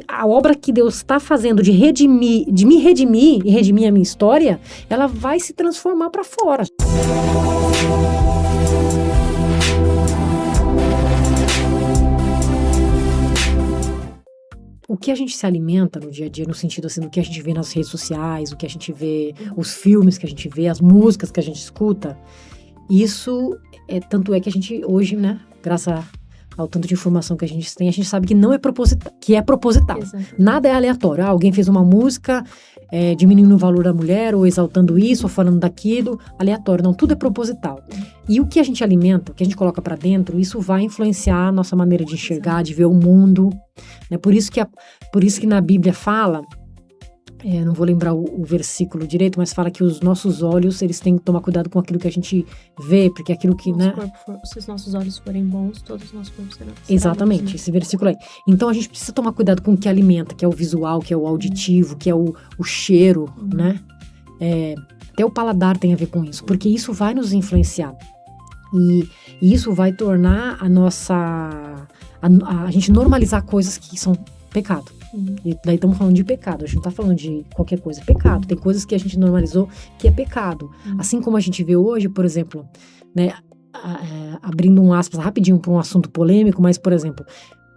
A obra que Deus está fazendo de me redimir e redimir a minha história, ela vai se transformar para fora. O que a gente se alimenta no dia a dia, no sentido assim, do que a gente vê nas redes sociais, o que a gente vê, os filmes que a gente vê, as músicas que a gente escuta, isso tanto é que a gente hoje, né, graças ao tanto de informação que a gente tem, a gente sabe que não é proposital, que é proposital. Exato. Nada é aleatório. Alguém fez uma música diminuindo o valor da mulher, ou exaltando isso, ou falando daquilo, aleatório. Não, tudo é proposital. E o que a gente alimenta, o que a gente coloca pra dentro, isso vai influenciar a nossa maneira de enxergar, de ver o mundo. Né? Por isso que na Bíblia fala, não vou lembrar o versículo direito, mas fala que os nossos olhos, eles têm que tomar cuidado com aquilo que a gente vê, porque aquilo que, né? Se os nossos olhos forem bons, todos os nossos corpos serão Exatamente, bons, né? esse versículo aí. Então a gente precisa tomar cuidado com o que alimenta, que é o visual, que é o auditivo, que é o cheiro, né? Até o paladar tem a ver com isso, porque isso vai nos influenciar. E isso vai tornar a gente normalizar coisas que são pecado. E daí estamos falando de pecado, a gente não está falando de qualquer coisa, é pecado. Tem coisas que a gente normalizou que é pecado. Assim como a gente vê hoje, por exemplo, né, abrindo um aspas rapidinho para um assunto polêmico, mas, por exemplo,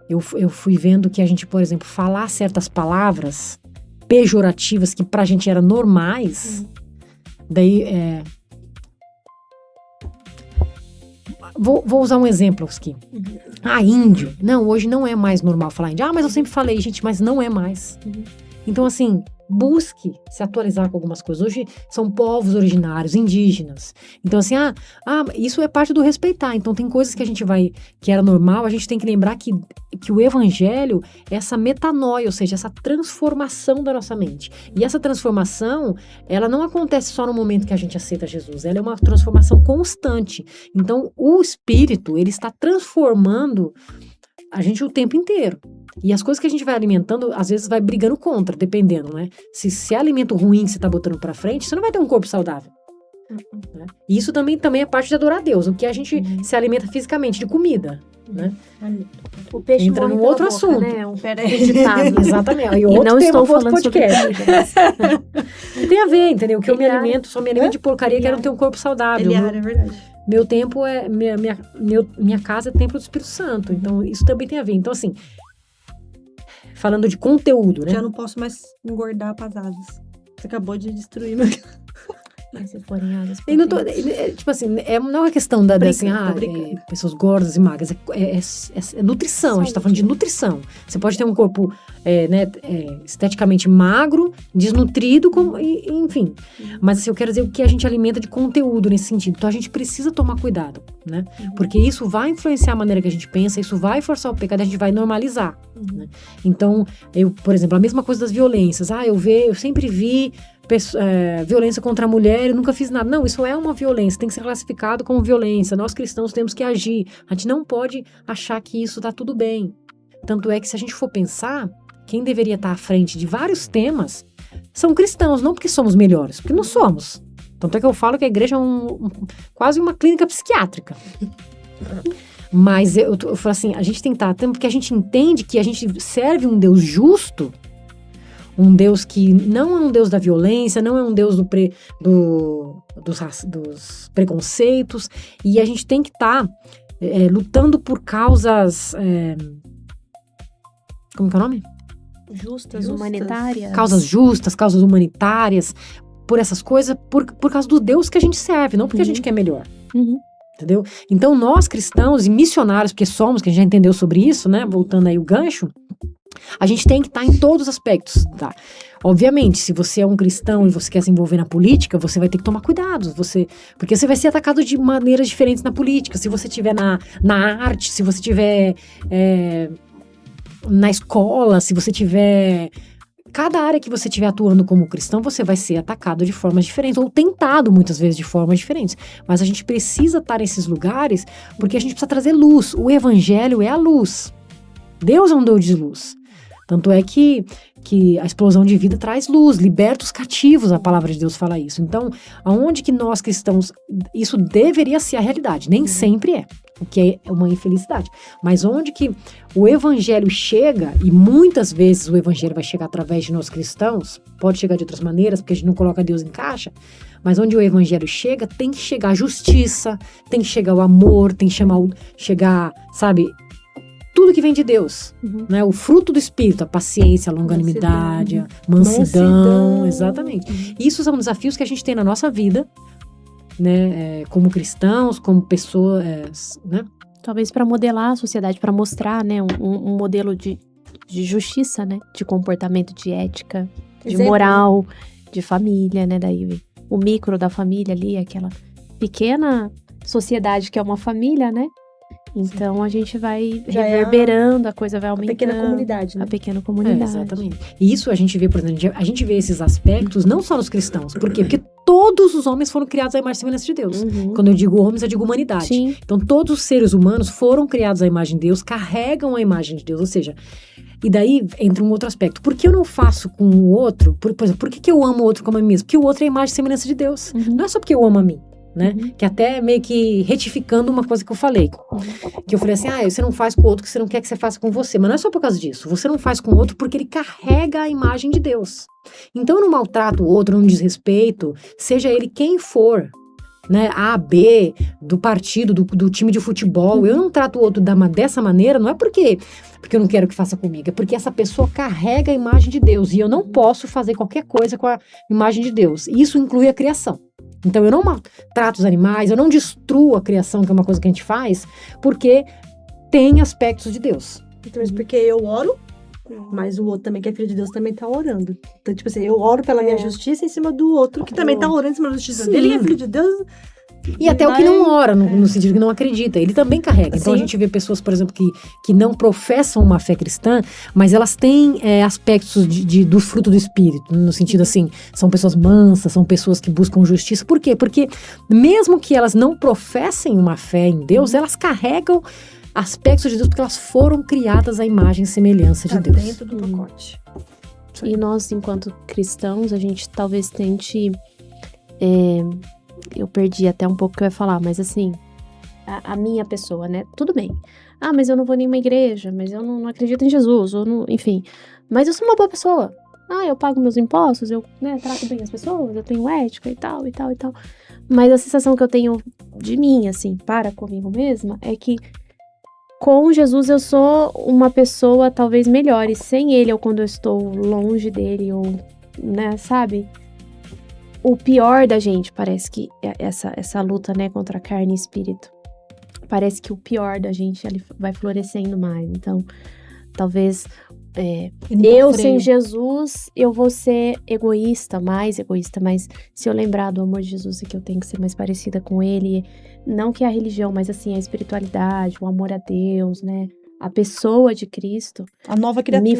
eu fui vendo que a gente, por exemplo, falar certas palavras pejorativas que pra gente eram normais, daí Vou usar um exemplo aqui. Índio. Não, hoje não é mais normal falar índio. Mas eu sempre falei, gente, mas não é mais. Então, assim, busque se atualizar com algumas coisas. Hoje são povos originários, indígenas. Então, assim, isso é parte do respeitar. Então, tem coisas que a gente que era normal, a gente tem que lembrar que o evangelho é essa metanoia, ou seja, essa transformação da nossa mente. E essa transformação, ela não acontece só no momento que a gente aceita Jesus, ela é uma transformação constante. Então, o Espírito, ele está transformando a gente o tempo inteiro. E as coisas que a gente vai alimentando, às vezes vai brigando contra, dependendo, né? Se é alimento ruim que você tá botando pra frente, você não vai ter um corpo saudável. Né? E isso também é parte de adorar a Deus. O que a gente se alimenta fisicamente, de comida, né? O peixe entra num outro assunto. Né? Ditado. Exatamente. E não estou falando podcast. sobre comida, mas... Tem a ver, entendeu? Que eu me alimento, só me alimento de porcaria, quero ter um corpo saudável. É verdade. Meu tempo minha casa é templo do Espírito Santo. Então, isso também tem a ver. Então, assim, falando de conteúdo, né? Já não posso mais engordar para as asas. Você acabou de destruir meu... Se forem asas tipo assim, não é uma questão pessoas gordas e magras, é nutrição, a gente tá falando de nutrição. Você pode ter um corpo esteticamente magro, desnutrido, enfim. Mas assim, eu quero dizer o que a gente alimenta de conteúdo nesse sentido. Então a gente precisa tomar cuidado, né? Porque isso vai influenciar a maneira que a gente pensa, isso vai forçar o pecado, a gente vai normalizar. Né? Então, por exemplo, a mesma coisa das violências. Eu sempre vi violência contra a mulher, eu nunca fiz nada. Não, isso é uma violência, tem que ser classificado como violência. Nós cristãos temos que agir. A gente não pode achar que isso tá tudo bem. Tanto é que se a gente for pensar, quem deveria estar à frente de vários temas são cristãos, não porque somos melhores, porque não somos. Tanto é que eu falo que a igreja é quase uma clínica psiquiátrica. Mas eu falo assim, a gente tem que estar, porque a gente entende que a gente serve um Deus justo, um Deus que não é um Deus da violência, não é um Deus dos preconceitos, e a gente tem que estar lutando por causas... como que é o nome? Justas, humanitárias. Causas justas, causas humanitárias, por essas coisas, por causa do Deus que a gente serve, não porque a gente quer melhor. Entendeu? Então, nós cristãos e missionários, porque somos, que a gente já entendeu sobre isso, né? Voltando aí o gancho, a gente tem que estar em todos os aspectos, tá? Obviamente, se você é um cristão e você quer se envolver na política, você vai ter que tomar cuidado, porque você vai ser atacado de maneiras diferentes na política. Se você estiver na arte, se você estiver na escola, se você tiver... Cada área que você estiver atuando como cristão, você vai ser atacado de formas diferentes, ou tentado muitas vezes de formas diferentes. Mas a gente precisa estar nesses lugares, porque a gente precisa trazer luz. O evangelho é a luz. Deus é um Deus de luz. Tanto é que a explosão de vida traz luz, liberta os cativos, a palavra de Deus fala isso. Então, aonde que nós cristãos, isso deveria ser a realidade, nem sempre é, o que é uma infelicidade. Mas onde que o evangelho chega, e muitas vezes o evangelho vai chegar através de nós cristãos, pode chegar de outras maneiras, porque a gente não coloca Deus em caixa, mas onde o evangelho chega, tem que chegar a justiça, tem que chegar o amor, tem que chegar, sabe... Tudo que vem de Deus, né? O fruto do Espírito, a paciência, a longanimidade, a mansidão, exatamente. Isso são desafios que a gente tem na nossa vida, né? Como cristãos, como pessoas, né? Talvez para modelar a sociedade, para mostrar, né? Um modelo de justiça, né? De comportamento, de ética, de moral, de família, né? Daí o micro da família ali, aquela pequena sociedade que é uma família, né? Então, a gente vai reverberando, a coisa vai aumentando. A pequena comunidade, né? A pequena comunidade. Exatamente. E isso a gente vê, por exemplo, a gente vê esses aspectos não só nos cristãos. Por quê? Porque todos os homens foram criados à imagem e semelhança de Deus. Quando eu digo homens, eu digo humanidade. Sim. Então, todos os seres humanos foram criados à imagem de Deus, carregam a imagem de Deus. Ou seja, e daí entra um outro aspecto. Por que eu não faço com o outro? Por exemplo, por que eu amo o outro como a mim mesmo? Porque o outro é a imagem e semelhança de Deus. Não é só porque eu amo a mim. Né? Que até meio que retificando uma coisa que eu falei. Que eu falei assim, você não faz com o outro que você não quer que você faça com você. Mas não é só por causa disso. Você não faz com o outro porque ele carrega a imagem de Deus. Então eu não maltrato o outro, não desrespeito, seja ele quem for, né? A, B, do partido, do time de futebol. Eu não trato o outro dessa maneira, não é porque eu não quero que faça comigo, é porque essa pessoa carrega a imagem de Deus. E eu não posso fazer qualquer coisa com a imagem de Deus. E isso inclui a criação. Então, eu não trato os animais, eu não destruo a criação, que é uma coisa que a gente faz, porque tem aspectos de Deus. Então, porque eu oro, mas o outro também, que é filho de Deus, também tá orando. Então, tipo assim, eu oro pela minha justiça em cima do outro, que também tá orando em cima da justiça dele, e é filho de Deus... E até o que não ora, no sentido que não acredita, ele também carrega. Então a gente vê pessoas, por exemplo, que não professam uma fé cristã, mas elas têm aspectos do fruto do Espírito, no sentido assim, são pessoas mansas, são pessoas que buscam justiça. Por quê? Porque mesmo que elas não professem uma fé em Deus, elas carregam aspectos de Deus, porque elas foram criadas à imagem e semelhança de Deus. Dentro do pacote. E nós, enquanto cristãos, a gente talvez tente... eu perdi até um pouco o que eu ia falar, mas assim, a minha pessoa, né? Tudo bem. Mas eu não vou em nenhuma igreja, mas eu não acredito em Jesus, ou não, enfim. Mas eu sou uma boa pessoa. Eu pago meus impostos, eu trato bem as pessoas, eu tenho ética e tal, e tal, e tal. Mas a sensação que eu tenho de mim, assim, para comigo mesma, é que com Jesus eu sou uma pessoa talvez melhor, e sem ele, ou quando eu estou longe dele, ou, né, sabe? O pior da gente, parece que essa luta, né, contra a carne e espírito, parece que o pior da gente ele vai florescendo mais. Então, talvez eu sem Jesus, eu vou ser mais egoísta, mas se eu lembrar do amor de Jesus, é que eu tenho que ser mais parecida com ele, não que a religião, mas assim, a espiritualidade, o amor a Deus, né, a pessoa de Cristo, a nova criatura,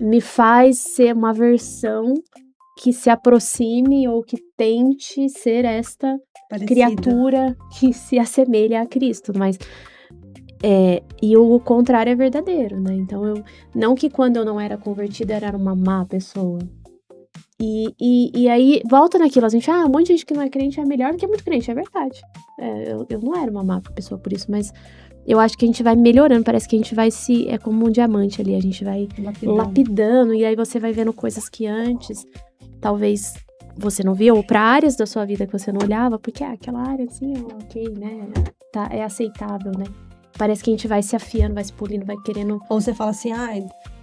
me faz ser uma versão que se aproxime ou que tente ser esta parecida criatura que se assemelha a Cristo, mas e o contrário é verdadeiro, né? Então, não que quando eu não era convertida eu era uma má pessoa. E aí, volta naquilo, a gente, um monte de gente que não é crente é melhor do que muito crente, é verdade. Eu não era uma má pessoa por isso, mas eu acho que a gente vai melhorando, parece que a gente vai é como um diamante ali, a gente vai lapidando, e aí você vai vendo coisas que antes, talvez você não via, ou pra áreas da sua vida que você não olhava, porque aquela área assim, ok, né, é aceitável, né? Parece que a gente vai se afiando, vai se polindo, vai querendo... Ou você fala assim,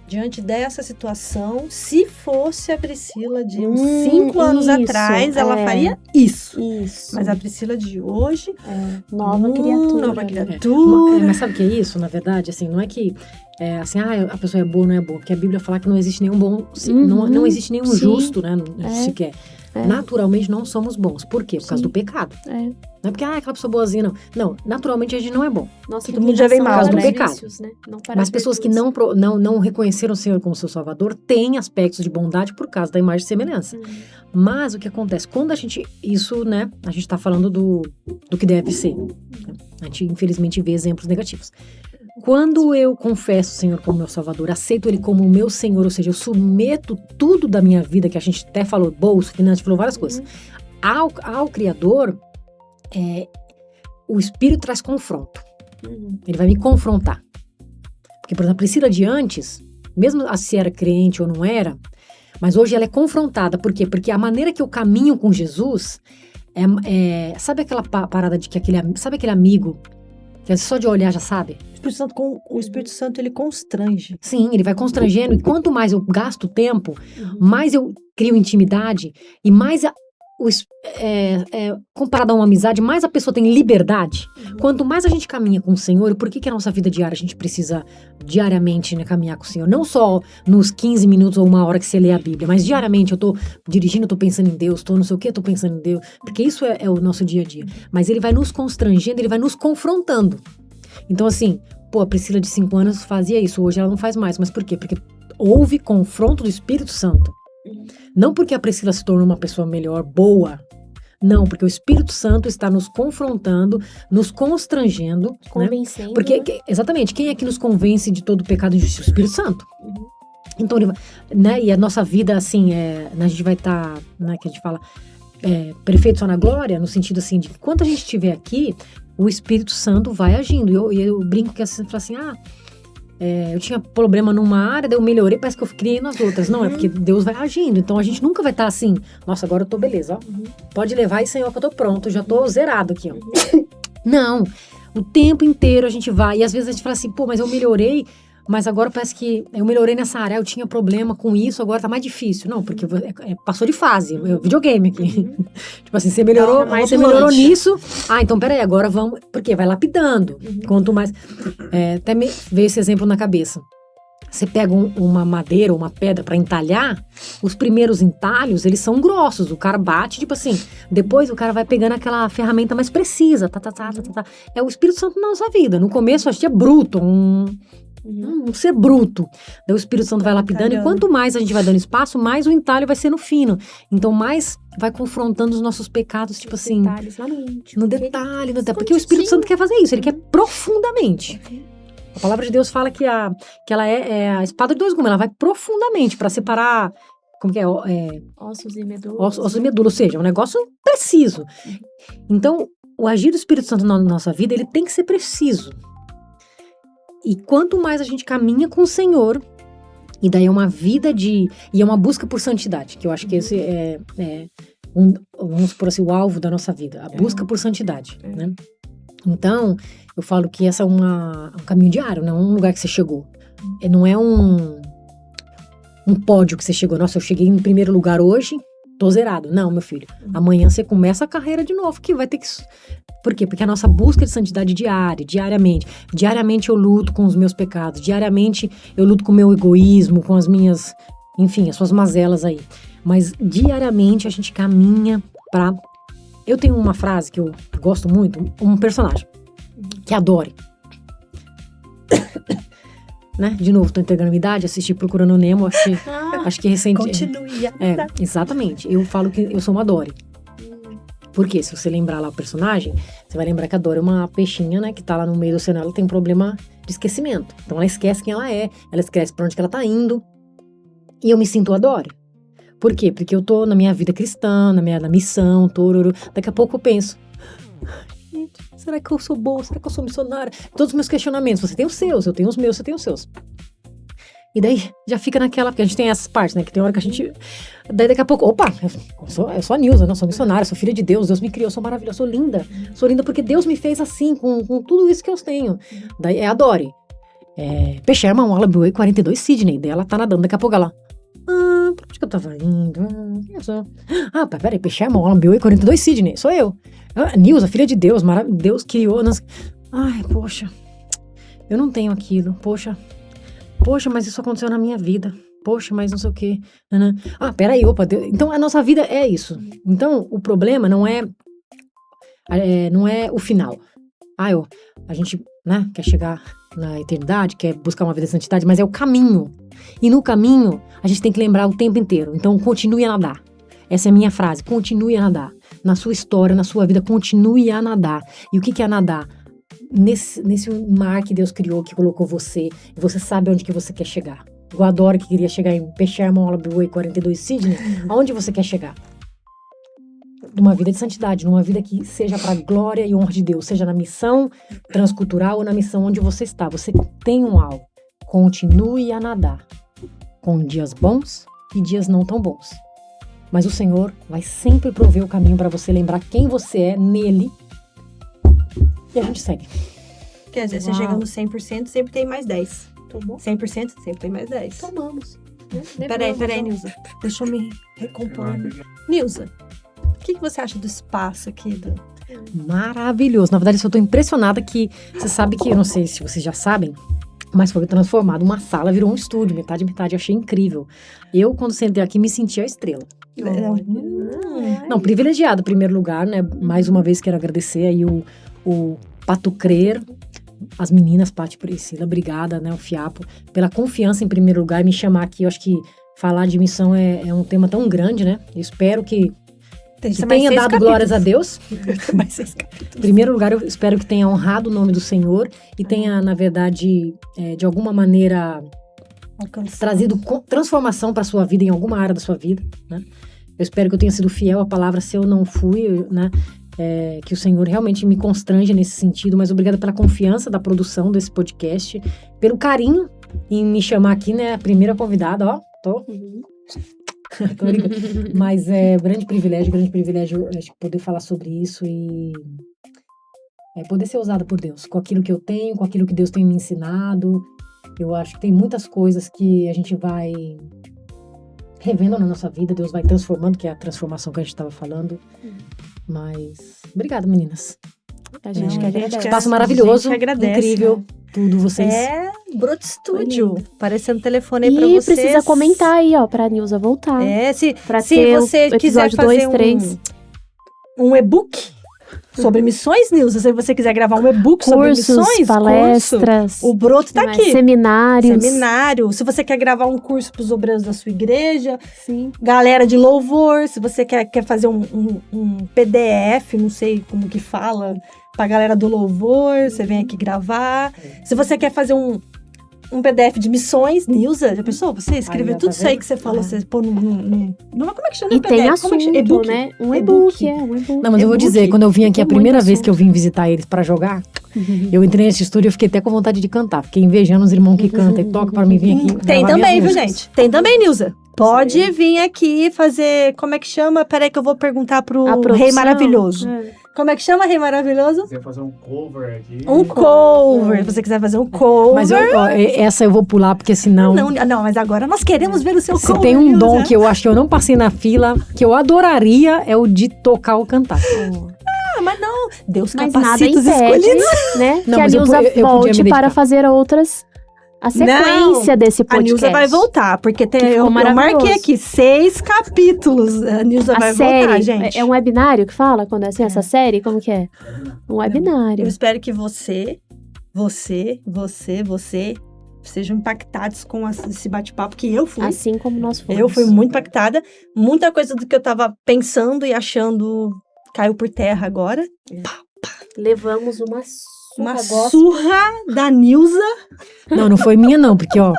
diante dessa situação, se fosse a Priscila de uns 5 anos atrás, ela faria isso. Isso. Mas a Priscila de hoje... Nova criatura. Nova criatura. Mas sabe o que é isso, na verdade? Assim, não é que assim, a pessoa é boa ou não é boa. Porque a Bíblia fala que não existe nenhum bom... Não existe nenhum justo, né? Sequer. Naturalmente não somos bons. Por quê? Por causa do pecado. Não é porque, aquela pessoa boazinha, não. Não, naturalmente a gente não é bom. Nossa, todo mundo já vem mal, do né? pecado. Né? Mas pessoas que não reconheceram o Senhor como seu Salvador têm aspectos de bondade por causa da imagem e semelhança. Mas o que acontece? Quando a gente... Isso, né? A gente tá falando do que deve ser. A gente, infelizmente, vê exemplos negativos. Quando eu confesso o Senhor como meu Salvador, aceito Ele como o meu Senhor, ou seja, eu submeto tudo da minha vida, que a gente até falou, bolso, finanças, falou várias coisas, ao Criador, o Espírito traz confronto. Ele vai me confrontar. Porque, por exemplo, a Priscila de antes, mesmo se era crente ou não era, mas hoje ela é confrontada. Por quê? Porque a maneira que eu caminho com Jesus, sabe aquela parada de que sabe aquele amigo que só de olhar já sabe? O Espírito Santo, ele constrange. Sim, ele vai constrangendo. E quanto mais eu gasto tempo, mais eu crio intimidade e mais comparado a uma amizade, mais a pessoa tem liberdade. Quanto mais a gente caminha com o Senhor, e por que a nossa vida diária a gente precisa diariamente, né, caminhar com o Senhor? Não só nos 15 minutos ou 1 hora que você lê a Bíblia, mas diariamente eu tô dirigindo, eu tô pensando em Deus, tô não sei o que, tô pensando em Deus, porque isso é o nosso dia a dia. Mas ele vai nos constrangendo, ele vai nos confrontando. Então assim, a Priscila de 5 anos fazia isso, hoje ela não faz mais. Mas por quê? Porque houve confronto do Espírito Santo. Não porque a Priscila se tornou uma pessoa melhor, boa. Não, porque o Espírito Santo está nos confrontando, nos constrangendo. Convencendo. Né? Porque, exatamente, quem é que nos convence de todo pecado e injustiça? O Espírito Santo. Então, né, e a nossa vida, assim, a gente vai estar, né, que a gente fala, perfeito só na glória, no sentido assim, de que enquanto a gente estiver aqui, o Espírito Santo vai agindo. E eu brinco que assim, fala assim, eu tinha problema numa área, daí eu melhorei, parece que eu criei nas outras. Não, é porque Deus vai agindo. Então a gente nunca vai estar assim, nossa, agora eu tô beleza, ó. Pode levar aí, Senhor, que eu tô pronto, já tô zerado aqui, ó. Não, o tempo inteiro a gente vai, e às vezes a gente fala assim, mas eu melhorei, mas agora parece que eu melhorei nessa área, eu tinha problema com isso, agora tá mais difícil. Não, porque passou de fase, videogame aqui. Tipo assim, você melhorou nisso, então peraí, agora vamos, porque vai lapidando. Quanto mais, até me veio esse exemplo na cabeça. Você pega uma madeira ou uma pedra pra entalhar, os primeiros entalhos, eles são grossos, o cara bate, tipo assim, depois o cara vai pegando aquela ferramenta mais precisa, É o Espírito Santo na nossa vida. No começo a gente é bruto, um ser bruto. Daí o Espírito Santo vai lapidando, e quanto mais a gente vai dando espaço, mais o entalho vai sendo fino. Então, mais vai confrontando os nossos pecados, tipo assim... Detalhes, lá no íntimo. No detalhe. Porque o Espírito Santo quer fazer isso, ele quer profundamente. A palavra de Deus fala que ela é a espada de 2 gumes, ela vai profundamente para separar... Como que é? Ossos e medulas. Ossos e medulas, ou seja, é um negócio preciso. Então, o agir do Espírito Santo na nossa vida, ele tem que ser preciso. E quanto mais a gente caminha com o Senhor, e daí é uma vida e é uma busca por santidade, que eu acho que esse vamos por assim, o alvo da nossa vida, a busca por santidade, né? Então, eu falo que essa é um caminho diário, não é um lugar que você chegou. Não é um pódio que você chegou, nossa, eu cheguei em primeiro lugar hoje, tô zerado. Não, meu filho, amanhã você começa a carreira de novo, que vai ter que... Por quê? Porque a nossa busca de santidade diariamente. Diariamente eu luto com os meus pecados. Diariamente eu luto com o meu egoísmo, com as minhas... Enfim, as suas mazelas aí. Mas diariamente a gente caminha pra... Eu tenho uma frase que eu gosto muito, um personagem, que adore. Né? De novo, tô entregando a minha idade, assisti Procurando Nemo, acho que recente... Continue. Exatamente. Eu falo que eu sou uma Dory. Porque se você lembrar lá o personagem, você vai lembrar que a Dory é uma peixinha, né, que tá lá no meio do oceano, ela tem um problema de esquecimento. Então ela esquece quem ela é, ela esquece pra onde que ela tá indo. E eu me sinto a Dory. Por quê? Porque eu tô na minha vida cristã, na missão, tororo. Daqui a pouco eu penso, gente, Será que eu sou boa? Será que eu sou missionária? Todos os meus questionamentos. Você tem os seus, eu tenho os meus, você tem os seus. E daí já fica naquela, porque a gente tem essas partes, né? Que tem hora que a gente... Daí daqui a pouco, opa, eu sou a Nilza, não sou missionária, sou filha de Deus me criou, sou maravilhosa, sou linda. Sou linda porque Deus me fez assim, com tudo isso que eu tenho. Daí é a Dori. Peixerma, um Alabuê 42 Sydney. Daí ela tá nadando, daqui a pouco ela... por onde que eu tava indo? Peraí, Peixerma, um Alabuê 42 Sydney, sou eu. Nilza, filha de Deus, Deus criou... Ai, poxa, eu não tenho aquilo, poxa, mas isso aconteceu na minha vida. Poxa, mas não sei o quê. Peraí, opa. Então, a nossa vida é isso. Então, o problema não é o final. A gente, né, quer chegar na eternidade, quer buscar uma vida de santidade, mas é o caminho. E no caminho, a gente tem que lembrar o tempo inteiro. Então, continue a nadar. Essa é a minha frase. Continue a nadar. Na sua história, na sua vida, continue a nadar. E o que é nadar? Nesse mar que Deus criou, que colocou você, e você sabe onde que você quer chegar. Eu adoro que queria chegar em Peixerma, Olabuê 42 Sydney. Aonde você quer chegar? Numa vida de santidade, numa vida que seja para glória e honra de Deus, seja na missão transcultural ou na missão onde você está. Você tem um alvo. Continue a nadar, com dias bons e dias não tão bons. Mas o Senhor vai sempre prover o caminho para você lembrar quem você é nele. E a gente segue. Quer dizer, você chega no 100%, sempre tem mais 10. Tomou? 100%, sempre tem mais 10. Tomamos. Peraí, Nilza. Deixa eu me recompor. Nilza, o que você acha do espaço aqui? Maravilhoso. Na verdade, eu tô impressionada que... Você sabe que, eu não sei se vocês já sabem, mas foi transformado. Uma sala virou um estúdio, metade. Eu achei incrível. Eu, quando sentei aqui, me senti a estrela. Não, privilegiado, em primeiro lugar, né? Mais uma vez, quero agradecer aí o Pato Crer, as meninas, Paty e Priscila, obrigada, né, o Fiapo, pela confiança em primeiro lugar e me chamar aqui. Eu acho que falar de missão é um tema tão grande, né? Eu espero que tenha dado glórias a Deus. Em primeiro lugar, eu espero que tenha honrado o nome do Senhor e tenha, na verdade, de alguma maneira trazido transformação para a sua vida, em alguma área da sua vida, né? Eu espero que eu tenha sido fiel à palavra, se eu não fui, né? Que o Senhor realmente me constrange nesse sentido, mas obrigada pela confiança da produção desse podcast, pelo carinho em me chamar aqui, né, a primeira convidada, ó, tô brincando. Mas é grande privilégio acho que poder falar sobre isso e poder ser usada por Deus, com aquilo que eu tenho, com aquilo que Deus tem me ensinado. Eu acho que tem muitas coisas que a gente vai revendo na nossa vida, Deus vai transformando, que é a transformação que a gente estava falando. Mas, obrigada, meninas. A gente que agradece. Espaço maravilhoso, agradece, incrível, né? Tudo, vocês. Broto Studio, aparecendo o telefone aí pra vocês. E precisa comentar aí, ó, pra Nilza voltar. Se ter você quiser fazer um e-book sobre missões, Nilza, se você quiser gravar um e-book sobre missões, palestras, o Broto tá aqui. Seminário. Se você quer gravar um curso pros obreiros da sua igreja, sim. Galera de louvor, se você quer fazer um PDF, não sei como que fala, pra galera do louvor, você vem aqui gravar. Se você quer fazer um PDF de missões, Nilza, já pensou? Você escrever tudo isso aí que você falou, você pôr como é que chama? E tem assunto, e-book, né? Um e-book, um e-book. Não, mas eu vou dizer, quando eu vim aqui, a primeira vez que eu vim visitar eles pra jogar, eu entrei nesse estúdio e fiquei até com vontade de cantar. Fiquei invejando os irmãos que cantam e tocam pra mim vir aqui. Tem também, viu, gente? Tem também, Nilza. Pode vir aqui fazer, como é que chama? Peraí que eu vou perguntar pro Rei Maravilhoso. Como é que chama, Rei Maravilhoso? Se quiser fazer um cover aqui. Um cover. Se você quiser fazer um cover. Mas essa eu vou pular, porque senão... Não, mas agora nós queremos ver o seu cover. Se tem um dom que eu acho que eu não passei na fila, que eu adoraria, é o de tocar ou cantar. Mas não. Deus mas capacita os nada impede, escolhidos. Né? Não, que a Nilza volte para fazer outras... A sequência desse podcast. A Nilza vai voltar, porque eu marquei aqui 6 capítulos. A Nilza vai voltar, gente. É um webinário que fala quando é assim, essa série? Como que é? Um webinário. Eu espero que você sejam impactados com esse bate-papo, que eu fui. Assim como nós fomos. Eu fui muito impactada. Muita coisa do que eu tava pensando e achando caiu por terra agora. Levamos uma surra da Nilza. Não foi minha não, porque ó,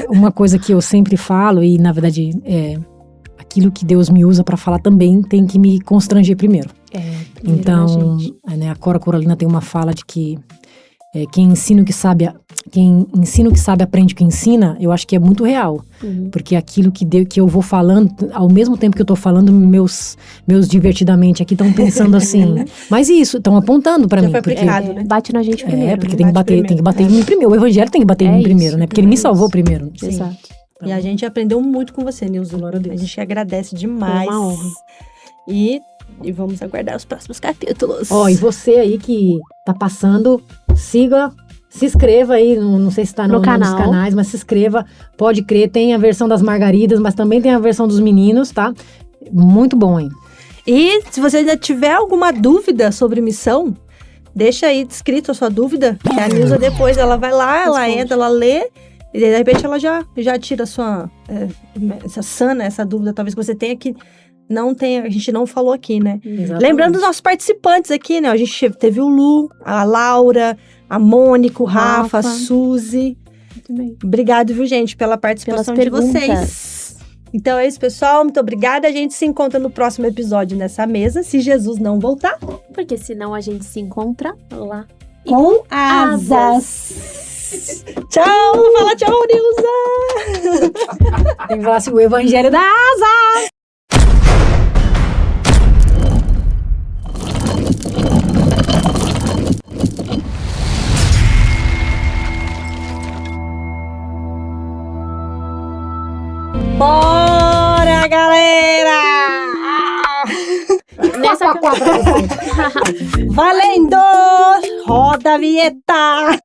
uma coisa que eu sempre falo, e na verdade aquilo que Deus me usa para falar também tem que me constranger primeiro. Então, né, a Cora Coralina tem uma fala de que quem ensina o que sabe aprende o que ensina. Eu acho que é muito real. Porque aquilo que eu vou falando, ao mesmo tempo que eu tô falando, meus divertidamente aqui estão pensando assim. Mas isso, estão apontando pra mim. Foi aplicado, né? Bate na gente primeiro. Porque né? tem que bater em mim primeiro. O evangelho tem que bater em mim primeiro, né? Porque ele me salvou primeiro. Sim. Exato. E a gente aprendeu muito com você, Nilza. Glória a Deus. A gente agradece demais. É uma honra. E vamos aguardar os próximos capítulos. E você aí que tá passando, siga, se inscreva aí, não sei se tá No nos canal. canais, mas se inscreva, pode crer, tem a versão das margaridas, mas também tem a versão dos meninos, tá? Muito bom, hein? E se você ainda tiver alguma dúvida sobre missão, deixa aí descrito a sua dúvida, que a Nilza depois ela vai lá, ela entra, ela lê, e de repente ela já tira a sua, sana essa dúvida, talvez que você tenha que não tenha, a gente não falou aqui, né? Exatamente. Lembrando dos nossos participantes aqui, né? A gente teve o Lu, a Laura, a Mônica, o Rafa, a Rafa. Suzy. Muito bem. Obrigado, viu, gente, pela participação Pelas de vocês. perguntas. Então é isso, pessoal. Muito obrigada. A gente se encontra no próximo episódio nessa mesa, se Jesus não voltar. Porque senão a gente se encontra lá. Com asas. Tchau! Fala tchau, Nilza! Tem que falar assim, o evangelho da asa! Bora, galera! Nessa Valendo! Roda a vinheta!